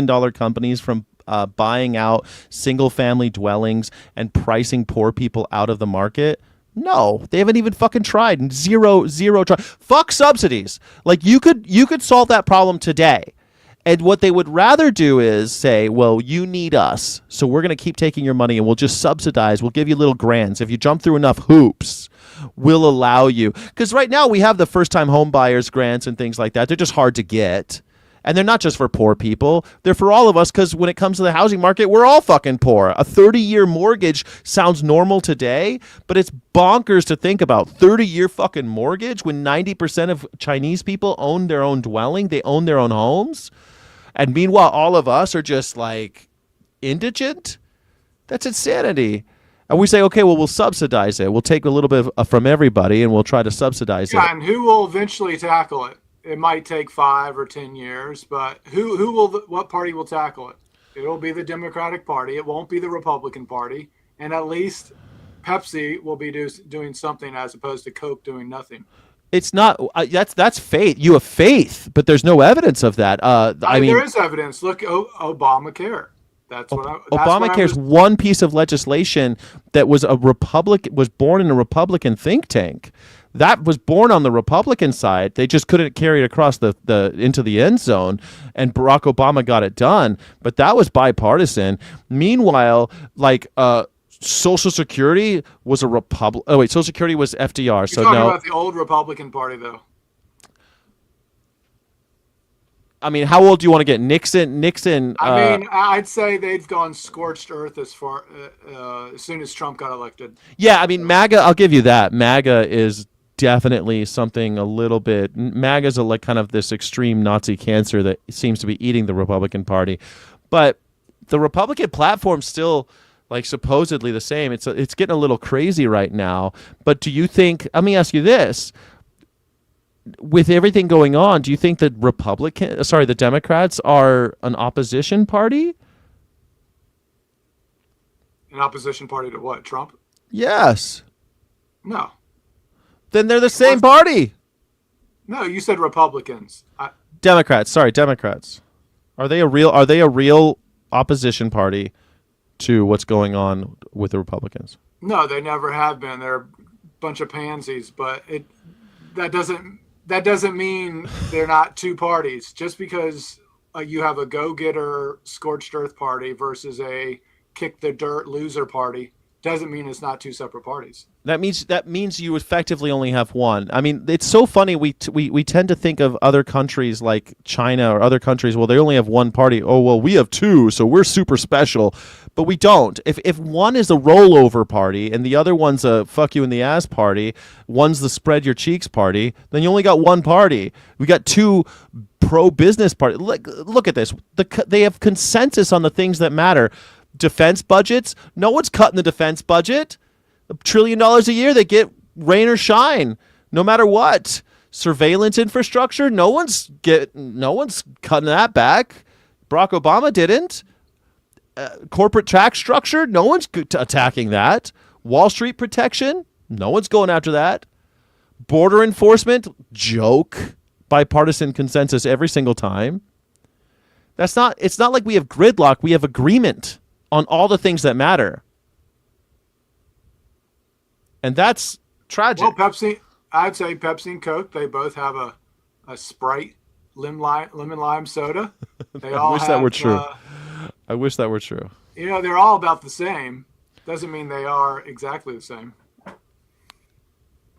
Speaker 3: dollar companies from buying out single family dwellings and pricing poor people out of the market? No, they haven't even fucking tried. Zero try. Fuck subsidies. Like you could solve that problem today. And what they would rather do is say, well, you need us, so we're going to keep taking your money and we'll just subsidize. We'll give you little grants. If you jump through enough hoops, we'll allow you. Because right now we have the first-time home buyers grants and things like that. They're just hard to get. And they're not just for poor people. They're for all of us, because when it comes to the housing market, we're all fucking poor. A 30-year mortgage sounds normal today, but it's bonkers to think about. 30-year fucking mortgage when 90% of Chinese people own their own dwelling. They own their own homes. And meanwhile, all of us are just like indigent. That's insanity. And we say, okay, well, we'll subsidize it. We'll take a little bit from everybody and we'll try to subsidize it.
Speaker 9: Yeah, and who will eventually tackle it? It might take 5 or 10 years, but what party will tackle it? It'll be the Democratic Party. It won't be the Republican Party. And at least Pepsi will be doing something as opposed to Coke doing nothing.
Speaker 3: It's not that's faith. You have faith, but there's no evidence of that. I mean,
Speaker 9: there is evidence. Look, Obamacare. That's what
Speaker 3: Obamacare's one piece of legislation that was was born in a Republican think tank. That was born on the Republican side. They just couldn't carry it across the into the end zone, and Barack Obama got it done. But that was bipartisan. Meanwhile, like Social Security was a Republic. Oh wait, Social Security was FDR.
Speaker 9: You're
Speaker 3: so
Speaker 9: talking
Speaker 3: no.
Speaker 9: about the old Republican Party, though.
Speaker 3: I mean, how old do you want to get? Nixon.
Speaker 9: I mean, I'd say they've gone scorched earth as soon as Trump got elected.
Speaker 3: Yeah, I mean, MAGA. I'll give you that. MAGA is definitely something a little bit. MAGA's like kind of this extreme Nazi cancer that seems to be eating the Republican Party, but the Republican platform's still like supposedly the same. It's getting a little crazy right now. But do you think? Let me ask you this. With everything going on, do you think that the Democrats are an opposition party?
Speaker 9: An opposition party to what? Trump?
Speaker 3: Yes.
Speaker 9: No.
Speaker 3: Then they're the same party.
Speaker 9: No, you said Republicans.
Speaker 3: Democrats. Sorry, Democrats. Are they a real opposition party to what's going on with the Republicans?
Speaker 9: No, they never have been. They're a bunch of pansies, but that doesn't mean they're not two parties. Just because you have a go-getter scorched earth party versus a kick the dirt loser party doesn't mean it's not two separate parties.
Speaker 3: That means you effectively only have one. I mean, it's so funny. We tend to think of other countries like China or other countries. Well, they only have one party. Oh, well, we have two, so we're super special. But we don't. If one is a rollover party and the other one's a fuck you in the ass party, one's the spread your cheeks party, then you only got one party. We got two pro-business parties. Look at this. They have consensus on the things that matter. Defense budgets. No one's cutting the defense budget. $1 trillion a year. They get rain or shine, no matter what. Surveillance infrastructure. No one's cutting that back. Barack Obama didn't. Corporate tax structure. No one's attacking that. Wall Street protection. No one's going after that. Border enforcement. Joke. Bipartisan consensus every single time. It's not like we have gridlock. We have agreement on all the things that matter. And that's tragic.
Speaker 9: Well, I'd say Pepsi and Coke, they both have a Sprite lemon lime soda.
Speaker 3: I wish that were true. I wish that were true.
Speaker 9: They're all about the same. Doesn't mean they are exactly the same.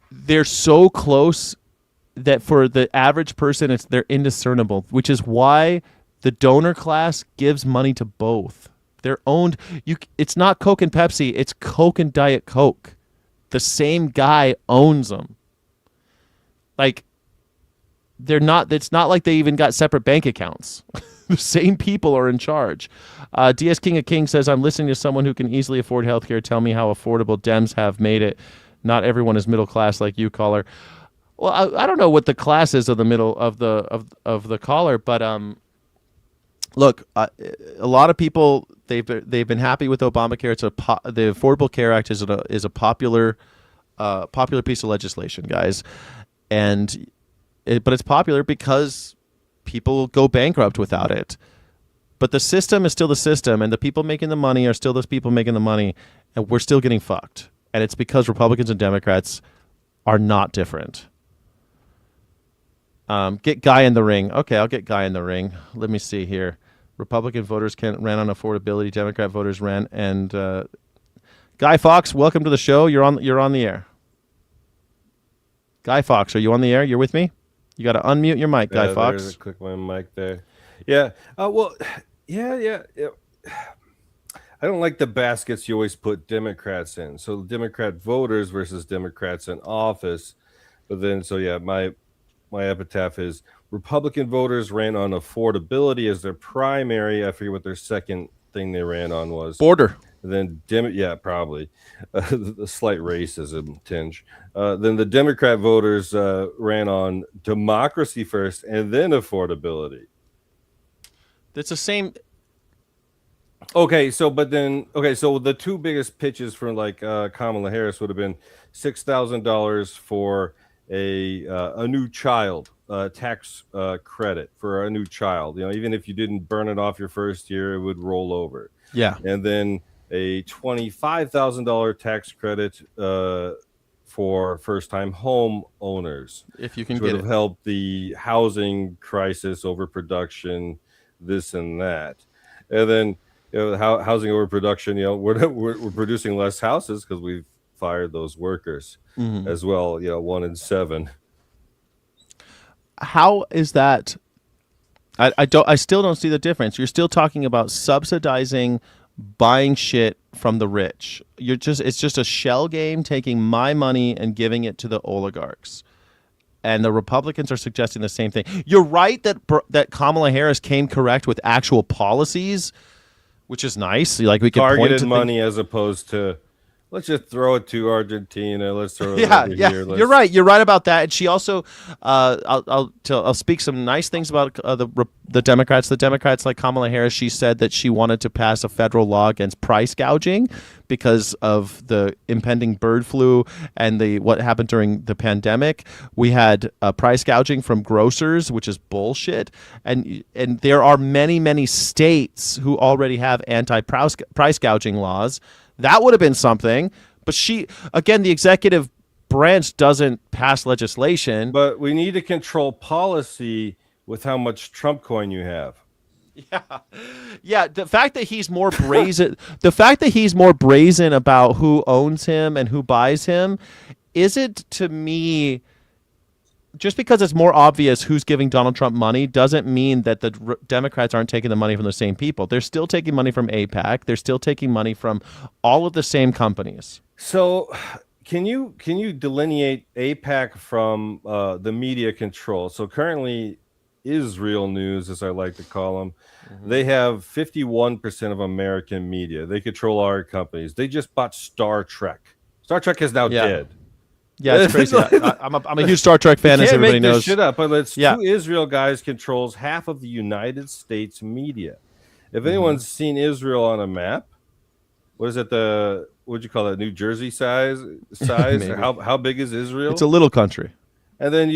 Speaker 3: They're so close that for the average person, they're indiscernible, which is why The donor class gives money to both. They're owned. It's not Coke and Pepsi. It's Coke and Diet Coke. The same guy owns them. Like, they're not. It's not like they even got separate bank accounts. The same people are in charge. DS King of Kings says, I'm listening to someone who can easily afford healthcare. Tell me how affordable Dems have made it. Not everyone is middle class like you, caller. Well, I don't know what the class is of the middle of the caller, but look, a lot of people they've been happy with Obamacare. The Affordable Care Act is a popular piece of legislation, guys, but it's popular because people go bankrupt without it. But the system is still the system, and the people making the money are still those people making the money, and we're still getting fucked. And it's because Republicans and Democrats are not different. Get Guy in the ring. Okay, I'll get Guy in the ring. Let me see here. Republican voters ran on affordability. Democrat voters ran. And Guy Fawkes, welcome to the show. You're on the air. Guy Fawkes, are you on the air? You're with me? You got to unmute your mic, Guy Fawkes.
Speaker 5: Click my mic there. Yeah. Well, yeah. I don't like the baskets you always put Democrats in. So Democrat voters versus Democrats in office. But then, my epitaph is Republican voters ran on affordability as their primary. I forget what their second thing they ran on was.
Speaker 3: Border.
Speaker 5: Then, probably the slight racism tinge. Then the Democrat voters ran on democracy first and then affordability.
Speaker 3: That's the same.
Speaker 5: So the two biggest pitches for Kamala Harris would have been $6,000 for a new child tax credit for a new child. Even if you didn't burn it off your first year, it would roll over.
Speaker 3: Yeah,
Speaker 5: and then a $25,000 tax credit for first-time home owners,
Speaker 3: if you can
Speaker 5: which
Speaker 3: get
Speaker 5: would have helped the housing crisis, overproduction, this and that, and then. Housing overproduction. We're producing less houses because we've fired those workers as well. 1 in 7.
Speaker 3: How is that? I still don't see the difference. You're still talking about subsidizing buying shit from the rich. It's just a shell game, taking my money and giving it to the oligarchs. And the Republicans are suggesting the same thing. You're right that Kamala Harris came correct with actual policies, which is nice. Like, we can
Speaker 5: targeted
Speaker 3: point to
Speaker 5: money as opposed to let's just throw it to Argentina. Let's throw it over here.
Speaker 3: You're right. You're right about that. And she also, I'll speak some nice things about the Democrats. The Democrats, like Kamala Harris, she said that she wanted to pass a federal law against price gouging because of the impending bird flu and what happened during the pandemic. We had price gouging from grocers, which is bullshit. And there are many, many states who already have anti-price gouging laws. That would have been something. But the executive branch doesn't pass legislation.
Speaker 5: But we need to control policy with how much Trump coin you have.
Speaker 3: Yeah. The fact that he's more brazen, about who owns him and who buys him, isn't, to me, just because it's more obvious who's giving Donald Trump money doesn't mean that the Democrats aren't taking the money from the same people. They're still taking money from AIPAC. They're still taking money from all of the same companies.
Speaker 5: So can you delineate AIPAC from the media control? So currently, Israel News, as I like to call them, they have 51% of American media. They control our companies. They just bought Star Trek. Star Trek is now dead.
Speaker 3: Yeah, it's crazy. I'm a huge Star Trek fan, as everybody knows.
Speaker 5: This shit up, but two Israel guys controls half of the United States media. If anyone's seen Israel on a map, what is it? What'd you call it? New Jersey size? How big is Israel?
Speaker 3: It's a little country.
Speaker 5: And then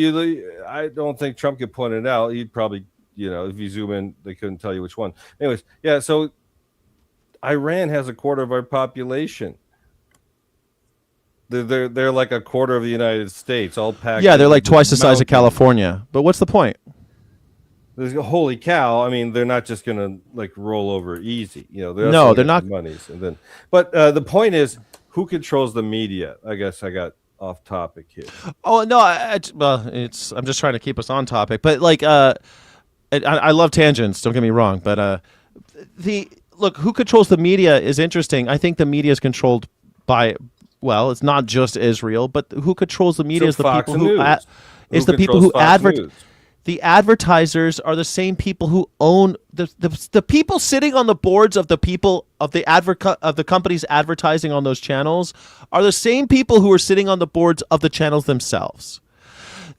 Speaker 5: I don't think Trump could point it out. He'd probably, if you zoom in, they couldn't tell you which one. Anyways, yeah. So Iran has a quarter of our population. They're like a quarter of the United States, all packed.
Speaker 3: Yeah, they're like twice the size of California. But what's the point?
Speaker 5: Holy cow! I mean, they're not just gonna roll over easy. They're not monies. And then, but the point is, who controls the media? I guess I got off topic here.
Speaker 3: Oh no, I'm just trying to keep us on topic. But I love tangents. Don't get me wrong, but look, who controls the media is interesting. I think the media is controlled by, well, it's not just Israel, but who controls the media is the
Speaker 5: Fox
Speaker 3: people who
Speaker 5: News.
Speaker 3: is
Speaker 5: Who
Speaker 3: the people who
Speaker 5: controls Fox
Speaker 3: advertise.
Speaker 5: News?
Speaker 3: The advertisers are the same people who own the people sitting on the boards of the people of the companies advertising on those channels are the same people who are sitting on the boards of the channels themselves.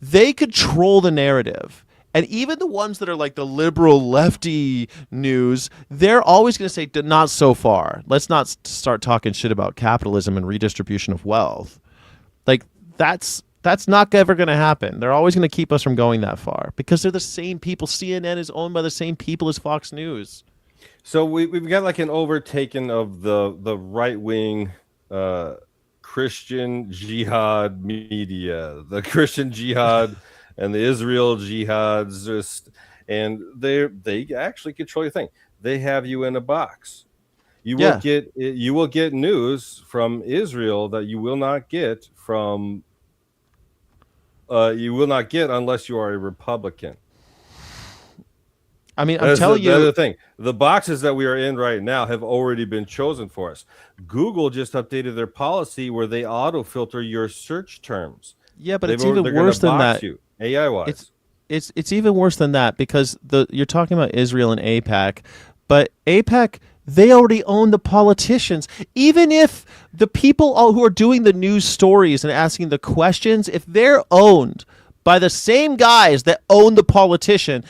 Speaker 3: They control the narrative. And even the ones that are like the liberal lefty news, they're always going to say, not so far. Let's not start talking shit about capitalism and redistribution of wealth. Like that's not ever going to happen. They're always going to keep us from going that far because they're the same people. CNN is owned by the same people as Fox News.
Speaker 5: So we've got like an overtaken of the right wing Christian jihad media, the Christian jihad and the Israel jihads, and they actually control your thing. They have you in a box. You will get news from Israel that you will not get from. You will not get unless you are a Republican.
Speaker 3: I mean, I'm telling you.
Speaker 5: The other thing, the boxes that we are in right now have already been chosen for us. Google just updated their policy where they auto filter your search terms.
Speaker 3: Yeah, but it's even worse than that.
Speaker 5: AI wise,
Speaker 3: it's even worse than that because you're talking about Israel and AIPAC, but AIPAC, they already own the politicians. Even if the people who are doing the news stories and asking the questions, if they're owned by the same guys that own the politician's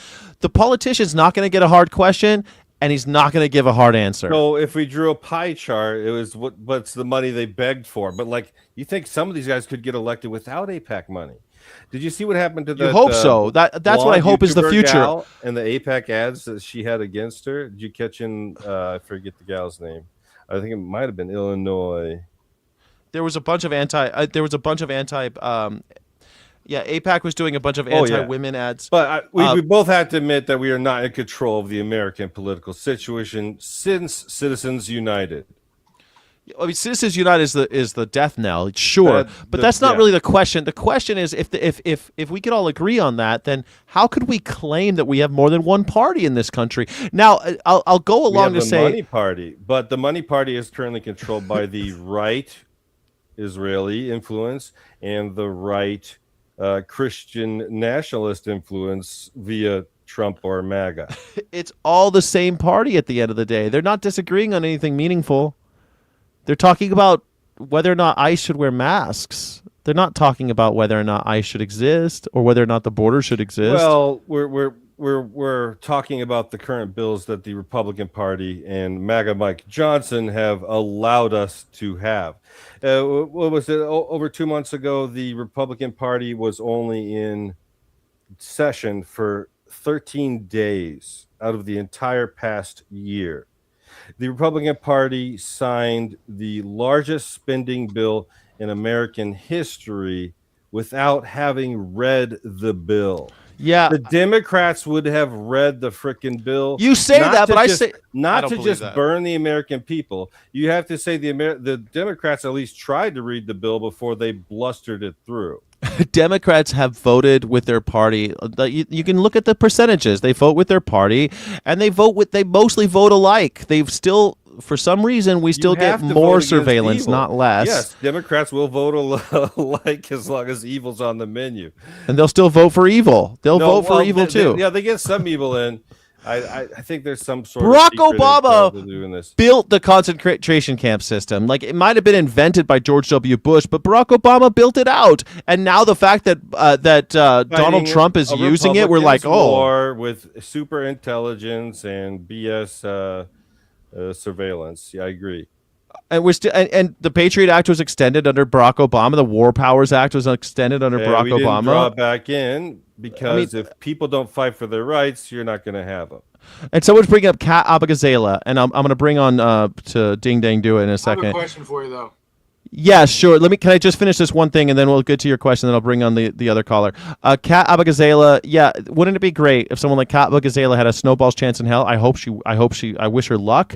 Speaker 3: not going to get a hard question, and he's not going to give a hard answer.
Speaker 5: So if we drew a pie chart, it was what's the money they begged for. But like, you think some of these guys could get elected without AIPAC money? Did you see what happened to that?
Speaker 3: You hope so. That's what I hope is the future.
Speaker 5: Gal and the AIPAC ads that she had against her. Did you catch in? I forget the gal's name. I think it might have been Illinois.
Speaker 3: There was a bunch of AIPAC was doing a bunch of anti-women ads.
Speaker 5: But we both have to admit that we are not in control of the American political situation since Citizens United.
Speaker 3: I mean, Citizens United is the death knell, sure, but that's not really the question. The question is, if we could all agree on that, then how could we claim that we have more than one party in this country? Now, I'll go along to say
Speaker 5: the Money Party, but the Money Party is currently controlled by the right Israeli influence and the right Christian nationalist influence via Trump or MAGA.
Speaker 3: It's all the same party at the end of the day. They're not disagreeing on anything meaningful. They're talking about whether or not ICE should wear masks. They're not talking about whether or not ICE should exist or whether or not the border should exist.
Speaker 5: Well, we're talking about the current bills that the Republican Party and MAGA Mike Johnson have allowed us to have. What was it? Over 2 months ago, the Republican Party was only in session for 13 days out of the entire past year. The Republican Party signed the largest spending bill in American history without having read the bill.
Speaker 3: Yeah,
Speaker 5: the Democrats would have read the frickin' bill.
Speaker 3: You say that, but I say
Speaker 5: not to just burn the American people. You have to say the Democrats at least tried to read the bill before they blustered it through.
Speaker 3: Democrats have voted with their party. You can look at the percentages. They vote with their party, and they mostly vote alike. They've still, for some reason, we still get more surveillance, not less.
Speaker 5: Yes, Democrats will vote alike as long as evil's on the menu.
Speaker 3: And they'll still vote for evil. They'll vote for evil too.
Speaker 5: They get some evil in. I think there's some sort
Speaker 3: Barack
Speaker 5: of
Speaker 3: Obama built the concentration camp system. Like, it might have been invented by George W. Bush, but Barack Obama built it out. And now the fact that Donald Trump is using it, we're like,
Speaker 5: war with super intelligence and BS surveillance. Yeah, I agree.
Speaker 3: And we're still, and the Patriot Act was extended under Barack Obama. The War Powers Act was extended under Barack
Speaker 5: we
Speaker 3: Obama.
Speaker 5: Didn't draw it back in because if people don't fight for their rights, you're not going to have them.
Speaker 3: And someone's bringing up Kat Abagazela, and I'm going to bring on to Ding Dang Do It in a second.
Speaker 9: I have a question for you though.
Speaker 3: Yeah, sure. Can I just finish this one thing, and then we'll get to your question, and then I'll bring on the other caller. Kat Abagazela, yeah, wouldn't it be great if someone like Kat Abagazela had a snowball's chance in hell? I wish her luck.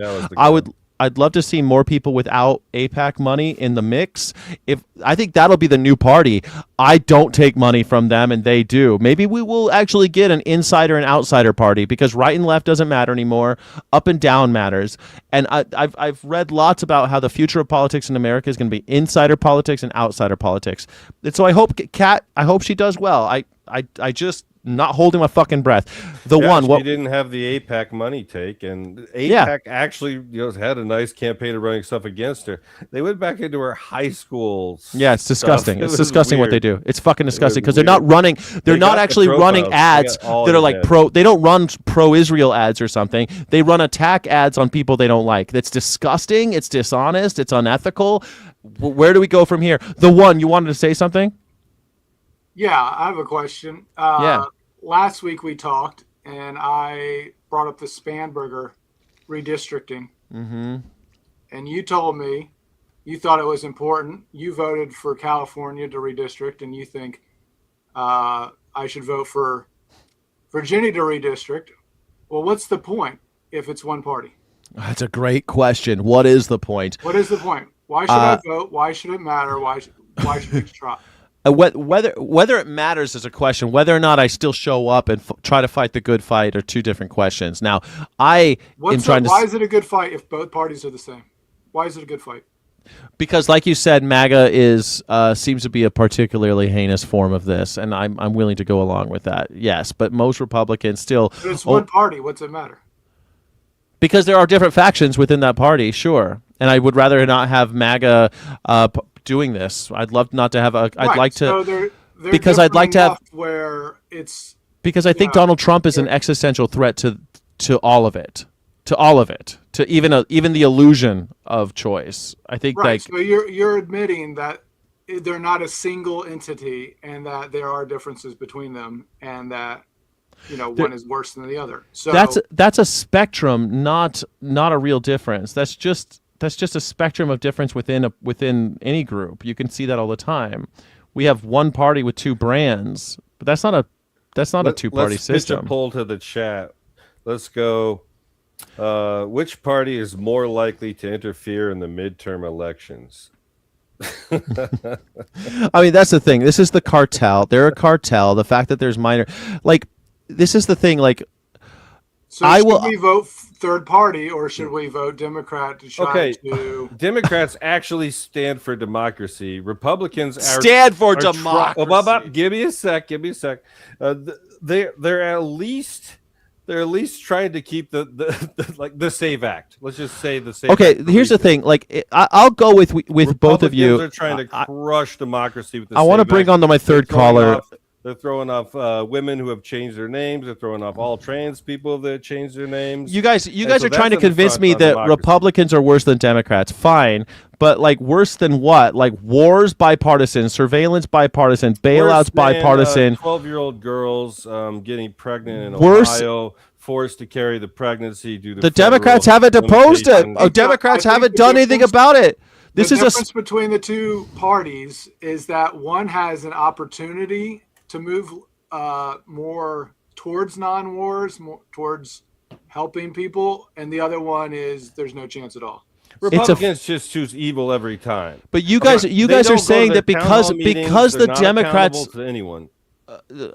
Speaker 3: I'd love to see more people without AIPAC money in the mix. If I think that'll be the new party. I don't take money from them and they do. Maybe we will actually get an insider and outsider party, because right and left doesn't matter anymore. Up and down matters. And I've read lots about how the future of politics in America is going to be insider politics and outsider politics. And so I hope Kat, I hope she does well. I just not holding my fucking breath.
Speaker 5: She didn't have the AIPAC money take, and AIPAC actually had a nice campaign of running stuff against her. They went back into her high school.
Speaker 3: Yeah, it's disgusting.
Speaker 5: Stuff.
Speaker 3: It's disgusting
Speaker 5: weird.
Speaker 3: what they do. It's fucking disgusting, because they're not running. They're not actually running ads that are like pro. They don't run pro-Israel ads or something. They run attack ads on people they don't like. That's disgusting. It's dishonest. It's unethical. Where do we go from here? The one, you wanted to say something?
Speaker 9: Yeah, I have a question. Last week we talked, and I brought up the Spanberger redistricting.
Speaker 3: Mm-hmm.
Speaker 9: And you told me you thought it was important. You voted for California to redistrict, and you think I should vote for Virginia to redistrict. Well, what's the point if it's one party?
Speaker 3: That's a great question. What is the point?
Speaker 9: What is the point? Why should I vote? Why should it matter? Why should we try?
Speaker 3: Whether it matters is a question. Whether or not I still show up and try to fight the good fight are two different questions. Now, why is it
Speaker 9: a good fight if both parties are the same? Why is it a good fight?
Speaker 3: Because, like you said, MAGA seems to be a particularly heinous form of this, and I'm willing to go along with that. Yes, but most Republicans still.
Speaker 9: But it's one party. What's it matter?
Speaker 3: Because there are different factions within that party, sure, and I would rather not have MAGA doing this. I'd love not to have a. I'd like to.
Speaker 9: So they're
Speaker 3: because I'd like to have
Speaker 9: where it's.
Speaker 3: Because I think Donald Trump is an existential threat to all of it, to even the illusion of choice. I think
Speaker 9: so you're admitting that they're not a single entity, and that there are differences between them, and that one is worse than the other. So
Speaker 3: that's a spectrum, not a real difference. That's just a spectrum of difference within any group. You can see that all the time. We have one party with two brands, but that's not a two-party system.
Speaker 5: Let's pitch a poll to the chat. Let's go. Which party is more likely to interfere in the midterm elections?
Speaker 3: I mean, that's the thing. This is the cartel. They're a cartel. The fact that there's minor, this is the thing.
Speaker 9: So should we vote third party, or should we vote Democrat to try to?
Speaker 5: Democrats actually stand for democracy. Republicans
Speaker 3: stand for democracy.
Speaker 5: Give me a sec. They're at least trying to keep the SAVE Act. Let's just say the SAVE Act.
Speaker 3: Okay, here's the thing. I'll go with both of you.
Speaker 5: They're trying to crush democracy with the
Speaker 3: I want to bring on my third caller.
Speaker 5: They're throwing off women who have changed their names. They're throwing off all trans people that changed their names.
Speaker 3: You guys are trying to convince me that Republicans are worse than Democrats. Fine, but worse than what? Wars bipartisan, surveillance bipartisan, bailouts bipartisan.
Speaker 5: 12-year-old girls getting pregnant in Ohio, forced to carry the pregnancy due to
Speaker 3: the Democrats haven't opposed it. Democrats haven't done anything about it.
Speaker 9: The difference between the two parties is that one has an opportunity to move more towards non-wars, more towards helping people, and the other one is there's no chance at all.
Speaker 5: Republicans just choose evil every time.
Speaker 3: But you guys are saying that because the Democrats
Speaker 5: to anyone.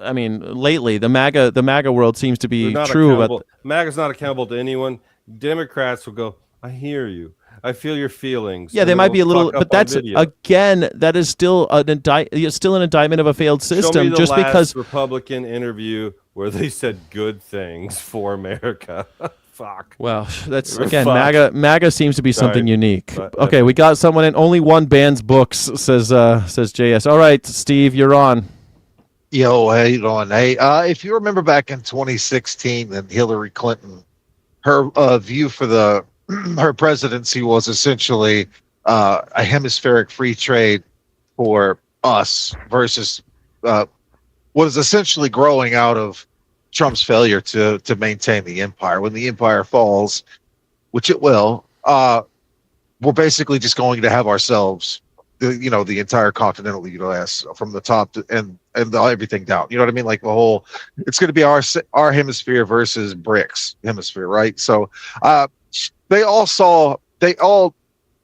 Speaker 3: I mean, lately the MAGA world seems to be true. But
Speaker 5: MAGA's not accountable to anyone. Democrats will go, I hear you. I feel your feelings.
Speaker 3: Yeah, they might be a little, but that's again, that is still an indictment of a failed system.
Speaker 5: Show me the
Speaker 3: just
Speaker 5: last
Speaker 3: because
Speaker 5: Republican interview where they said good things for America. Fuck.
Speaker 3: Well, that's again, MAGA seems to be something unique. Okay, we got someone in. Only one bans books, says JS. All right, Steve, you're on.
Speaker 4: Yo, how you doing? Hey, if you remember back in 2016, and Hillary Clinton, her view for her presidency was essentially a hemispheric free trade for us versus what is essentially growing out of Trump's failure to maintain the empire. When the empire falls, which it will, we're basically just going to have ourselves, the entire continental U.S. from the top to, and everything down. You know what I mean? Like the whole, it's going to be our hemisphere versus BRICS hemisphere, right? So they all saw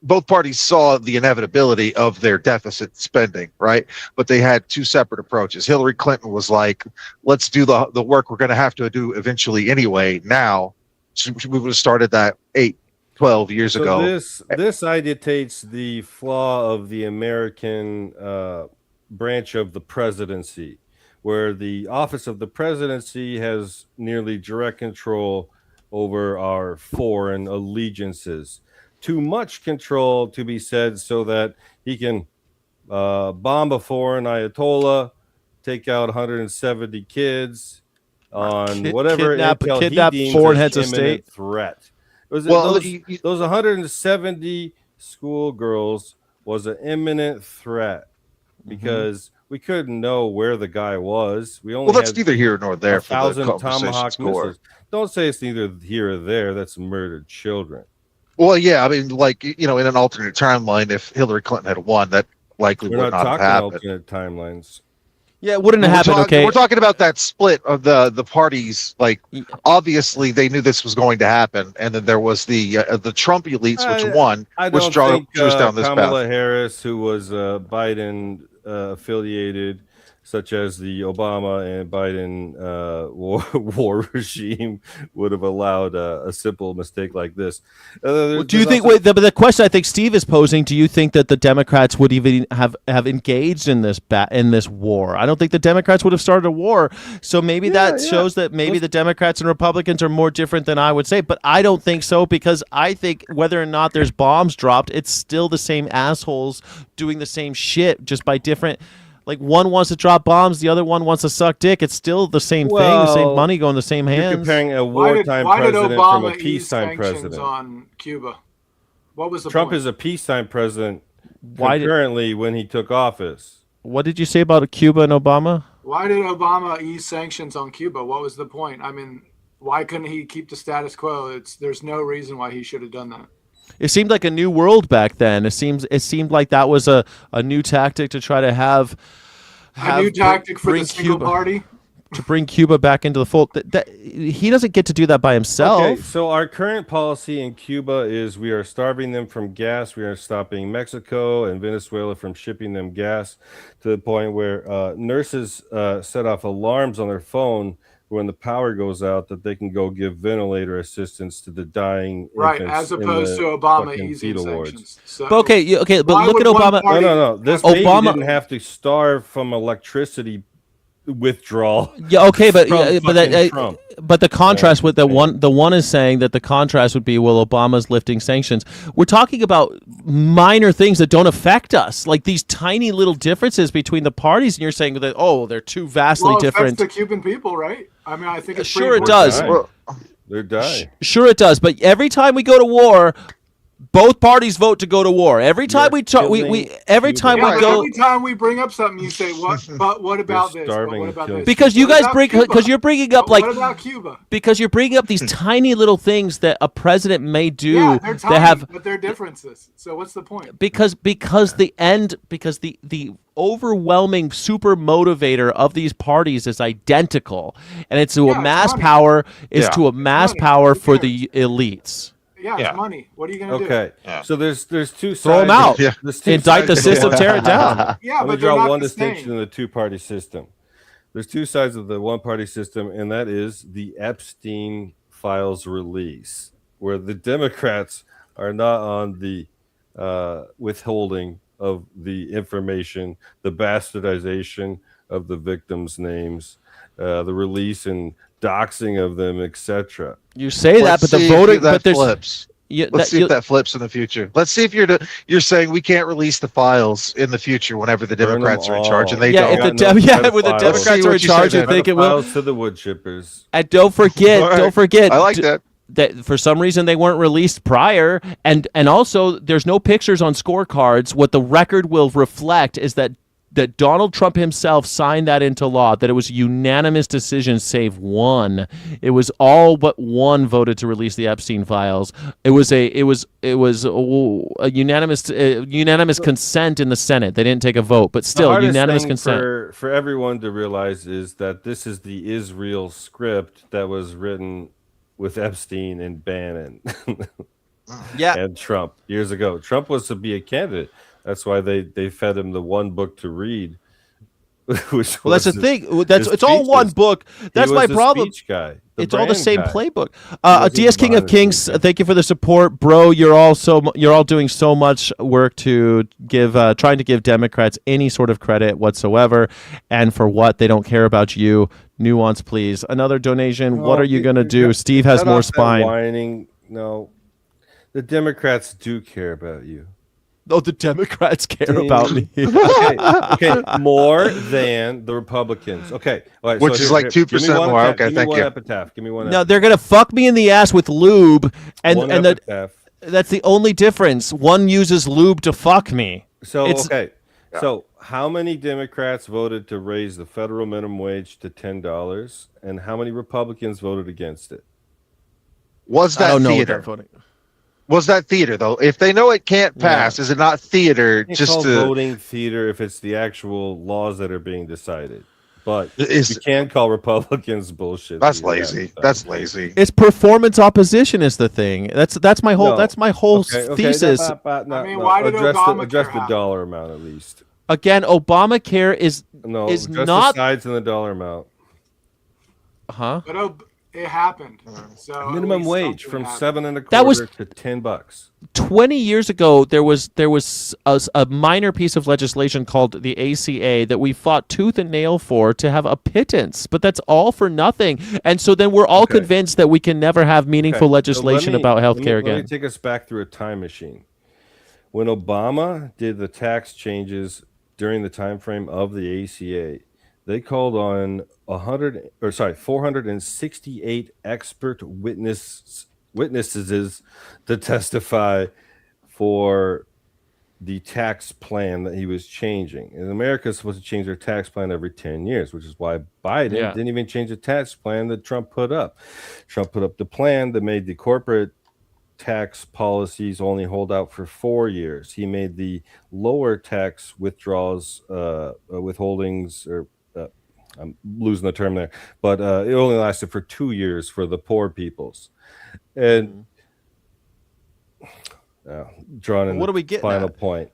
Speaker 4: both parties saw the inevitability of their deficit spending, right? But they had two separate approaches. Hillary Clinton was like, let's do the work we're going to have to do eventually anyway. Now, we would have started that 12 years ago.
Speaker 5: This agitates the flaw of the American branch of the presidency, where the office of the presidency has nearly direct control over our foreign allegiances. Too much control, to be said, so that he can bomb a foreign Ayatollah, take out 170 kids on whatever
Speaker 3: kidnap
Speaker 5: he
Speaker 3: foreign
Speaker 5: deems
Speaker 3: heads of
Speaker 5: an
Speaker 3: state.
Speaker 5: imminent threat. Those 170 schoolgirls was an imminent threat because we couldn't know where the guy was. We only
Speaker 4: that's
Speaker 5: had
Speaker 4: neither here nor there for the
Speaker 5: 1,000
Speaker 4: conversation's
Speaker 5: Tomahawk
Speaker 4: core.
Speaker 5: missiles. Don't say it's neither here or there. That's murdered children.
Speaker 4: Well, yeah, I mean, like, in an alternate timeline, if Hillary Clinton had won, that likely
Speaker 5: We're
Speaker 4: would
Speaker 5: not
Speaker 4: not have
Speaker 5: talking
Speaker 4: happened.
Speaker 5: alternate timelines.
Speaker 3: Yeah, it wouldn't have happened. Okay,
Speaker 4: We're talking about that split of the parties. Like, obviously, they knew this was going to happen, and then there was the Trump elites, which won, which drew us down this
Speaker 5: Kamala
Speaker 4: path.
Speaker 5: Harris, who was Biden affiliated, such as the Obama and Biden war regime, would have allowed a simple mistake like this.
Speaker 3: do you think? Wait, the question I think Steve is posing: do you think that the Democrats would even have engaged in this war? I don't think the Democrats would have started a war. So maybe that shows that maybe the Democrats and Republicans are more different than I would say. But I don't think so, because I think whether or not there's bombs dropped, it's still the same assholes doing the same shit, just by different. Like, one wants to drop bombs, the other one wants to suck dick. It's still the same thing, the same money going the same hands.
Speaker 5: You're comparing a wartime president from a peacetime president.
Speaker 9: On Cuba? What was the
Speaker 5: Trump
Speaker 9: point?
Speaker 5: is a peacetime president currently when he took office.
Speaker 3: What did you say about Cuba and Obama?
Speaker 9: Why did Obama ease sanctions on Cuba? What was the point? I mean, why couldn't he keep the status quo? There's no reason why he should have done that.
Speaker 3: It seemed like a new world back then. It seemed like that was a new tactic to try to have
Speaker 9: a new tactic for the single party
Speaker 3: to bring Cuba back into the fold. He doesn't get to do that by himself.
Speaker 5: Okay, so our current policy in Cuba is we are starving them from gas. We are stopping Mexico and Venezuela from shipping them gas, to the point where nurses set off alarms on their phone when the power goes out, that they can go give ventilator assistance to the dying
Speaker 9: right,
Speaker 5: infants,
Speaker 9: as opposed to Obama easing
Speaker 5: wards.
Speaker 9: sanctions. So
Speaker 3: But but look at Obama.
Speaker 5: No. This baby didn't have to starve from electricity withdrawal.
Speaker 3: Yeah, okay, but
Speaker 5: Trump.
Speaker 3: but the contrast with the one is saying that the contrast would be, well, Obama's lifting sanctions. We're talking about minor things that don't affect us, like these tiny little differences between the parties, and you're saying that they're two vastly different.
Speaker 9: It affects the Cuban people, right? I mean, I think it's
Speaker 3: sure it does.
Speaker 5: They're dying.
Speaker 3: Sure it does, but every time we go to war, both parties vote to go to war. Every time every time
Speaker 9: we bring up something, you say, "What? But what about this? But what about this?"
Speaker 3: Because you're bringing up
Speaker 9: what about Cuba?
Speaker 3: Because you're bringing up these tiny little things that a president may do.
Speaker 9: Yeah, they're tiny,
Speaker 3: that have,
Speaker 9: but they're differences. So what's the point?
Speaker 3: Because the overwhelming super motivator of these parties is identical, and it's to amass power. To amass power for the elites.
Speaker 9: Yeah, it's money. What are you going to do?
Speaker 5: Okay, so there's two sides.
Speaker 3: Throw them out.
Speaker 5: Indict
Speaker 3: the system, tear it down.
Speaker 9: Yeah,
Speaker 5: Let me draw one distinction in the two-party system. There's two sides of the one-party system, and that is the Epstein files release, where the Democrats are not on the withholding of the information, the bastardization of the victims' names, the release and doxing of them, etc.
Speaker 3: You say that, but the voting, but there's
Speaker 4: flips. Let's see if that flips in the future. Let's see if you're saying we can't release the files in the future whenever the Democrats are in charge, and they don't.
Speaker 3: When the Democrats are in charge, you think it will.
Speaker 5: To the wood chippers.
Speaker 3: And don't forget.
Speaker 4: I like that.
Speaker 3: That for some reason they weren't released prior, and also there's no pictures on scorecards. What the record will reflect is that Donald Trump himself signed that into law, that it was a unanimous decision save one. It was all but one voted to release the Epstein files. It was a unanimous consent in the Senate. They didn't take a vote, but still unanimous consent.
Speaker 5: For everyone to realize is that this is the Israel script that was written with Epstein and Bannon.
Speaker 1: Yeah.
Speaker 5: and Trump years ago. Trump was to be a candidate. That's why they fed him the one book to read. Which
Speaker 1: Well, that's the thing. It's all one book. That's my problem.
Speaker 5: Guy,
Speaker 1: it's all the same playbook.
Speaker 5: wasn't
Speaker 1: DS King of
Speaker 5: behind the
Speaker 1: Kings,
Speaker 5: scenes.
Speaker 1: thank you for the support, bro. You're all doing so much work to give, trying to give Democrats any sort of credit whatsoever, and for what they don't care about you. Nuance, please. Another donation. What are you gonna do? Steve has more spine.
Speaker 5: Whining. No, the Democrats do care about you.
Speaker 1: Oh, the Democrats care about me.
Speaker 5: okay, more than the Republicans. Okay, all right,
Speaker 4: Which is like 2% more. Okay,
Speaker 5: give me
Speaker 4: thank
Speaker 5: one
Speaker 4: you.
Speaker 5: epitaph. Give me one.
Speaker 1: No, they're gonna fuck me in the ass with lube,
Speaker 5: One
Speaker 1: and
Speaker 5: epitaph.
Speaker 1: that's the only difference. One uses lube to fuck me.
Speaker 5: So so how many Democrats voted to raise the federal minimum wage to $10, and how many Republicans voted against it?
Speaker 4: Was
Speaker 1: I
Speaker 4: that
Speaker 1: don't know what
Speaker 4: theater?
Speaker 1: they're voting.
Speaker 4: Was that theater though? If they know it can't pass, is it not theater?
Speaker 5: It's
Speaker 4: Just
Speaker 5: called
Speaker 4: to
Speaker 5: voting theater if it's the actual laws that are being decided. But
Speaker 4: Is-
Speaker 5: you can't call Republicans bullshit.
Speaker 4: that's
Speaker 5: theater.
Speaker 4: lazy. That's lazy.
Speaker 1: It's performance opposition is the thing. That's my whole
Speaker 5: No.
Speaker 1: that's my whole
Speaker 5: Okay,
Speaker 1: thesis.
Speaker 9: I mean, why did
Speaker 5: address
Speaker 9: Obamacare
Speaker 5: address the
Speaker 9: happen?
Speaker 5: dollar amount at least.
Speaker 1: Again, Obamacare is
Speaker 5: No,
Speaker 1: is
Speaker 5: address
Speaker 1: not
Speaker 5: the sides and the dollar amount.
Speaker 9: But it happened. So at
Speaker 5: Minimum
Speaker 9: least
Speaker 5: wage
Speaker 9: something
Speaker 5: from
Speaker 9: happened.
Speaker 5: $7.25
Speaker 1: That was-
Speaker 5: to $10.
Speaker 1: 20 years ago. There was a minor piece of legislation called the ACA that we fought tooth and nail for to have a pittance, but that's all for nothing. And so then we're all
Speaker 5: Okay.
Speaker 1: convinced that we can never have meaningful
Speaker 5: Okay, so
Speaker 1: legislation about
Speaker 5: let
Speaker 1: healthcare
Speaker 5: me
Speaker 1: again.
Speaker 5: take us back through a time machine. When Obama did the tax changes during the time frame of the ACA, they called on 468 expert witnesses to testify for the tax plan that he was changing. And America is supposed to change their tax plan every 10 years, which is why Biden didn't even change the tax plan that Trump put up. Trump put up the plan that made the corporate tax policies only hold out for 4 years. He made the lower tax withdrawals, withholdings, or I'm losing the term there, but it only lasted for 2 years for the poor peoples. And drawing in
Speaker 1: What
Speaker 5: the
Speaker 1: are we getting
Speaker 5: final
Speaker 1: at?
Speaker 5: point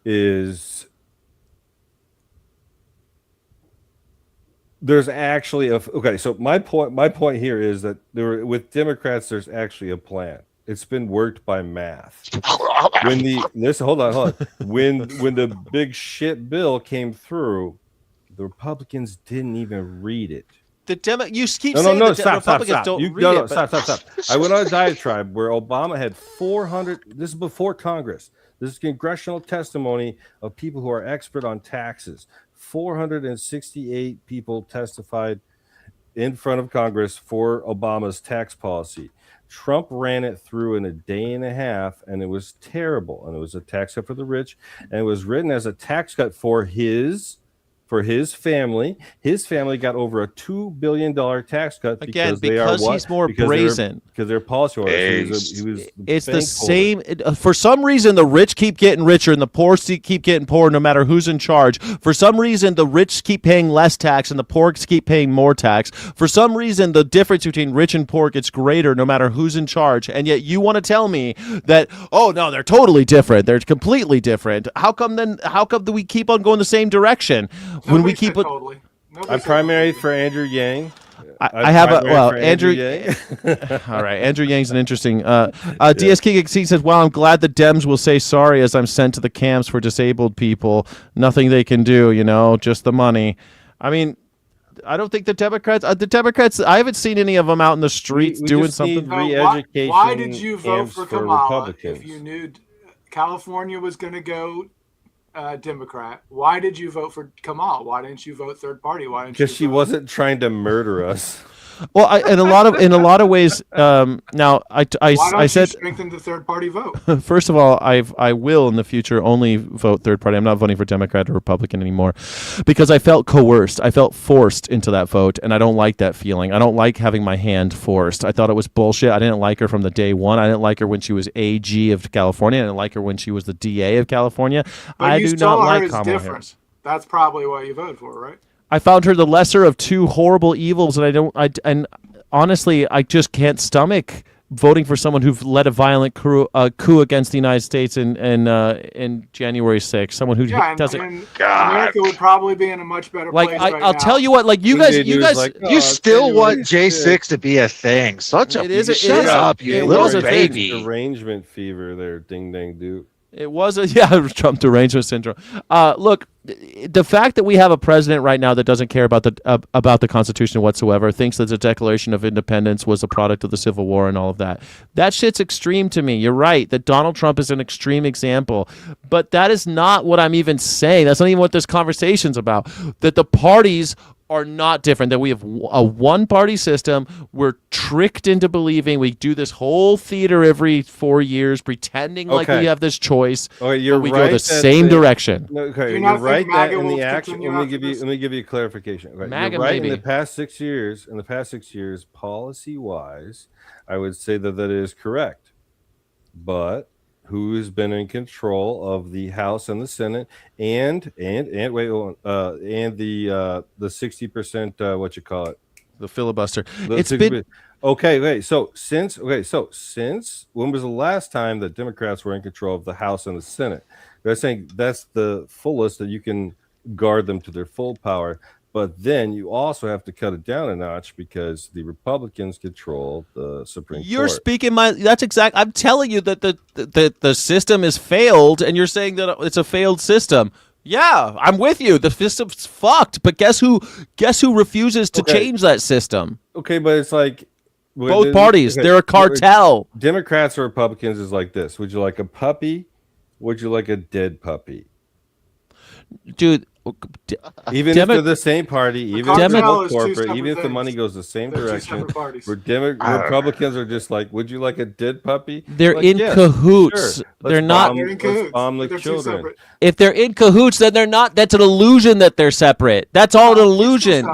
Speaker 5: is there's actually so my point here is that with Democrats there's actually a plan. It's been worked by math. When the big shit bill came through, the Republicans didn't even read it.
Speaker 1: You keep
Speaker 5: No,
Speaker 1: saying
Speaker 5: no,
Speaker 1: the Republicans don't read it. but-
Speaker 5: Stop. I went on a diatribe where Obama had 400. This is before Congress. This is congressional testimony of people who are expert on taxes. 468 people testified in front of Congress for Obama's tax policy. Trump ran it through in a day and a half, and it was terrible. And it was a tax cut for the rich, and it was written as a tax cut for his family. His family got over a $2 billion tax cut
Speaker 1: Again,
Speaker 5: because
Speaker 1: he's more brazen.
Speaker 5: Because they're policy oriented. He was
Speaker 1: It's the
Speaker 5: bank
Speaker 1: same. For some reason, the rich keep getting richer and the poor keep getting poorer no matter who's in charge. For some reason, the rich keep paying less tax and the poor keep paying more tax. For some reason, the difference between rich and poor gets greater no matter who's in charge. And yet you want to tell me that, oh, no, they're totally different. They're completely different. How come do we keep on going the same direction? When we
Speaker 9: Nobody
Speaker 1: keep
Speaker 9: said
Speaker 1: it,
Speaker 9: totally. Nobody
Speaker 5: I
Speaker 9: said
Speaker 5: primaried
Speaker 9: totally.
Speaker 5: for Andrew Yang.
Speaker 1: I have a
Speaker 5: primaried
Speaker 1: well,
Speaker 5: for
Speaker 1: Andrew.
Speaker 5: Yang.
Speaker 1: All right, Andrew Yang's an interesting. DS King says, "Well, I'm glad the Dems will say sorry as I'm sent to the camps for disabled people. Nothing they can do, just the money." I mean, I don't think the Democrats. I haven't seen any of them out in the streets
Speaker 5: We
Speaker 1: doing
Speaker 5: just need
Speaker 1: something.
Speaker 9: So
Speaker 5: re-education
Speaker 9: why did you vote
Speaker 5: camps
Speaker 9: for
Speaker 5: for
Speaker 9: Kamala
Speaker 5: Republicans.
Speaker 9: if you knew California was going to go Democrat? Why did you vote for Kamala? Why didn't you vote third party? Why didn't you?
Speaker 5: Because she
Speaker 9: vote-
Speaker 5: wasn't trying to murder us.
Speaker 1: Well, in a lot of ways. Now,
Speaker 9: Why
Speaker 1: I
Speaker 9: don't
Speaker 1: said.
Speaker 9: you strengthen the third party vote?
Speaker 1: First of all, I will in the future only vote third party. I'm not voting for Democrat or Republican anymore because I felt coerced. I felt forced into that vote, and I don't like that feeling. I don't like having my hand forced. I thought it was bullshit. I didn't like her from the day one. I didn't like her when she was AG of California. I didn't like her when she was the DA of California.
Speaker 9: But
Speaker 1: I
Speaker 9: you
Speaker 1: do
Speaker 9: saw
Speaker 1: not
Speaker 9: her
Speaker 1: like
Speaker 9: as
Speaker 1: Kamala
Speaker 9: different.
Speaker 1: Harris.
Speaker 9: That's probably why you voted for her, right?
Speaker 1: I found her the lesser of two horrible evils, and and honestly, I just can't stomach
Speaker 3: voting for someone who led a violent coup against the United States in January 6th. Someone who doesn't.
Speaker 9: America would probably be in a much better place right now.
Speaker 3: I'll tell you what. Like you guys,
Speaker 5: like,
Speaker 4: You still want J6 to be a thing? Shut up, you little baby.
Speaker 5: Derangement fever there, ding dang dude.
Speaker 3: It was Trump derangement syndrome. Look, the fact that we have a president right now that doesn't care about the Constitution whatsoever, thinks that the Declaration of Independence was a product of the Civil War and all of that. That shit's extreme to me. You're right that Donald Trump is an extreme example, but that is not what I'm even saying. That's not even what this conversation's about. That the parties are not different, that we have a one-party system. We're tricked into believing we do this whole theater every 4 years, pretending like we have this choice.
Speaker 5: Okay, you're
Speaker 3: but we
Speaker 5: right
Speaker 3: go the same direction.
Speaker 5: Okay, you're right that in the action. Let me give you a clarification. Okay,
Speaker 3: MAGA,
Speaker 5: you're right.
Speaker 3: maybe.
Speaker 5: In the past 6 years, policy-wise, I would say that is correct. But who's been in control of the House and the Senate and the 60% what you call it,
Speaker 3: the filibuster.
Speaker 5: It's been okay. Wait, so since when was the last time that Democrats were in control of the House and the Senate? They're saying that's the fullest that you can guard them to their full power. But then you also have to cut it down a notch because the Republicans control the Supreme Court.
Speaker 3: You're speaking that's exact. I'm telling you that the system is failed, and you're saying that it's a failed system. Yeah, I'm with you. The system's fucked. But guess who refuses to change that system?
Speaker 5: Okay, but it's like
Speaker 3: both parties. They're a cartel.
Speaker 5: Democrats or Republicans is like this. Would you like a puppy? Would you like a dead puppy?
Speaker 3: Dude,
Speaker 5: even if they're the same party, even if they're both corporate, even if the money goes the same direction, Republicans are just like, would you like a dead puppy?
Speaker 3: They're
Speaker 5: like,
Speaker 3: in cahoots.
Speaker 5: Sure.
Speaker 3: They're not.
Speaker 5: Let's bomb the children.
Speaker 3: If they're in cahoots, then they're not. That's an illusion that they're separate. That's all an illusion.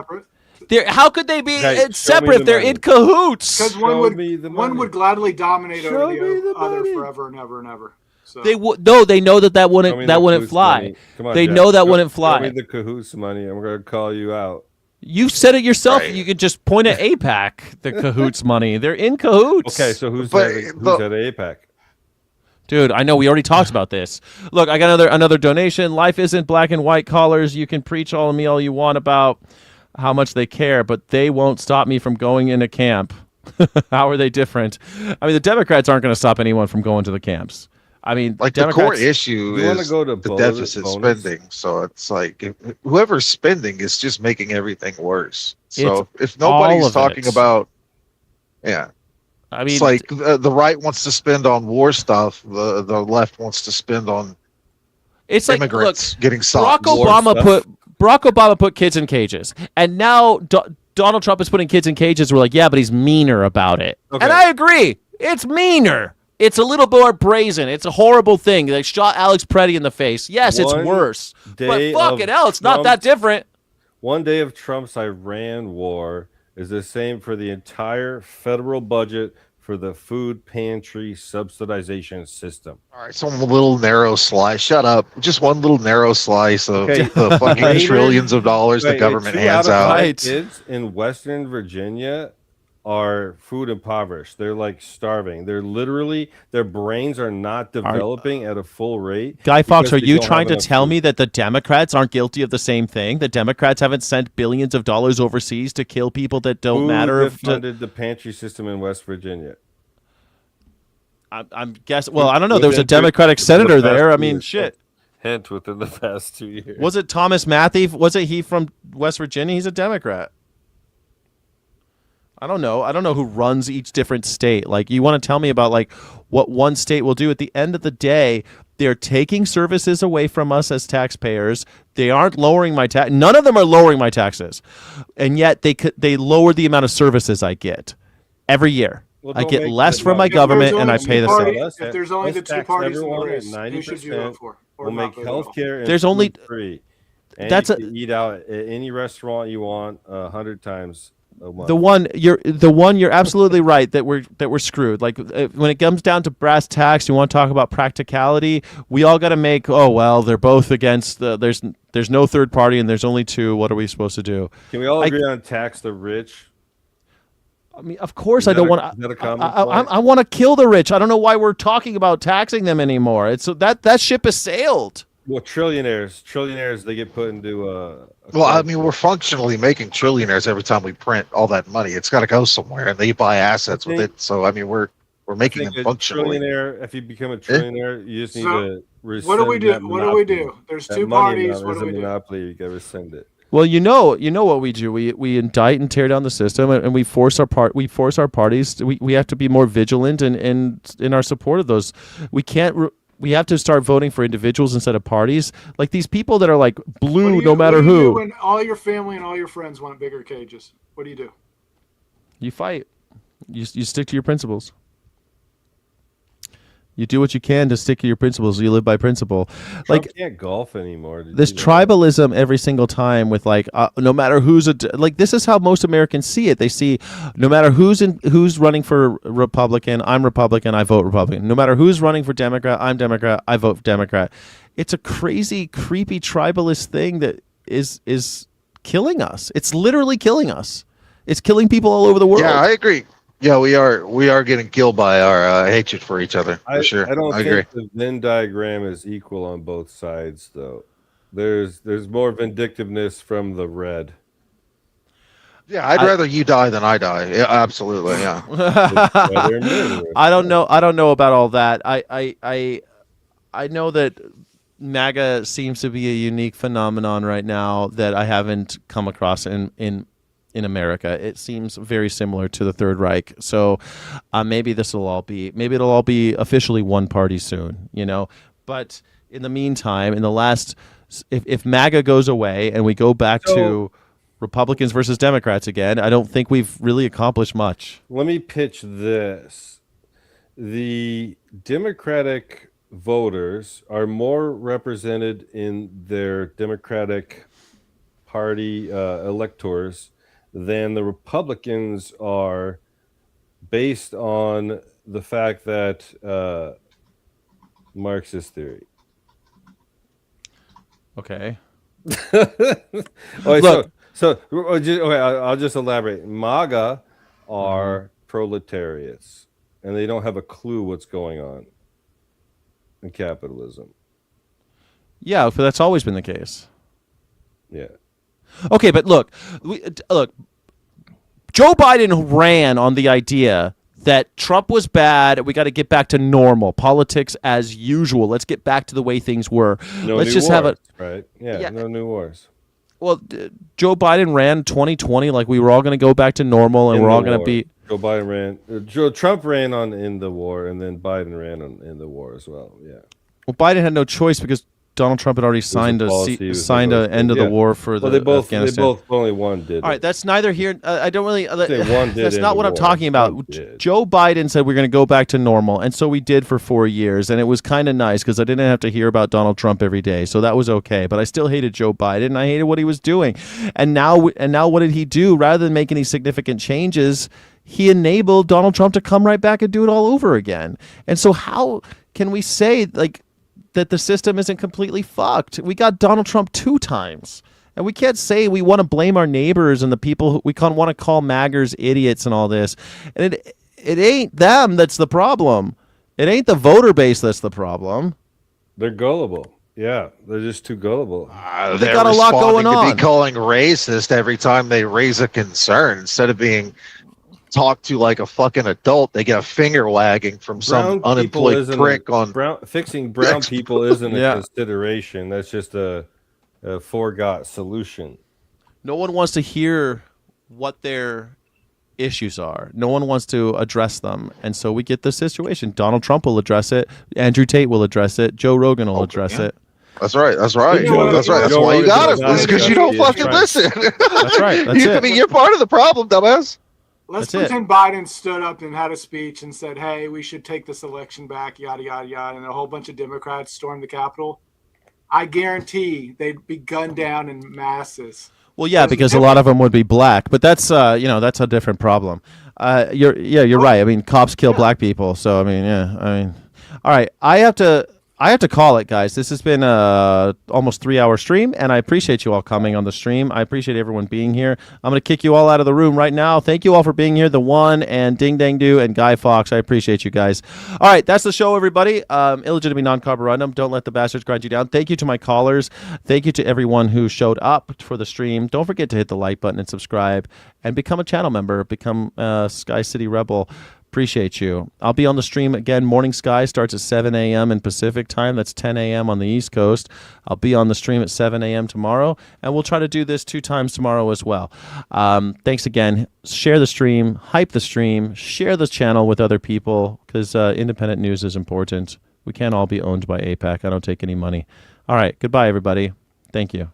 Speaker 3: How could they be separate if they're in cahoots?
Speaker 9: Because one would gladly dominate over the other forever and ever and ever. So.
Speaker 3: They know that wouldn't fly.
Speaker 5: On,
Speaker 3: they
Speaker 5: Jack.
Speaker 3: know that wouldn't fly.
Speaker 5: Show me the cahoots money, and we're gonna call you out.
Speaker 3: You said it yourself. Right. You could just point at AIPAC, the cahoots money. They're in cahoots.
Speaker 5: Okay, so who's at AIPAC?
Speaker 3: Dude, I know we already talked about this. Look, I got another donation. Life isn't black and white collars. You can preach all you want about how much they care, but they won't stop me from going into camp. How are they different? I mean, the Democrats aren't going to stop anyone from going to the camps. I mean,
Speaker 4: like the core issue is the deficit spending. So it's like whoever's spending is just making everything worse. So if nobody's talking about, I mean, it's like the right wants to spend on war stuff, the left wants to spend on immigrants getting socked.
Speaker 3: Barack Obama put kids in cages, and now Donald Trump is putting kids in cages. We're like, yeah, but he's meaner about it, and I agree. It's meaner. It's a little more brazen. It's a horrible thing. They shot Alex Preddy in the face. Yes, it's worse. But fucking hell, it's not that different.
Speaker 5: One day of Trump's Iran war is the same for the entire federal budget for the food pantry subsidization system.
Speaker 4: All right, some little narrow slice. Shut up. Just one little narrow slice of the fucking trillions of dollars the government hands out.
Speaker 5: Kids in Western Virginia are food impoverished. They're like starving. They're literally, their brains are not developing at a full rate.
Speaker 3: Guy Fawkes, are you trying to tell me that the Democrats aren't guilty of the same thing? The Democrats haven't sent billions of dollars overseas to kill people that don't matter?
Speaker 5: Who funded the pantry system in West Virginia?
Speaker 3: I'm guessing. Well, I don't know. There was a Democratic senator there. I mean, shit.
Speaker 5: Hint within the past 2 years.
Speaker 3: Was it Thomas Matthey? Was it he from West Virginia? He's a Democrat. I don't know. I don't know who runs each different state. Like, you want to tell me about like what one state will do? At the end of the day, they're taking services away from us as taxpayers. They aren't lowering my tax. None of them are lowering my taxes, and yet they lower the amount of services I get every year. Well, I get less from my government, and I pay the same.
Speaker 9: If there's only the two parties in the race, who should you vote for?
Speaker 5: We'll make healthcare
Speaker 3: there's only
Speaker 5: free. And that's you can eat out at any restaurant you want 100 times.
Speaker 3: The one you're absolutely right that we're screwed. Like when it comes down to brass tacks, you want to talk about practicality. We all got to make. Oh well, they're both against the. There's no third party and there's only two. What are we supposed to do?
Speaker 5: Can we all agree on tax the rich?
Speaker 1: I mean, of course,
Speaker 5: Is
Speaker 1: I
Speaker 5: that
Speaker 1: don't
Speaker 5: a-
Speaker 1: want
Speaker 5: is that a
Speaker 1: to.
Speaker 5: common
Speaker 1: I
Speaker 5: plight?
Speaker 1: want to kill the rich. I don't know why we're talking about taxing them anymore. It's that ship has sailed.
Speaker 5: Well, trillionaires, they get put into
Speaker 4: Well, I mean, we're functionally making trillionaires every time we print all that money. It's got to go somewhere, and they buy assets with
Speaker 5: think-
Speaker 4: it. So, I mean, we're making
Speaker 5: think
Speaker 4: them
Speaker 5: a
Speaker 4: functionally.
Speaker 5: trillionaire. If you become a trillionaire, you just need
Speaker 9: So,
Speaker 5: to rescind
Speaker 9: What do we do?
Speaker 5: that
Speaker 9: What do we
Speaker 5: monopoly.
Speaker 9: do? There's
Speaker 5: That
Speaker 9: two
Speaker 5: money
Speaker 9: parties.
Speaker 5: amount
Speaker 9: What
Speaker 5: is
Speaker 9: do
Speaker 5: a
Speaker 9: we do?
Speaker 5: monopoly. You gotta rescind it.
Speaker 1: Well, you know what we do. We indict and tear down the system, and we force our parties. We have to be more vigilant and in our support of those. We can't. We have to start voting for individuals instead of parties. Like these people that are like blue, no matter
Speaker 9: what do you do
Speaker 1: who.
Speaker 9: when all your family and all your friends want bigger cages? What do you do?
Speaker 1: You fight. You stick to your principles. You do what you can to stick to your principles. You live by principle.
Speaker 5: Trump
Speaker 1: Like
Speaker 5: can't golf anymore. to
Speaker 1: this
Speaker 5: do that.
Speaker 1: tribalism every single time with like no matter who's like this is how most Americans see it. They see no matter who's running for Republican, I'm Republican, I vote Republican. No matter who's running for Democrat, I'm Democrat, I vote Democrat. It's a crazy, creepy tribalist thing that is killing us. It's literally killing us. It's killing people all over the world.
Speaker 4: Yeah, I agree. Yeah, we are getting killed by our hatred for each other. For sure,
Speaker 5: I don't
Speaker 4: agree.
Speaker 5: think the Venn diagram is equal on both sides, though. There's more vindictiveness from the red.
Speaker 4: Yeah, I'd rather you die than I die. Yeah, absolutely. Yeah.
Speaker 5: Yeah, they're murderers.
Speaker 1: I don't know about all that. I know that MAGA seems to be a unique phenomenon right now that I haven't come across in America. It seems very similar to the Third Reich. So maybe it'll all be officially one party soon, you know. But in the meantime, if MAGA goes away and we go back to Republicans versus Democrats again, I don't think we've really accomplished much.
Speaker 5: Let me pitch this. The Democratic voters are more represented in their Democratic Party electors than the Republicans are, based on the fact that Marxist theory.
Speaker 1: Okay.
Speaker 5: Okay,
Speaker 1: Look.
Speaker 5: I'll just elaborate. MAGA are proletariats, and they don't have a clue what's going on in capitalism.
Speaker 1: Yeah, but that's always been the case.
Speaker 5: Yeah.
Speaker 1: Okay, but look, Joe Biden ran on the idea that Trump was bad. We got to get back to normal politics as usual. Let's get back to the way things were. Let's just have it.
Speaker 5: Right? Yeah. No new wars.
Speaker 1: Well, Joe Biden ran 2020 like we were all going to go back to normal and we're all going to be.
Speaker 5: Joe Biden ran. Trump ran in the war, and then Biden ran in the war as well. Yeah.
Speaker 1: Well, Biden had no choice because Donald Trump had already signed an end of the war for Afghanistan.
Speaker 5: They both only one did.
Speaker 1: All right, that's neither here. I don't really.
Speaker 5: One did
Speaker 1: That's
Speaker 5: in
Speaker 1: not
Speaker 5: the
Speaker 1: what I'm
Speaker 5: war.
Speaker 1: talking about.
Speaker 5: Trump did.
Speaker 1: Joe Biden said we're going to go back to normal, and so we did for 4 years, and it was kind of nice because I didn't have to hear about Donald Trump every day, so that was okay. But I still hated Joe Biden, and I hated what he was doing. And now what did he do? Rather than make any significant changes, he enabled Donald Trump to come right back and do it all over again. And so how can we say that the system isn't completely fucked? We got Donald Trump 2 times. And we can't say we want to blame our neighbors and the people who we want to call MAGGers idiots and all this. And it ain't them that's the problem. It ain't the voter base that's the problem.
Speaker 5: They're gullible. Yeah, they're just too gullible.
Speaker 4: They're
Speaker 1: got a lot going
Speaker 4: responding to
Speaker 1: on.
Speaker 4: be calling racist every time they raise a concern. Instead of being talked to like a fucking adult, they get a finger wagging from some unemployed prick on
Speaker 5: fixing brown people isn't
Speaker 1: Yeah.
Speaker 5: a consideration. That's just a forgot solution.
Speaker 1: No one wants to hear what their issues are. No one wants to address them. And so we get this situation. Donald Trump will address it. Andrew Tate will address it. Joe Rogan will address it.
Speaker 4: That's right. That's right.
Speaker 5: You know,
Speaker 4: That's right. That's
Speaker 5: Joe
Speaker 4: why you got
Speaker 5: Rogan
Speaker 4: him. It's because you don't
Speaker 5: is
Speaker 4: fucking
Speaker 5: trying-
Speaker 4: listen.
Speaker 1: That's right. That's it.
Speaker 4: You're part of the problem, dumbass.
Speaker 9: Let's
Speaker 1: That's it.
Speaker 9: pretend Biden stood up and had a speech and said, "Hey, we should take this election back," yada yada yada, and a whole bunch of Democrats stormed the Capitol. I guarantee they'd be gunned down in masses.
Speaker 1: Well, yeah, because a lot of them would be black, but that's that's a different problem. You're right. I mean, cops kill black people, so I mean, all right. I
Speaker 3: I have to call it, guys. This has been a almost 3-hour stream, and I appreciate you all coming on the stream. I appreciate everyone being here. I'm going to kick you all out of the room right now. Thank you all for being here. The One and Ding Dang Do and Guy Fawkes. I appreciate you guys. All right, that's the show, everybody. Illegitimate non-carborundum. Don't let the bastards grind you down. Thank you to my callers. Thank you to everyone who showed up for the stream. Don't forget to hit the like button and subscribe, and become a channel member. Become a Sky City Rebel. Appreciate you. I'll be on the stream again. Morning Sky starts at 7 a.m. in Pacific time. That's 10 a.m. on the East Coast. I'll be on the stream at 7 a.m. tomorrow, and we'll try to do this 2 times tomorrow as well. Thanks again. Share the stream, hype the stream, share the channel with other people, because independent news is important. We can't all be owned by AIPAC. I don't take any money. All right. Goodbye, everybody. Thank you.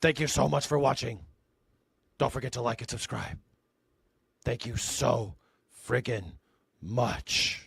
Speaker 1: Thank you so much for watching. Don't forget to like and subscribe. Thank you so friggin' much.